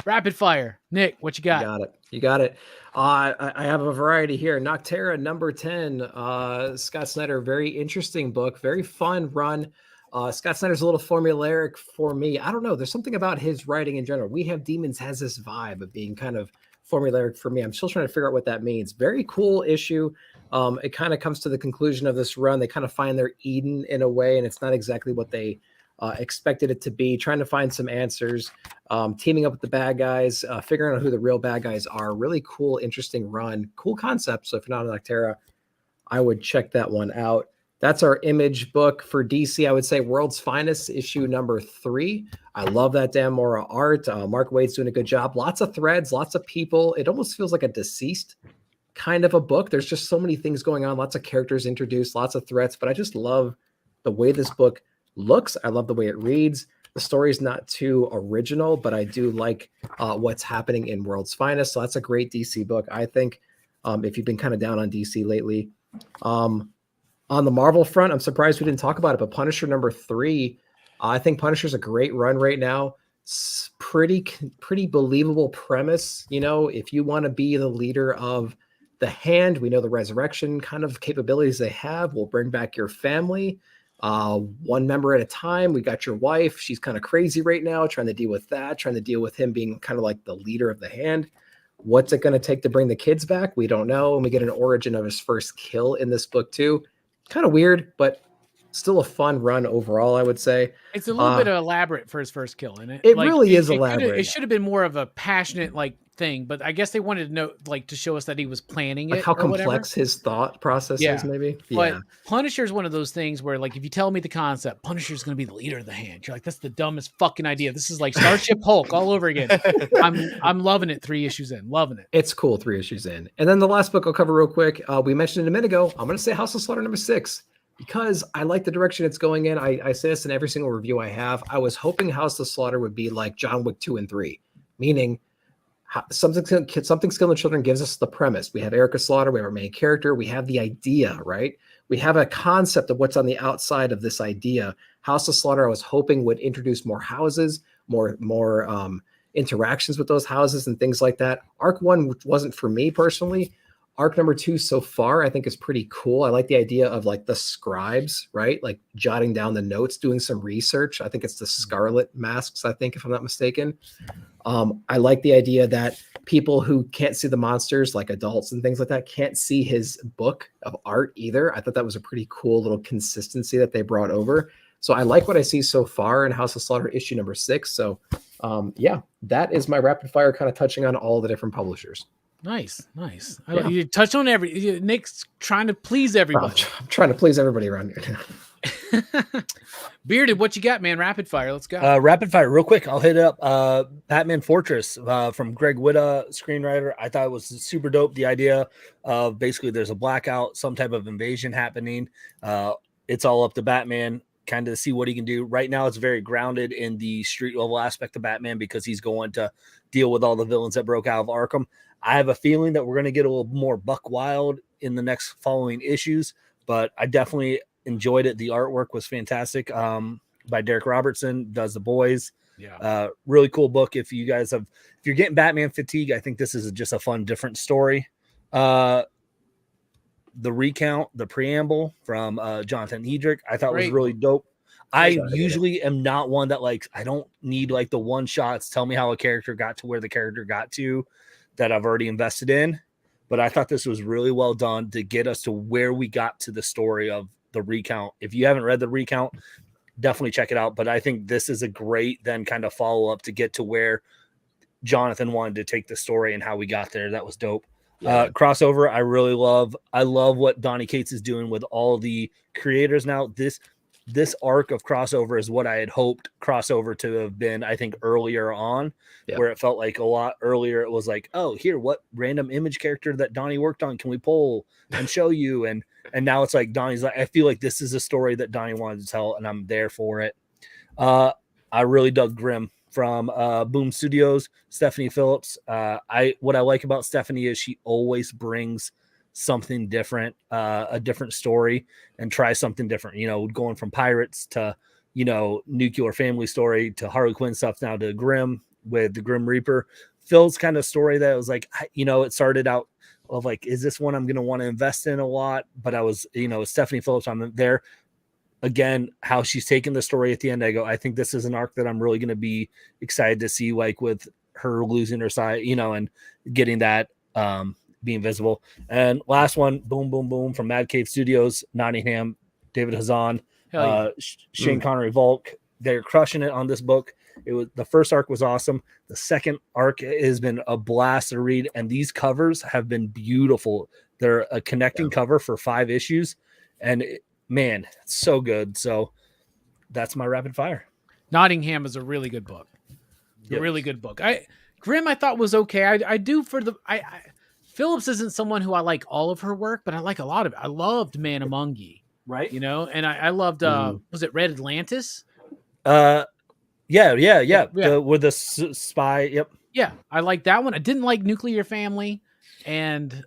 A: Rapid Fire. Nick, what you got?
B: You got it. I have a variety here. Noctera number 10. Scott Snyder, very interesting book, very fun run. Scott Snyder's a little formulaic for me. I don't know. There's something about his writing in general. We Have Demons has this vibe of being kind of formulaic for me. I'm still trying to figure out what that means. Very cool issue. It kind of comes to the conclusion of this run. They kind of find their Eden in a way, and it's not exactly what they expected it to be, trying to find some answers, teaming up with the bad guys, figuring out who the real bad guys are. Really cool, interesting run. Cool concept. So if you're not on Noctera, I would check that one out. That's our Image book for DC. I would say World's Finest, issue number 3. I love that Dan Mora art. Mark Waid's doing a good job. Lots of threads, lots of people. It almost feels like a Deceased kind of a book. There's just so many things going on, lots of characters introduced, lots of threats, but I just love the way this book looks. I love the way it reads. The story's not too original, but I do like what's happening in World's Finest. So that's a great DC book, I think, if you've been kind of down on DC lately. On the Marvel front, I'm surprised we didn't talk about it, but Punisher number 3, I think Punisher's a great run right now. It's pretty believable premise. You know, if you want to be the leader of the Hand, we know the resurrection kind of capabilities they have will bring back your family. one member at a time. We got your wife. She's kind of crazy right now, trying to deal with that, trying to deal with him being kind of like the leader of the hand. What's it going to take to bring the kids back? We don't know. And we get an origin of his first kill in this book too. Kind of weird, but still a fun run overall, I would say.
A: It's a little bit elaborate for his first kill, isn't it?
B: It really is elaborate.
A: It should have been more of a passionate thing, but I guess they wanted to know, to show us that he was planning it.
B: How complex his thought process is, maybe.
A: But Punisher is one of those things where, if you tell me the concept, Punisher's going to be the leader of the hand. You're like, that's the dumbest fucking idea. This is like Starship Hulk all over again. I'm loving it. 3 issues in, loving it.
B: It's cool. 3 issues in, and then the last book I'll cover real quick. We mentioned it a minute ago. I'm going to say House of Slaughter number 6. Because I like the direction it's going in. I say this in every single review I have. I was hoping House of Slaughter would be like John Wick 2 and 3, meaning Something Skill in Children gives us the premise. We have Erica Slaughter, we have our main character, we have the idea, right? We have a concept of what's on the outside of this idea. House of Slaughter, I was hoping would introduce more houses, more interactions with those houses and things like that. Arc 1 wasn't for me personally. Arc number 2 so far, I think, is pretty cool. I like the idea of the scribes, right? Like jotting down the notes, doing some research. I think it's the Scarlet Masks, I think, if I'm not mistaken. I like the idea that people who can't see the monsters, like adults and things like that, can't see his book of art either. I thought that was a pretty cool little consistency that they brought over. So I like what I see so far in House of Slaughter issue number 6. So that is my rapid fire, kind of touching on all the different publishers.
A: Nice. Yeah. You touched on Nick's trying to please everybody.
B: I'm trying to please everybody around here now.
A: Bearded, what you got, man? Rapid fire. Let's go.
C: Rapid fire, real quick. I'll hit up Batman Fortress from Greg Witta, screenwriter. I thought it was super dope. The idea of basically there's a blackout, some type of invasion happening. It's all up to Batman, kind of see what he can do. Right now, it's very grounded in the street level aspect of Batman because he's going to deal with all the villains that broke out of Arkham. I have a feeling that we're going to get a little more buck wild in the next following issues, but I definitely enjoyed it. The artwork was fantastic. By Derek Robertson, does The Boys.
A: Yeah.
C: Really cool book. If you're getting Batman fatigue, I think this is just a fun, different story. The recount, the preamble from Jonathan Hedrick, I thought was really dope. I usually am not one that I don't need the one shots. Tell me how a character got to where the character got to that I've already invested in. But I thought this was really well done to get us to where we got to the story of the recount. If you haven't read the recount, definitely check it out. But I think this is a great then kind of follow up to get to where Jonathan wanted to take the story and how we got there. That was dope. Yeah. Crossover, I really love. I love what Donny Cates is doing with all the creators now. This arc of Crossover is what I had hoped Crossover to have been, I think, earlier on, where it felt like a lot earlier. It was like, oh, here, what random image character that Donnie worked on can we pull and show you? And now it's like Donnie's like, I feel like this is a story that Donnie wanted to tell, and I'm there for it. I really dug Grimm from Boom Studios, Stephanie Phillips. What I like about Stephanie is she always brings something different, a different story, and try something different, going from Pirates to, Nuclear Family Story to Harley Quinn stuff now to Grimm with the Grim Reaper. Phil's kind of story that was like, it started out of is this one I'm going to want to invest in a lot? But I was, Stephanie Phillips, I'm there. Again, how she's taken the story at the end, I go, I think this is an arc that I'm really going to be excited to see, with her losing her side, and getting that, being visible. And last one, boom, boom, boom, from Mad Cave Studios, Nottingham, David Hazan, Shane Connery Volk. They're crushing it on this book. The first arc was awesome. The second arc has been a blast to read, and these covers have been beautiful. They're a connecting cover for 5 issues, and man, it's so good. So that's my rapid fire.
A: Nottingham is a really good book. A really good book. Grimm I thought was okay. I do for the Phillips isn't someone who I like all of her work, but I like a lot of it. I loved Man Among Ye,
C: right?
A: And I loved was it Red Atlantis?
C: Yeah. With the spy. Yep.
A: Yeah, I like that one. I didn't like Nuclear Family and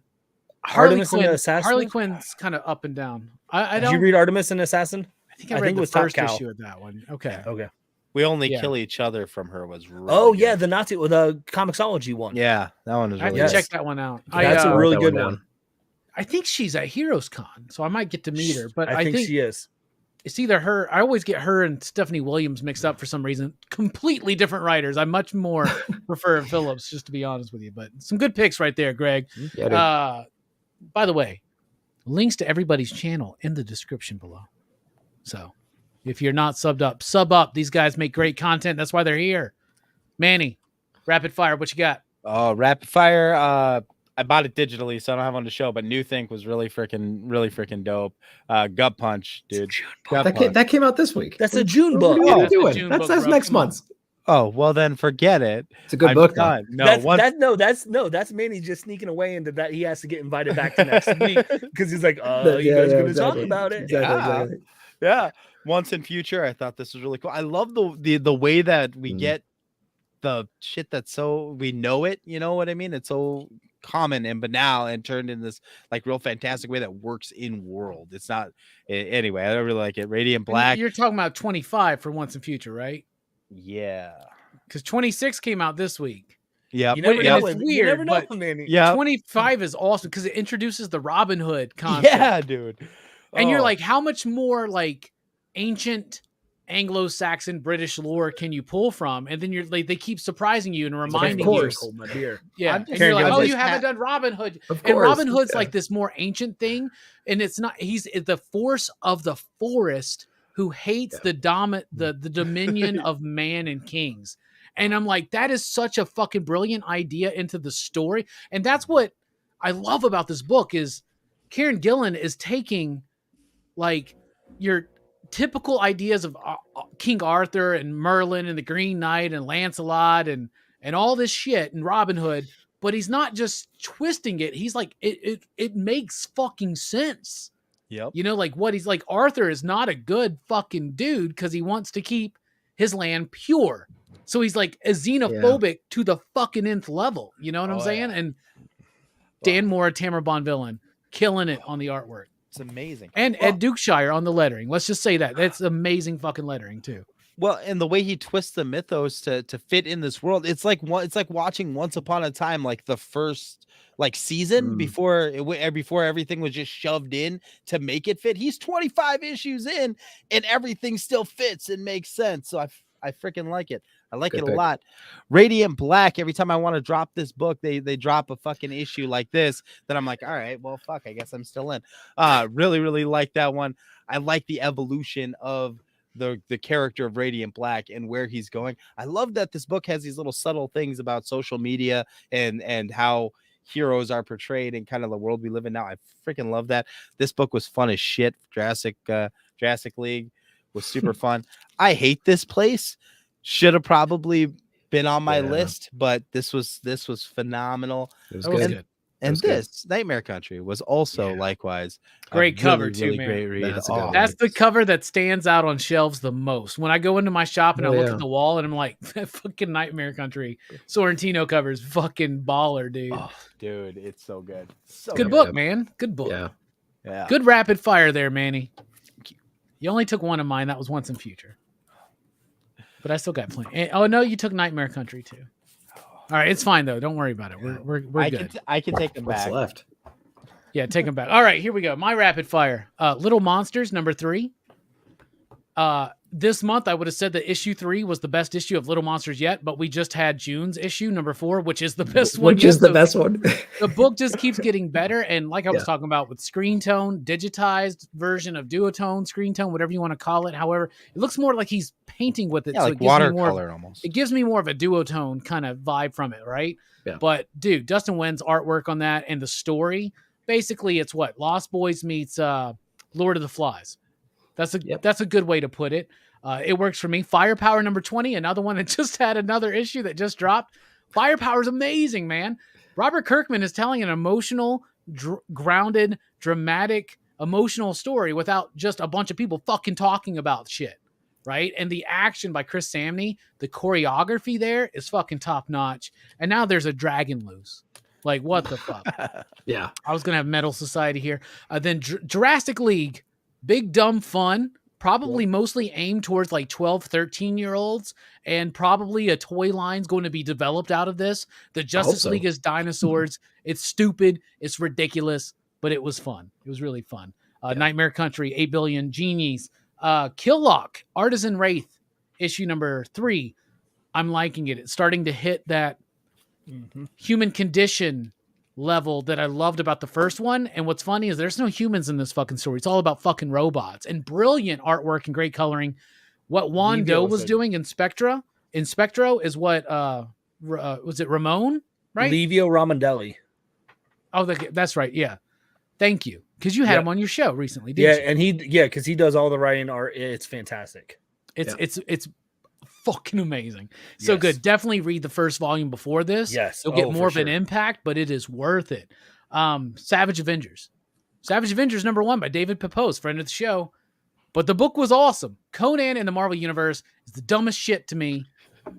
C: Artemis and the Assassin.
A: Harley Quinn's kind of up and down.
C: Did you read Artemis and the Assassin?
A: I think I read the first issue of that one. Okay.
D: We Only Kill Each Other from her was really
C: good. The Nazi with the Comixology one.
D: Yeah, that one was really
A: good. Check that one out.
C: That's a really good one.
A: I think she's at Heroes Con, so I might get to meet her. But
C: I think she is.
A: it's either her. I always get her and Stephanie Williams mixed up for some reason. Completely different writers. I much more prefer Phillips, just to be honest with you. But some good picks right there, Greg.
B: Yeah,
A: by the way, links to everybody's channel in the description below. So if you're not subbed up, sub up. These guys make great content. That's why they're here. Manny, rapid fire. What you got?
D: Oh, rapid fire. I bought it digitally, so I don't have on the show. But New Think was really freaking dope. Gut Punch, dude.
B: That came out this week.
C: That's a June book.
B: What are you doing? That's next month.
D: Oh, well then forget it.
B: It's a good book.
C: No, that's Manny just sneaking away into that. He has to get invited back to next week because he's like, you guys are going to talk about it.
B: Exactly.
D: Yeah. Once in future, I thought this was really cool. I love the way that we get the shit that's so we know it. You know what I mean? It's so common and banal and turned in this like real fantastic way that works in world. It's not anyway. I don't really like it. Radiant Black.
A: You're talking about 25 for Once in Future, right?
D: Yeah,
A: because 26 came out this week.
D: Yeah,
A: it's weird.
C: You never know,
A: but
C: Manny.
D: Yeah,
A: 25 is awesome because it introduces the Robin Hood concept.
D: Yeah, dude.
A: And you're like, how much more like ancient Anglo-Saxon British lore can you pull from? And then you're like, they keep surprising you and reminding you.
C: My beer.
A: Yeah, and you're like, oh, you haven't done Robin Hood. And Robin Hood's like this more ancient thing, and it's not. He's the force of the forest who hates the dominion of man and kings. And I'm like, that is such a fucking brilliant idea into the story. And that's what I love about this book is Kieran Gillen is taking like your typical ideas of King Arthur and Merlin and the Green Knight and Lancelot and all this shit and Robin Hood, but he's not just twisting it. He's like, it makes fucking sense.
D: Yep.
A: You know, like what he's like, Arthur is not a good fucking dude because he wants to keep his land pure. So he's like a xenophobic to the fucking nth level. You know what I'm saying? Yeah. And Dan Moore, Tamara Bonvillain, killing it on the artwork.
D: It's amazing.
A: And Ed Dukeshire on the lettering. Let's just say that. That's amazing fucking lettering too.
D: Well, and the way he twists the mythos to fit in this world, it's like watching Once Upon a Time, like the first like season before everything was just shoved in to make it fit. He's 25 issues in and everything still fits and makes sense. So I freaking like it. I like it a lot. Radiant Black. Every time I want to drop this book, they drop a fucking issue like this. Then I'm like, all right, well, fuck, I guess I'm still in. Really, really like that one. I like the evolution of the character of Radiant Black and where he's going. I love that this book has these little subtle things about social media and how heroes are portrayed in kind of the world we live in now. I freaking love that. This book was fun as shit. Jurassic League was super fun. I hate this place. Should have probably been on my list, but this was phenomenal.
B: It was good.
D: And this Nightmare Country was also likewise
A: great cover too, man.
D: Great read.
A: That's the cover that stands out on shelves the most. When I go into my shop and I look at the wall and I'm like, that fucking Nightmare Country Sorrentino cover is fucking baller, dude.
D: Oh, dude, it's so good.
A: Good book, man. Good book.
B: Yeah.
A: Good rapid fire there, Manny. You only took one of mine. That was Once in Future. But I still got plenty. Oh no, you took Nightmare Country too. All right, it's fine though. Don't worry about it. We're good.
D: I can take them back.
B: What's left?
A: Yeah, take them back. All right, here we go. My rapid fire. Little Monsters #3. This month I would have said that issue 3 was the best issue of Little Monsters yet, but we just had June's issue #4, which is the best one.
B: Which is the best one.
A: The book just keeps getting better, and like I was talking about with screen tone, digitized version of duotone, screen tone, whatever you want to call it. However, it looks more like he's painting with it.
D: Yeah,
A: so
D: like watercolor almost.
A: It gives me more of a duotone kind of vibe from it, right?
B: Yeah.
A: But dude, Dustin Nguyen's artwork on that and the story, basically it's what Lost Boys meets Lord of the Flies. That's a good way to put it. It works for me. Firepower #20, another one that just had another issue that just dropped. Firepower is amazing, man. Robert Kirkman is telling an emotional, grounded, dramatic, emotional story without just a bunch of people fucking talking about shit, right? And the action by Chris Samney, the choreography there is fucking top notch. And now there's a dragon loose. Like, what the fuck?
B: Yeah.
A: I was going to have Metal Society here. Then Jurassic League, big, dumb fun. Probably mostly aimed towards like 12, 13-year-olds, and probably a toy line's going to be developed out of this. The Justice League is dinosaurs. It's stupid. It's ridiculous, but it was fun. It was really fun. Nightmare Country, 8 Billion Genies, Killlock, Artisan Wraith, issue number 3. I'm liking it. It's starting to hit that human condition level that I loved about the first one. And what's funny is there's no humans in this fucking story. It's all about fucking robots and brilliant artwork and great coloring. What Juan Doe was doing in Spectro is what was it Ramon, right?
C: Livio Ramondelli.
A: Oh, that's right. Yeah. Thank you. Because you had him on your show recently, didn't
C: you? And because he does all the writing art. It's fantastic.
A: It's fucking amazing. So good. Definitely read the first volume before this.
C: Yes.
A: You'll get more of an impact, but it is worth it. Savage Avengers. Savage Avengers #1 by David Pepose, friend of the show. But the book was awesome. Conan in the Marvel Universe is the dumbest shit to me,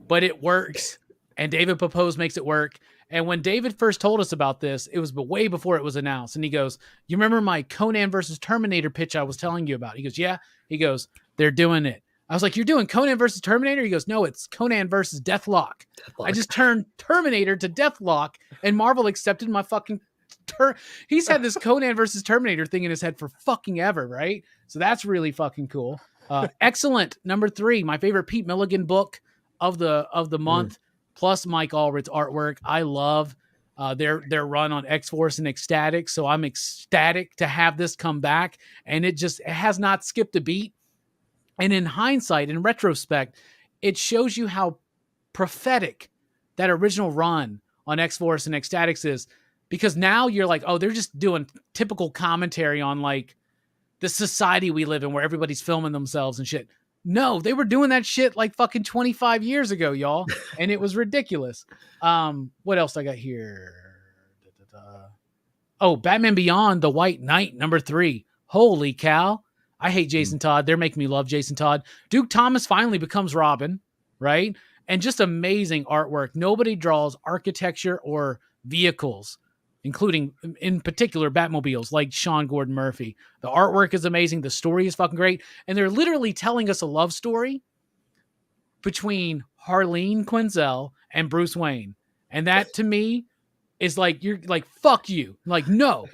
A: but it works. And David Pepose makes it work. And when David first told us about this, it was way before it was announced. And he goes, you remember my Conan versus Terminator pitch I was telling you about? He goes, yeah. He goes, they're doing it. I was like, you're doing Conan versus Terminator? He goes, no, it's Conan versus Deathlock. I just turned Terminator to Deathlock, and Marvel accepted my fucking he's had this Conan versus Terminator thing in his head for fucking ever, right? So that's really fucking cool. Excellent. #3, my favorite Pete Milligan book of the month, plus Mike Allred's artwork. I love their run on X-Force and Ecstatic, so I'm ecstatic to have this come back, and it has not skipped a beat. And in hindsight, in retrospect, it shows you how prophetic that original run on X-Force and Ecstatics is, because now you're like, oh, they're just doing typical commentary on like the society we live in where everybody's filming themselves and shit. No, they were doing that shit like fucking 25 years ago, y'all. And it was ridiculous. What else I got here? Oh, Batman Beyond, The White Knight, #3. Holy cow. I hate Jason Todd. They're making me love Jason Todd. Duke Thomas finally becomes Robin, right? And just amazing artwork. Nobody draws architecture or vehicles, including, in particular, Batmobiles, like Sean Gordon Murphy. The artwork is amazing. The story is fucking great. And they're literally telling us a love story between Harleen Quinzel and Bruce Wayne. And that, to me, is like, you're like, fuck you. Like, no.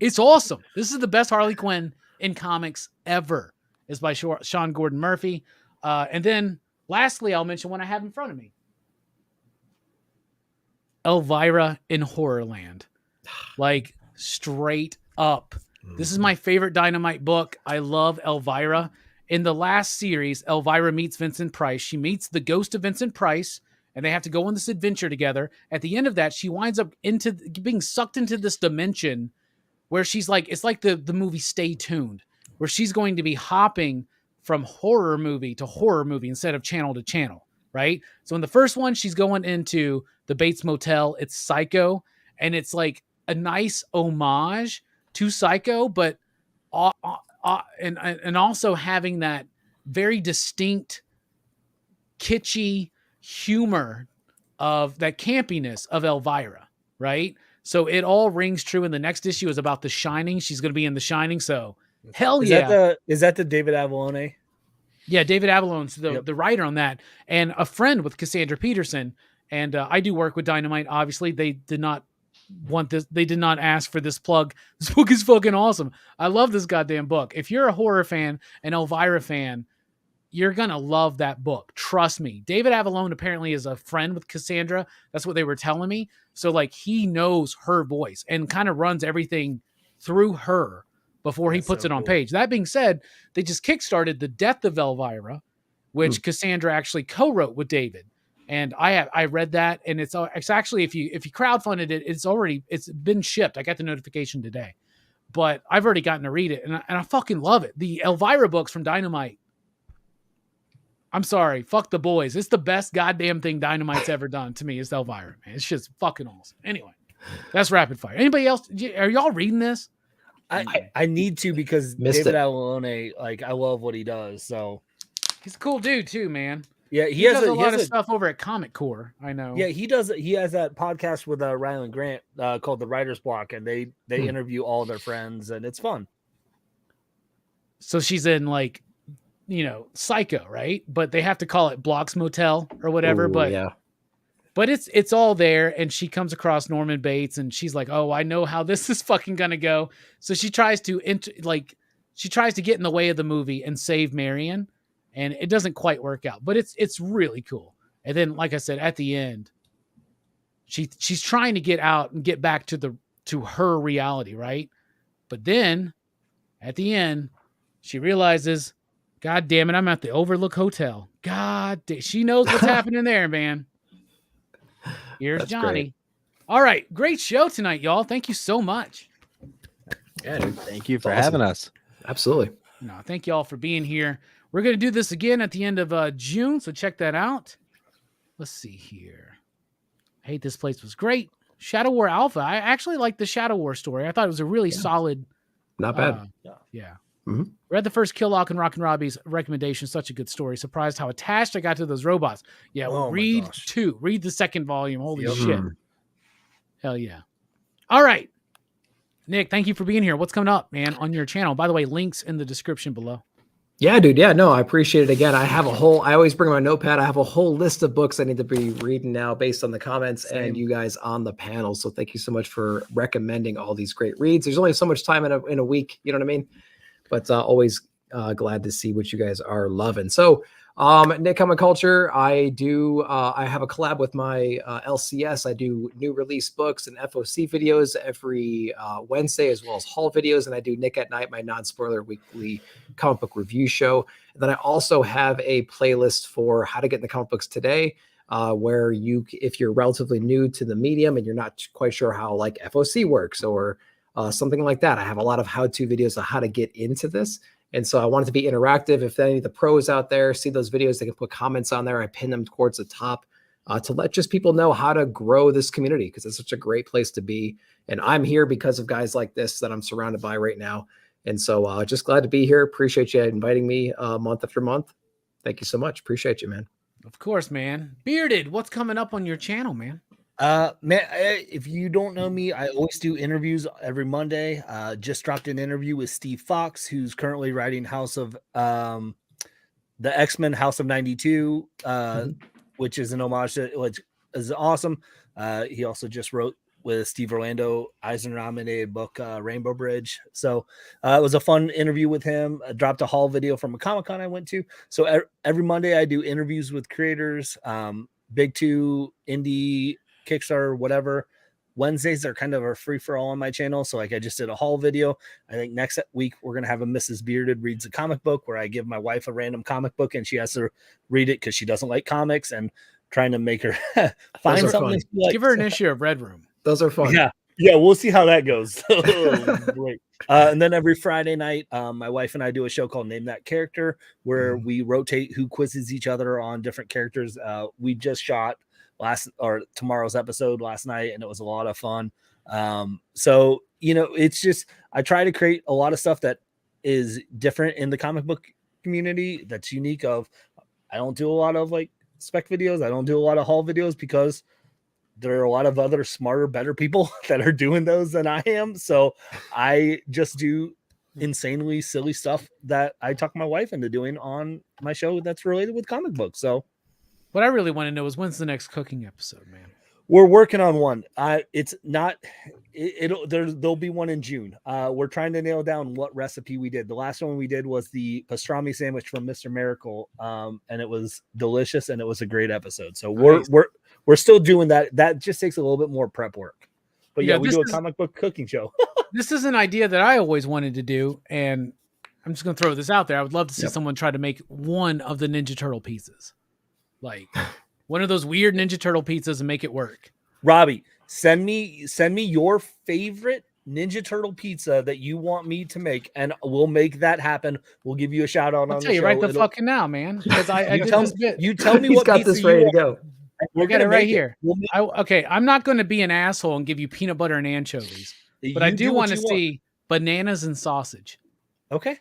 A: It's awesome. This is the best Harley Quinn in comics ever, is by Sean Gordon Murphy. And then lastly, I'll mention one I have in front of me. Elvira in Horrorland. Like, straight up. This is my favorite Dynamite book. I love Elvira. In the last series, Elvira meets Vincent Price. She meets the ghost of Vincent Price, and they have to go on this adventure together. At the end of that, she winds up being sucked into this dimension where she's like, it's like the movie Stay Tuned, where she's going to be hopping from horror movie to horror movie instead of channel to channel, right? So in the first one, she's going into the Bates Motel. It's Psycho, and it's like a nice homage to Psycho, but and also having that very distinct kitschy humor of that campiness of Elvira, right? So it all rings true. And the next issue is about The Shining. She's going to be in The Shining. So hell yeah.
C: Is that the David Avalone?
A: Yeah, David Avalone's the writer on that, and a friend with Cassandra Peterson. And I do work with Dynamite. Obviously, they did not want this. They did not ask for this plug. This book is fucking awesome. I love this goddamn book. If you're a horror fan, an Elvira fan, you're going to love that book. Trust me. David Avalone apparently is a friend with Cassandra. That's what they were telling me. So like, he knows her voice and kind of runs everything through her before he puts it on page. That being said, they just kickstarted The Death of Elvira, which Cassandra actually co-wrote with David. And I read that, and it's actually, if you crowdfunded it, it's been shipped. I got the notification today, but I've already gotten to read it, and I fucking love it. The Elvira books from Dynamite, I'm sorry, fuck the boys. It's the best goddamn thing Dynamite's ever done to me. Is Elvira, man. It's just fucking awesome. Anyway, that's rapid fire. Anybody else? Are y'all reading this?
C: I need to, because David Avalone, like, I love what he does. So
A: he's a cool dude too, man.
C: Yeah,
A: he does a lot of stuff over at Comic Core. I know.
C: Yeah, he does. He has that podcast with Rylan Grant called The Writer's Block, and they interview all their friends, and it's fun.
A: So she's in, like, Psycho, right? But they have to call it Block's Motel or whatever. But it's all there, and she comes across Norman Bates, and she's like, "Oh, I know how this is fucking gonna go." So she tries to she tries to get in the way of the movie and save Marion, and it doesn't quite work out, but it's really cool. And then, like I said, at the end, she's trying to get out and get back to her reality, right? But then at the end, she realizes, God damn it, I'm at the Overlook Hotel. She knows what's happening there, man. Here's
B: That's
A: Johnny.
B: Great.
A: All right, great show tonight, y'all. Thank you so much.
B: Yeah, dude.
D: Thank you for having us.
B: Absolutely.
A: No, thank you all for being here. We're going to do this again at the end of June, so check that out. Let's see here. Hate This Place was great. Shadow War Alpha. I actually liked the Shadow War story. I thought it was a really solid.
B: Not bad.
A: Yeah.
B: Mm-hmm.
A: Read the first Killock and Rockin Robbie's recommendation. Such a good story. Surprised how attached I got to those robots. Yeah, read 2. Read the second volume. Holy shit. Hell yeah. All right. Nick, thank you for being here. What's coming up, man, on your channel? By the way, links in the description below.
B: Yeah, dude. Yeah, no, I appreciate it again. I always bring my notepad. I have a whole list of books I need to be reading now based on the comments and you guys on the panel. So thank you so much for recommending all these great reads. There's only so much time in a week. You know what I mean? But always glad to see what you guys are loving. So Nick Comic Culture, I have a collab with my LCS. I do new release books and FOC videos every Wednesday, as well as haul videos. And I do Nick at Night, my non-spoiler weekly comic book review show. And then I also have a playlist for how to get in the comic books today, where if you're relatively new to the medium and you're not quite sure how like FOC works or something like that, I have a lot of how-to videos on how to get into this. And so I want it to be interactive. If any of the pros out there see those videos, they can put comments on there. I pin them towards the top to let just people know how to grow this community, because it's such a great place to be. And I'm here because of guys like this that I'm surrounded by right now. And so just glad to be here. Appreciate you inviting me month after month. Thank you so much. Appreciate you, man.
A: Of course, man. Bearded, what's coming up on your channel, man?
C: Man, if you don't know me, I always do interviews every Monday. Just dropped an interview with Steve Fox, who's currently writing the X-Men House of 92, which is an homage to, which is awesome. He also just wrote with Steve Orlando Eisner nominated book Rainbow Bridge. So it was a fun interview with him. I dropped a haul video from a Comic-Con I went to. So every Monday I do interviews with creators, big 2, indie, Kickstarter, whatever. Wednesdays are kind of a free for all on my channel. So like I just did a haul video. I think next week we're going to have a Mrs. Bearded Reads a Comic Book, where I give my wife a random comic book and she has to read it because she doesn't like comics, and trying to make her find something.
A: Give her an issue of Red Room.
B: Those are fun.
C: Yeah, we'll see how that goes. Great. And then every Friday night, my wife and I do a show called Name That Character, where we rotate who quizzes each other on different characters. We just shot tomorrow's episode last night, and it was a lot of fun. So it's just, I try to create a lot of stuff that is different in the comic book community, that's unique. I don't do a lot of like spec videos. I don't do a lot of haul videos because there are a lot of other smarter, better people that are doing those than I am. So I just do insanely silly stuff that I talk my wife into doing on my show that's related with comic books. So
A: what I really want to know is, when's the next cooking episode, man?
C: We're working on one. It's not. There'll be one in June. We're trying to nail down what recipe we did. The last one we did was the pastrami sandwich from Mr. Miracle, and it was delicious, and it was a great episode. So we're still doing that. That just takes a little bit more prep work. But yeah, we do a comic book cooking show.
A: This is an idea that I always wanted to do, and I'm just going to throw this out there. I would love to see someone try to make one of the Ninja Turtle pizzas, like one of those weird Ninja Turtle pizzas, and make it work.
C: Robbie, send me your favorite Ninja Turtle pizza that you want me to make, and we'll make that happen. We'll give you a shout out on the show.
A: I'll tell you right the fucking now, man. Because
C: you tell me what
B: got this ready to go.
A: We'll get it right here. Okay, I'm not going to be an asshole and give you peanut butter and anchovies, but I do want to see bananas and sausage.
C: Okay.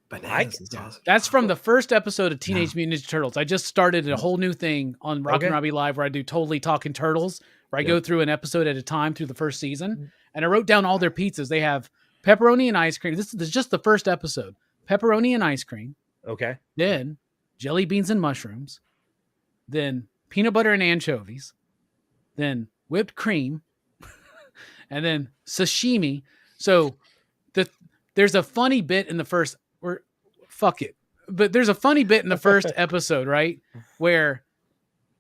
B: Bananas and sausage.
A: That's from the first episode of Teenage Mutant Ninja Turtles. I just started a whole new thing on Rockin Robbie Live where I do Totally Talking Turtles, where I go through an episode at a time through the first season, and I wrote down all their pizzas. They have pepperoni and ice cream. This is just the first episode. Pepperoni and ice cream.
C: Okay.
A: Then jelly beans and mushrooms. Then peanut butter and anchovies. Then whipped cream. And then sashimi. So there's a funny bit in the first, or fuck it. But there's a funny bit in the first episode, right? Where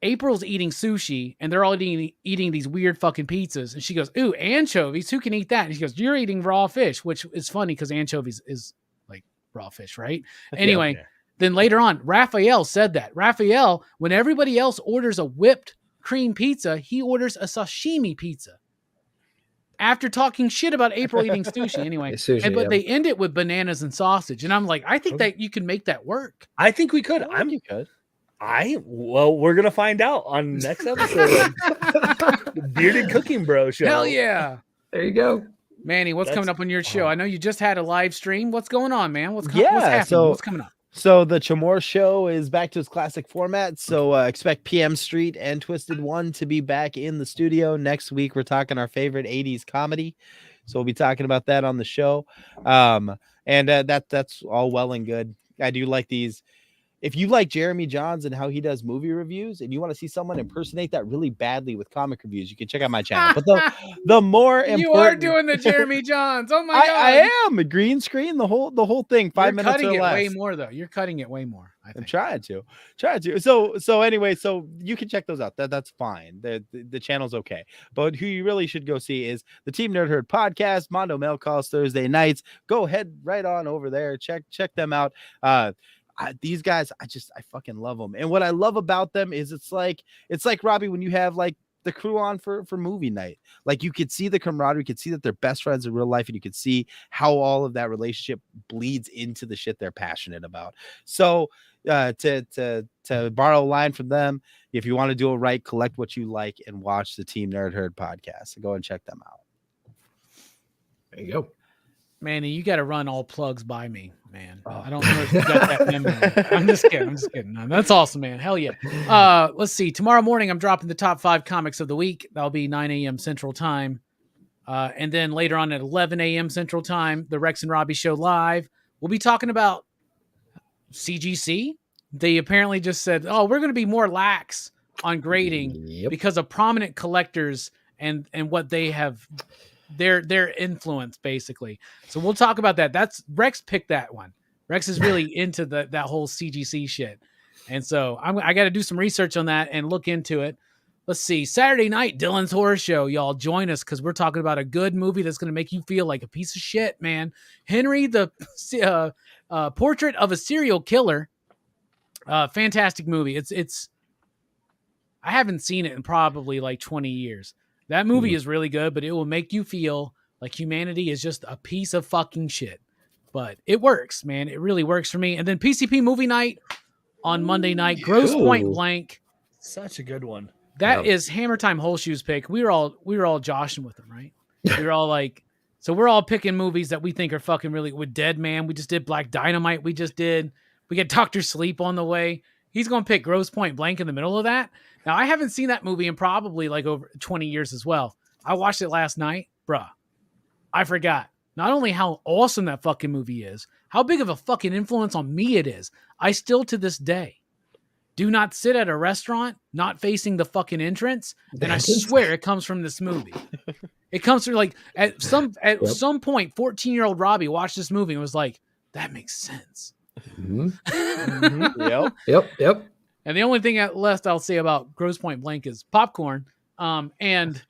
A: April's eating sushi and they're all eating these weird fucking pizzas. And she goes, ooh, anchovies. Who can eat that? And she goes, you're eating raw fish, which is funny because anchovies is like raw fish, right? Anyway, then later on, Raphael said that. Raphael, when everybody else orders a whipped cream pizza, he orders a sashimi pizza. After talking shit about April eating sushi anyway. But they end it with bananas and sausage. And I'm like, I think that you can make that work.
C: I think we could.
D: You could.
C: We're going to find out on next episode of the Bearded Cooking Bro show.
A: Hell yeah.
B: There you go.
A: Manny, what's coming up on your show? I know you just had a live stream. What's going on, man? What's happening? What's coming up?
D: So the Chamorro show is back to its classic format. So expect PM Street and Twisted One to be back in the studio next week. We're talking our favorite 80s comedy. So we'll be talking about that on the show. And that's all well and good. I do like these. If you like Jeremy Johns and how he does movie reviews and you want to see someone impersonate that really badly with comic reviews, you can check out my channel. But the more important,
A: you are doing the Jeremy Johns. Oh my God.
D: I am a green screen, the whole thing, 5 minutes or less.
A: You're cutting it way more though. You're cutting it way more.
D: I'm trying to. So anyway, so you can check those out. That's fine. The channel's okay. But who you really should go see is the Team Nerd Herd podcast, Mondo Mail Calls Thursday nights. Go head right on over there. Check them out. These guys, I fucking love them. And what I love about them is it's like Robbie, when you have like the crew on for movie night, like you could see the camaraderie, you could see that they're best friends in real life, and you could see how all of that relationship bleeds into the shit they're passionate about. So to borrow a line from them, if you want to do it right, collect what you like and watch the Team Nerd Herd podcast. So go and check them out.
B: There you go.
A: Manny, you got to run all plugs by me, man. I don't know if you got that memo. I'm just kidding. No, that's awesome, man. Hell yeah. Let's see. Tomorrow morning, I'm dropping the top 5 comics of the week. That'll be 9 a.m. Central Time. And then later on at 11 a.m. Central Time, the Rex and Robbie Show live. We'll be talking about CGC. They apparently just said, we're going to be more lax on grading because of prominent collectors and what they have... their influence basically. So we'll talk about that. That's Rex picked that one. Rex is really into that whole CGC shit. And so I got to do some research on that and look into it. Let's see. Saturday night, Dylan's Horror Show. Y'all join us because we're talking about a good movie that's going to make you feel like a piece of shit, man. Henry, the Portrait of a Serial Killer. Fantastic movie. It's I haven't seen it in probably like 20 years. That movie is really good, but it will make you feel like humanity is just a piece of fucking shit. But it works, man. It really works for me. And then PCP movie night on Monday night. Gross Point Blank.
C: Such a good one.
A: That is Hammer Time Whole Shoes pick. We were all joshing with them, right? We were all like, so we're all picking movies that we think are fucking really with Dead Man. We just did Black Dynamite. We get Dr. Sleep on the way. He's going to pick Gross Point Blank in the middle of that. Now, I haven't seen that movie in probably like over 20 years as well. I watched it last night. Bruh, I forgot not only how awesome that fucking movie is, how big of a fucking influence on me it is. I still to this day do not sit at a restaurant not facing the fucking entrance. And I swear it comes from this movie. It comes through like at some point, 14-year-old Robbie watched this movie and was like, that makes sense.
B: Yep.
A: And the only thing left I'll say about Gross Point Blank is popcorn. And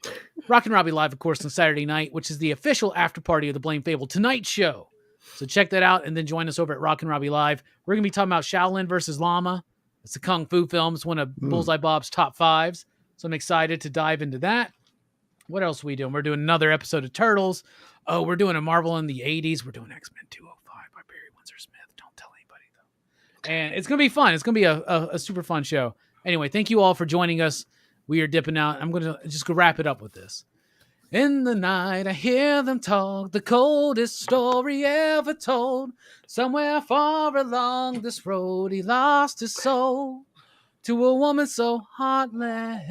A: Rockin Robbie Live, of course, on Saturday night, which is the official after party of the Blame Fable Tonight Show. So check that out and then join us over at Rockin Robbie Live. We're going to be talking about Shaolin versus Llama. It's a Kung Fu film. It's one of Bullseye Bob's top 5s. So I'm excited to dive into that. What else are we doing? We're doing another episode of Turtles. Oh, we're doing a Marvel in the 80s. We're doing X-Men 205 by Barry Windsor Smith. Don't tell anybody, though. And it's going to be fun. It's going to be a super fun show. Anyway, thank you all for joining us. We are dipping out. I'm going to just go wrap it up with this. In the night, I hear them talk, the coldest story ever told. Somewhere far along this road, he lost his soul to a woman so heartless.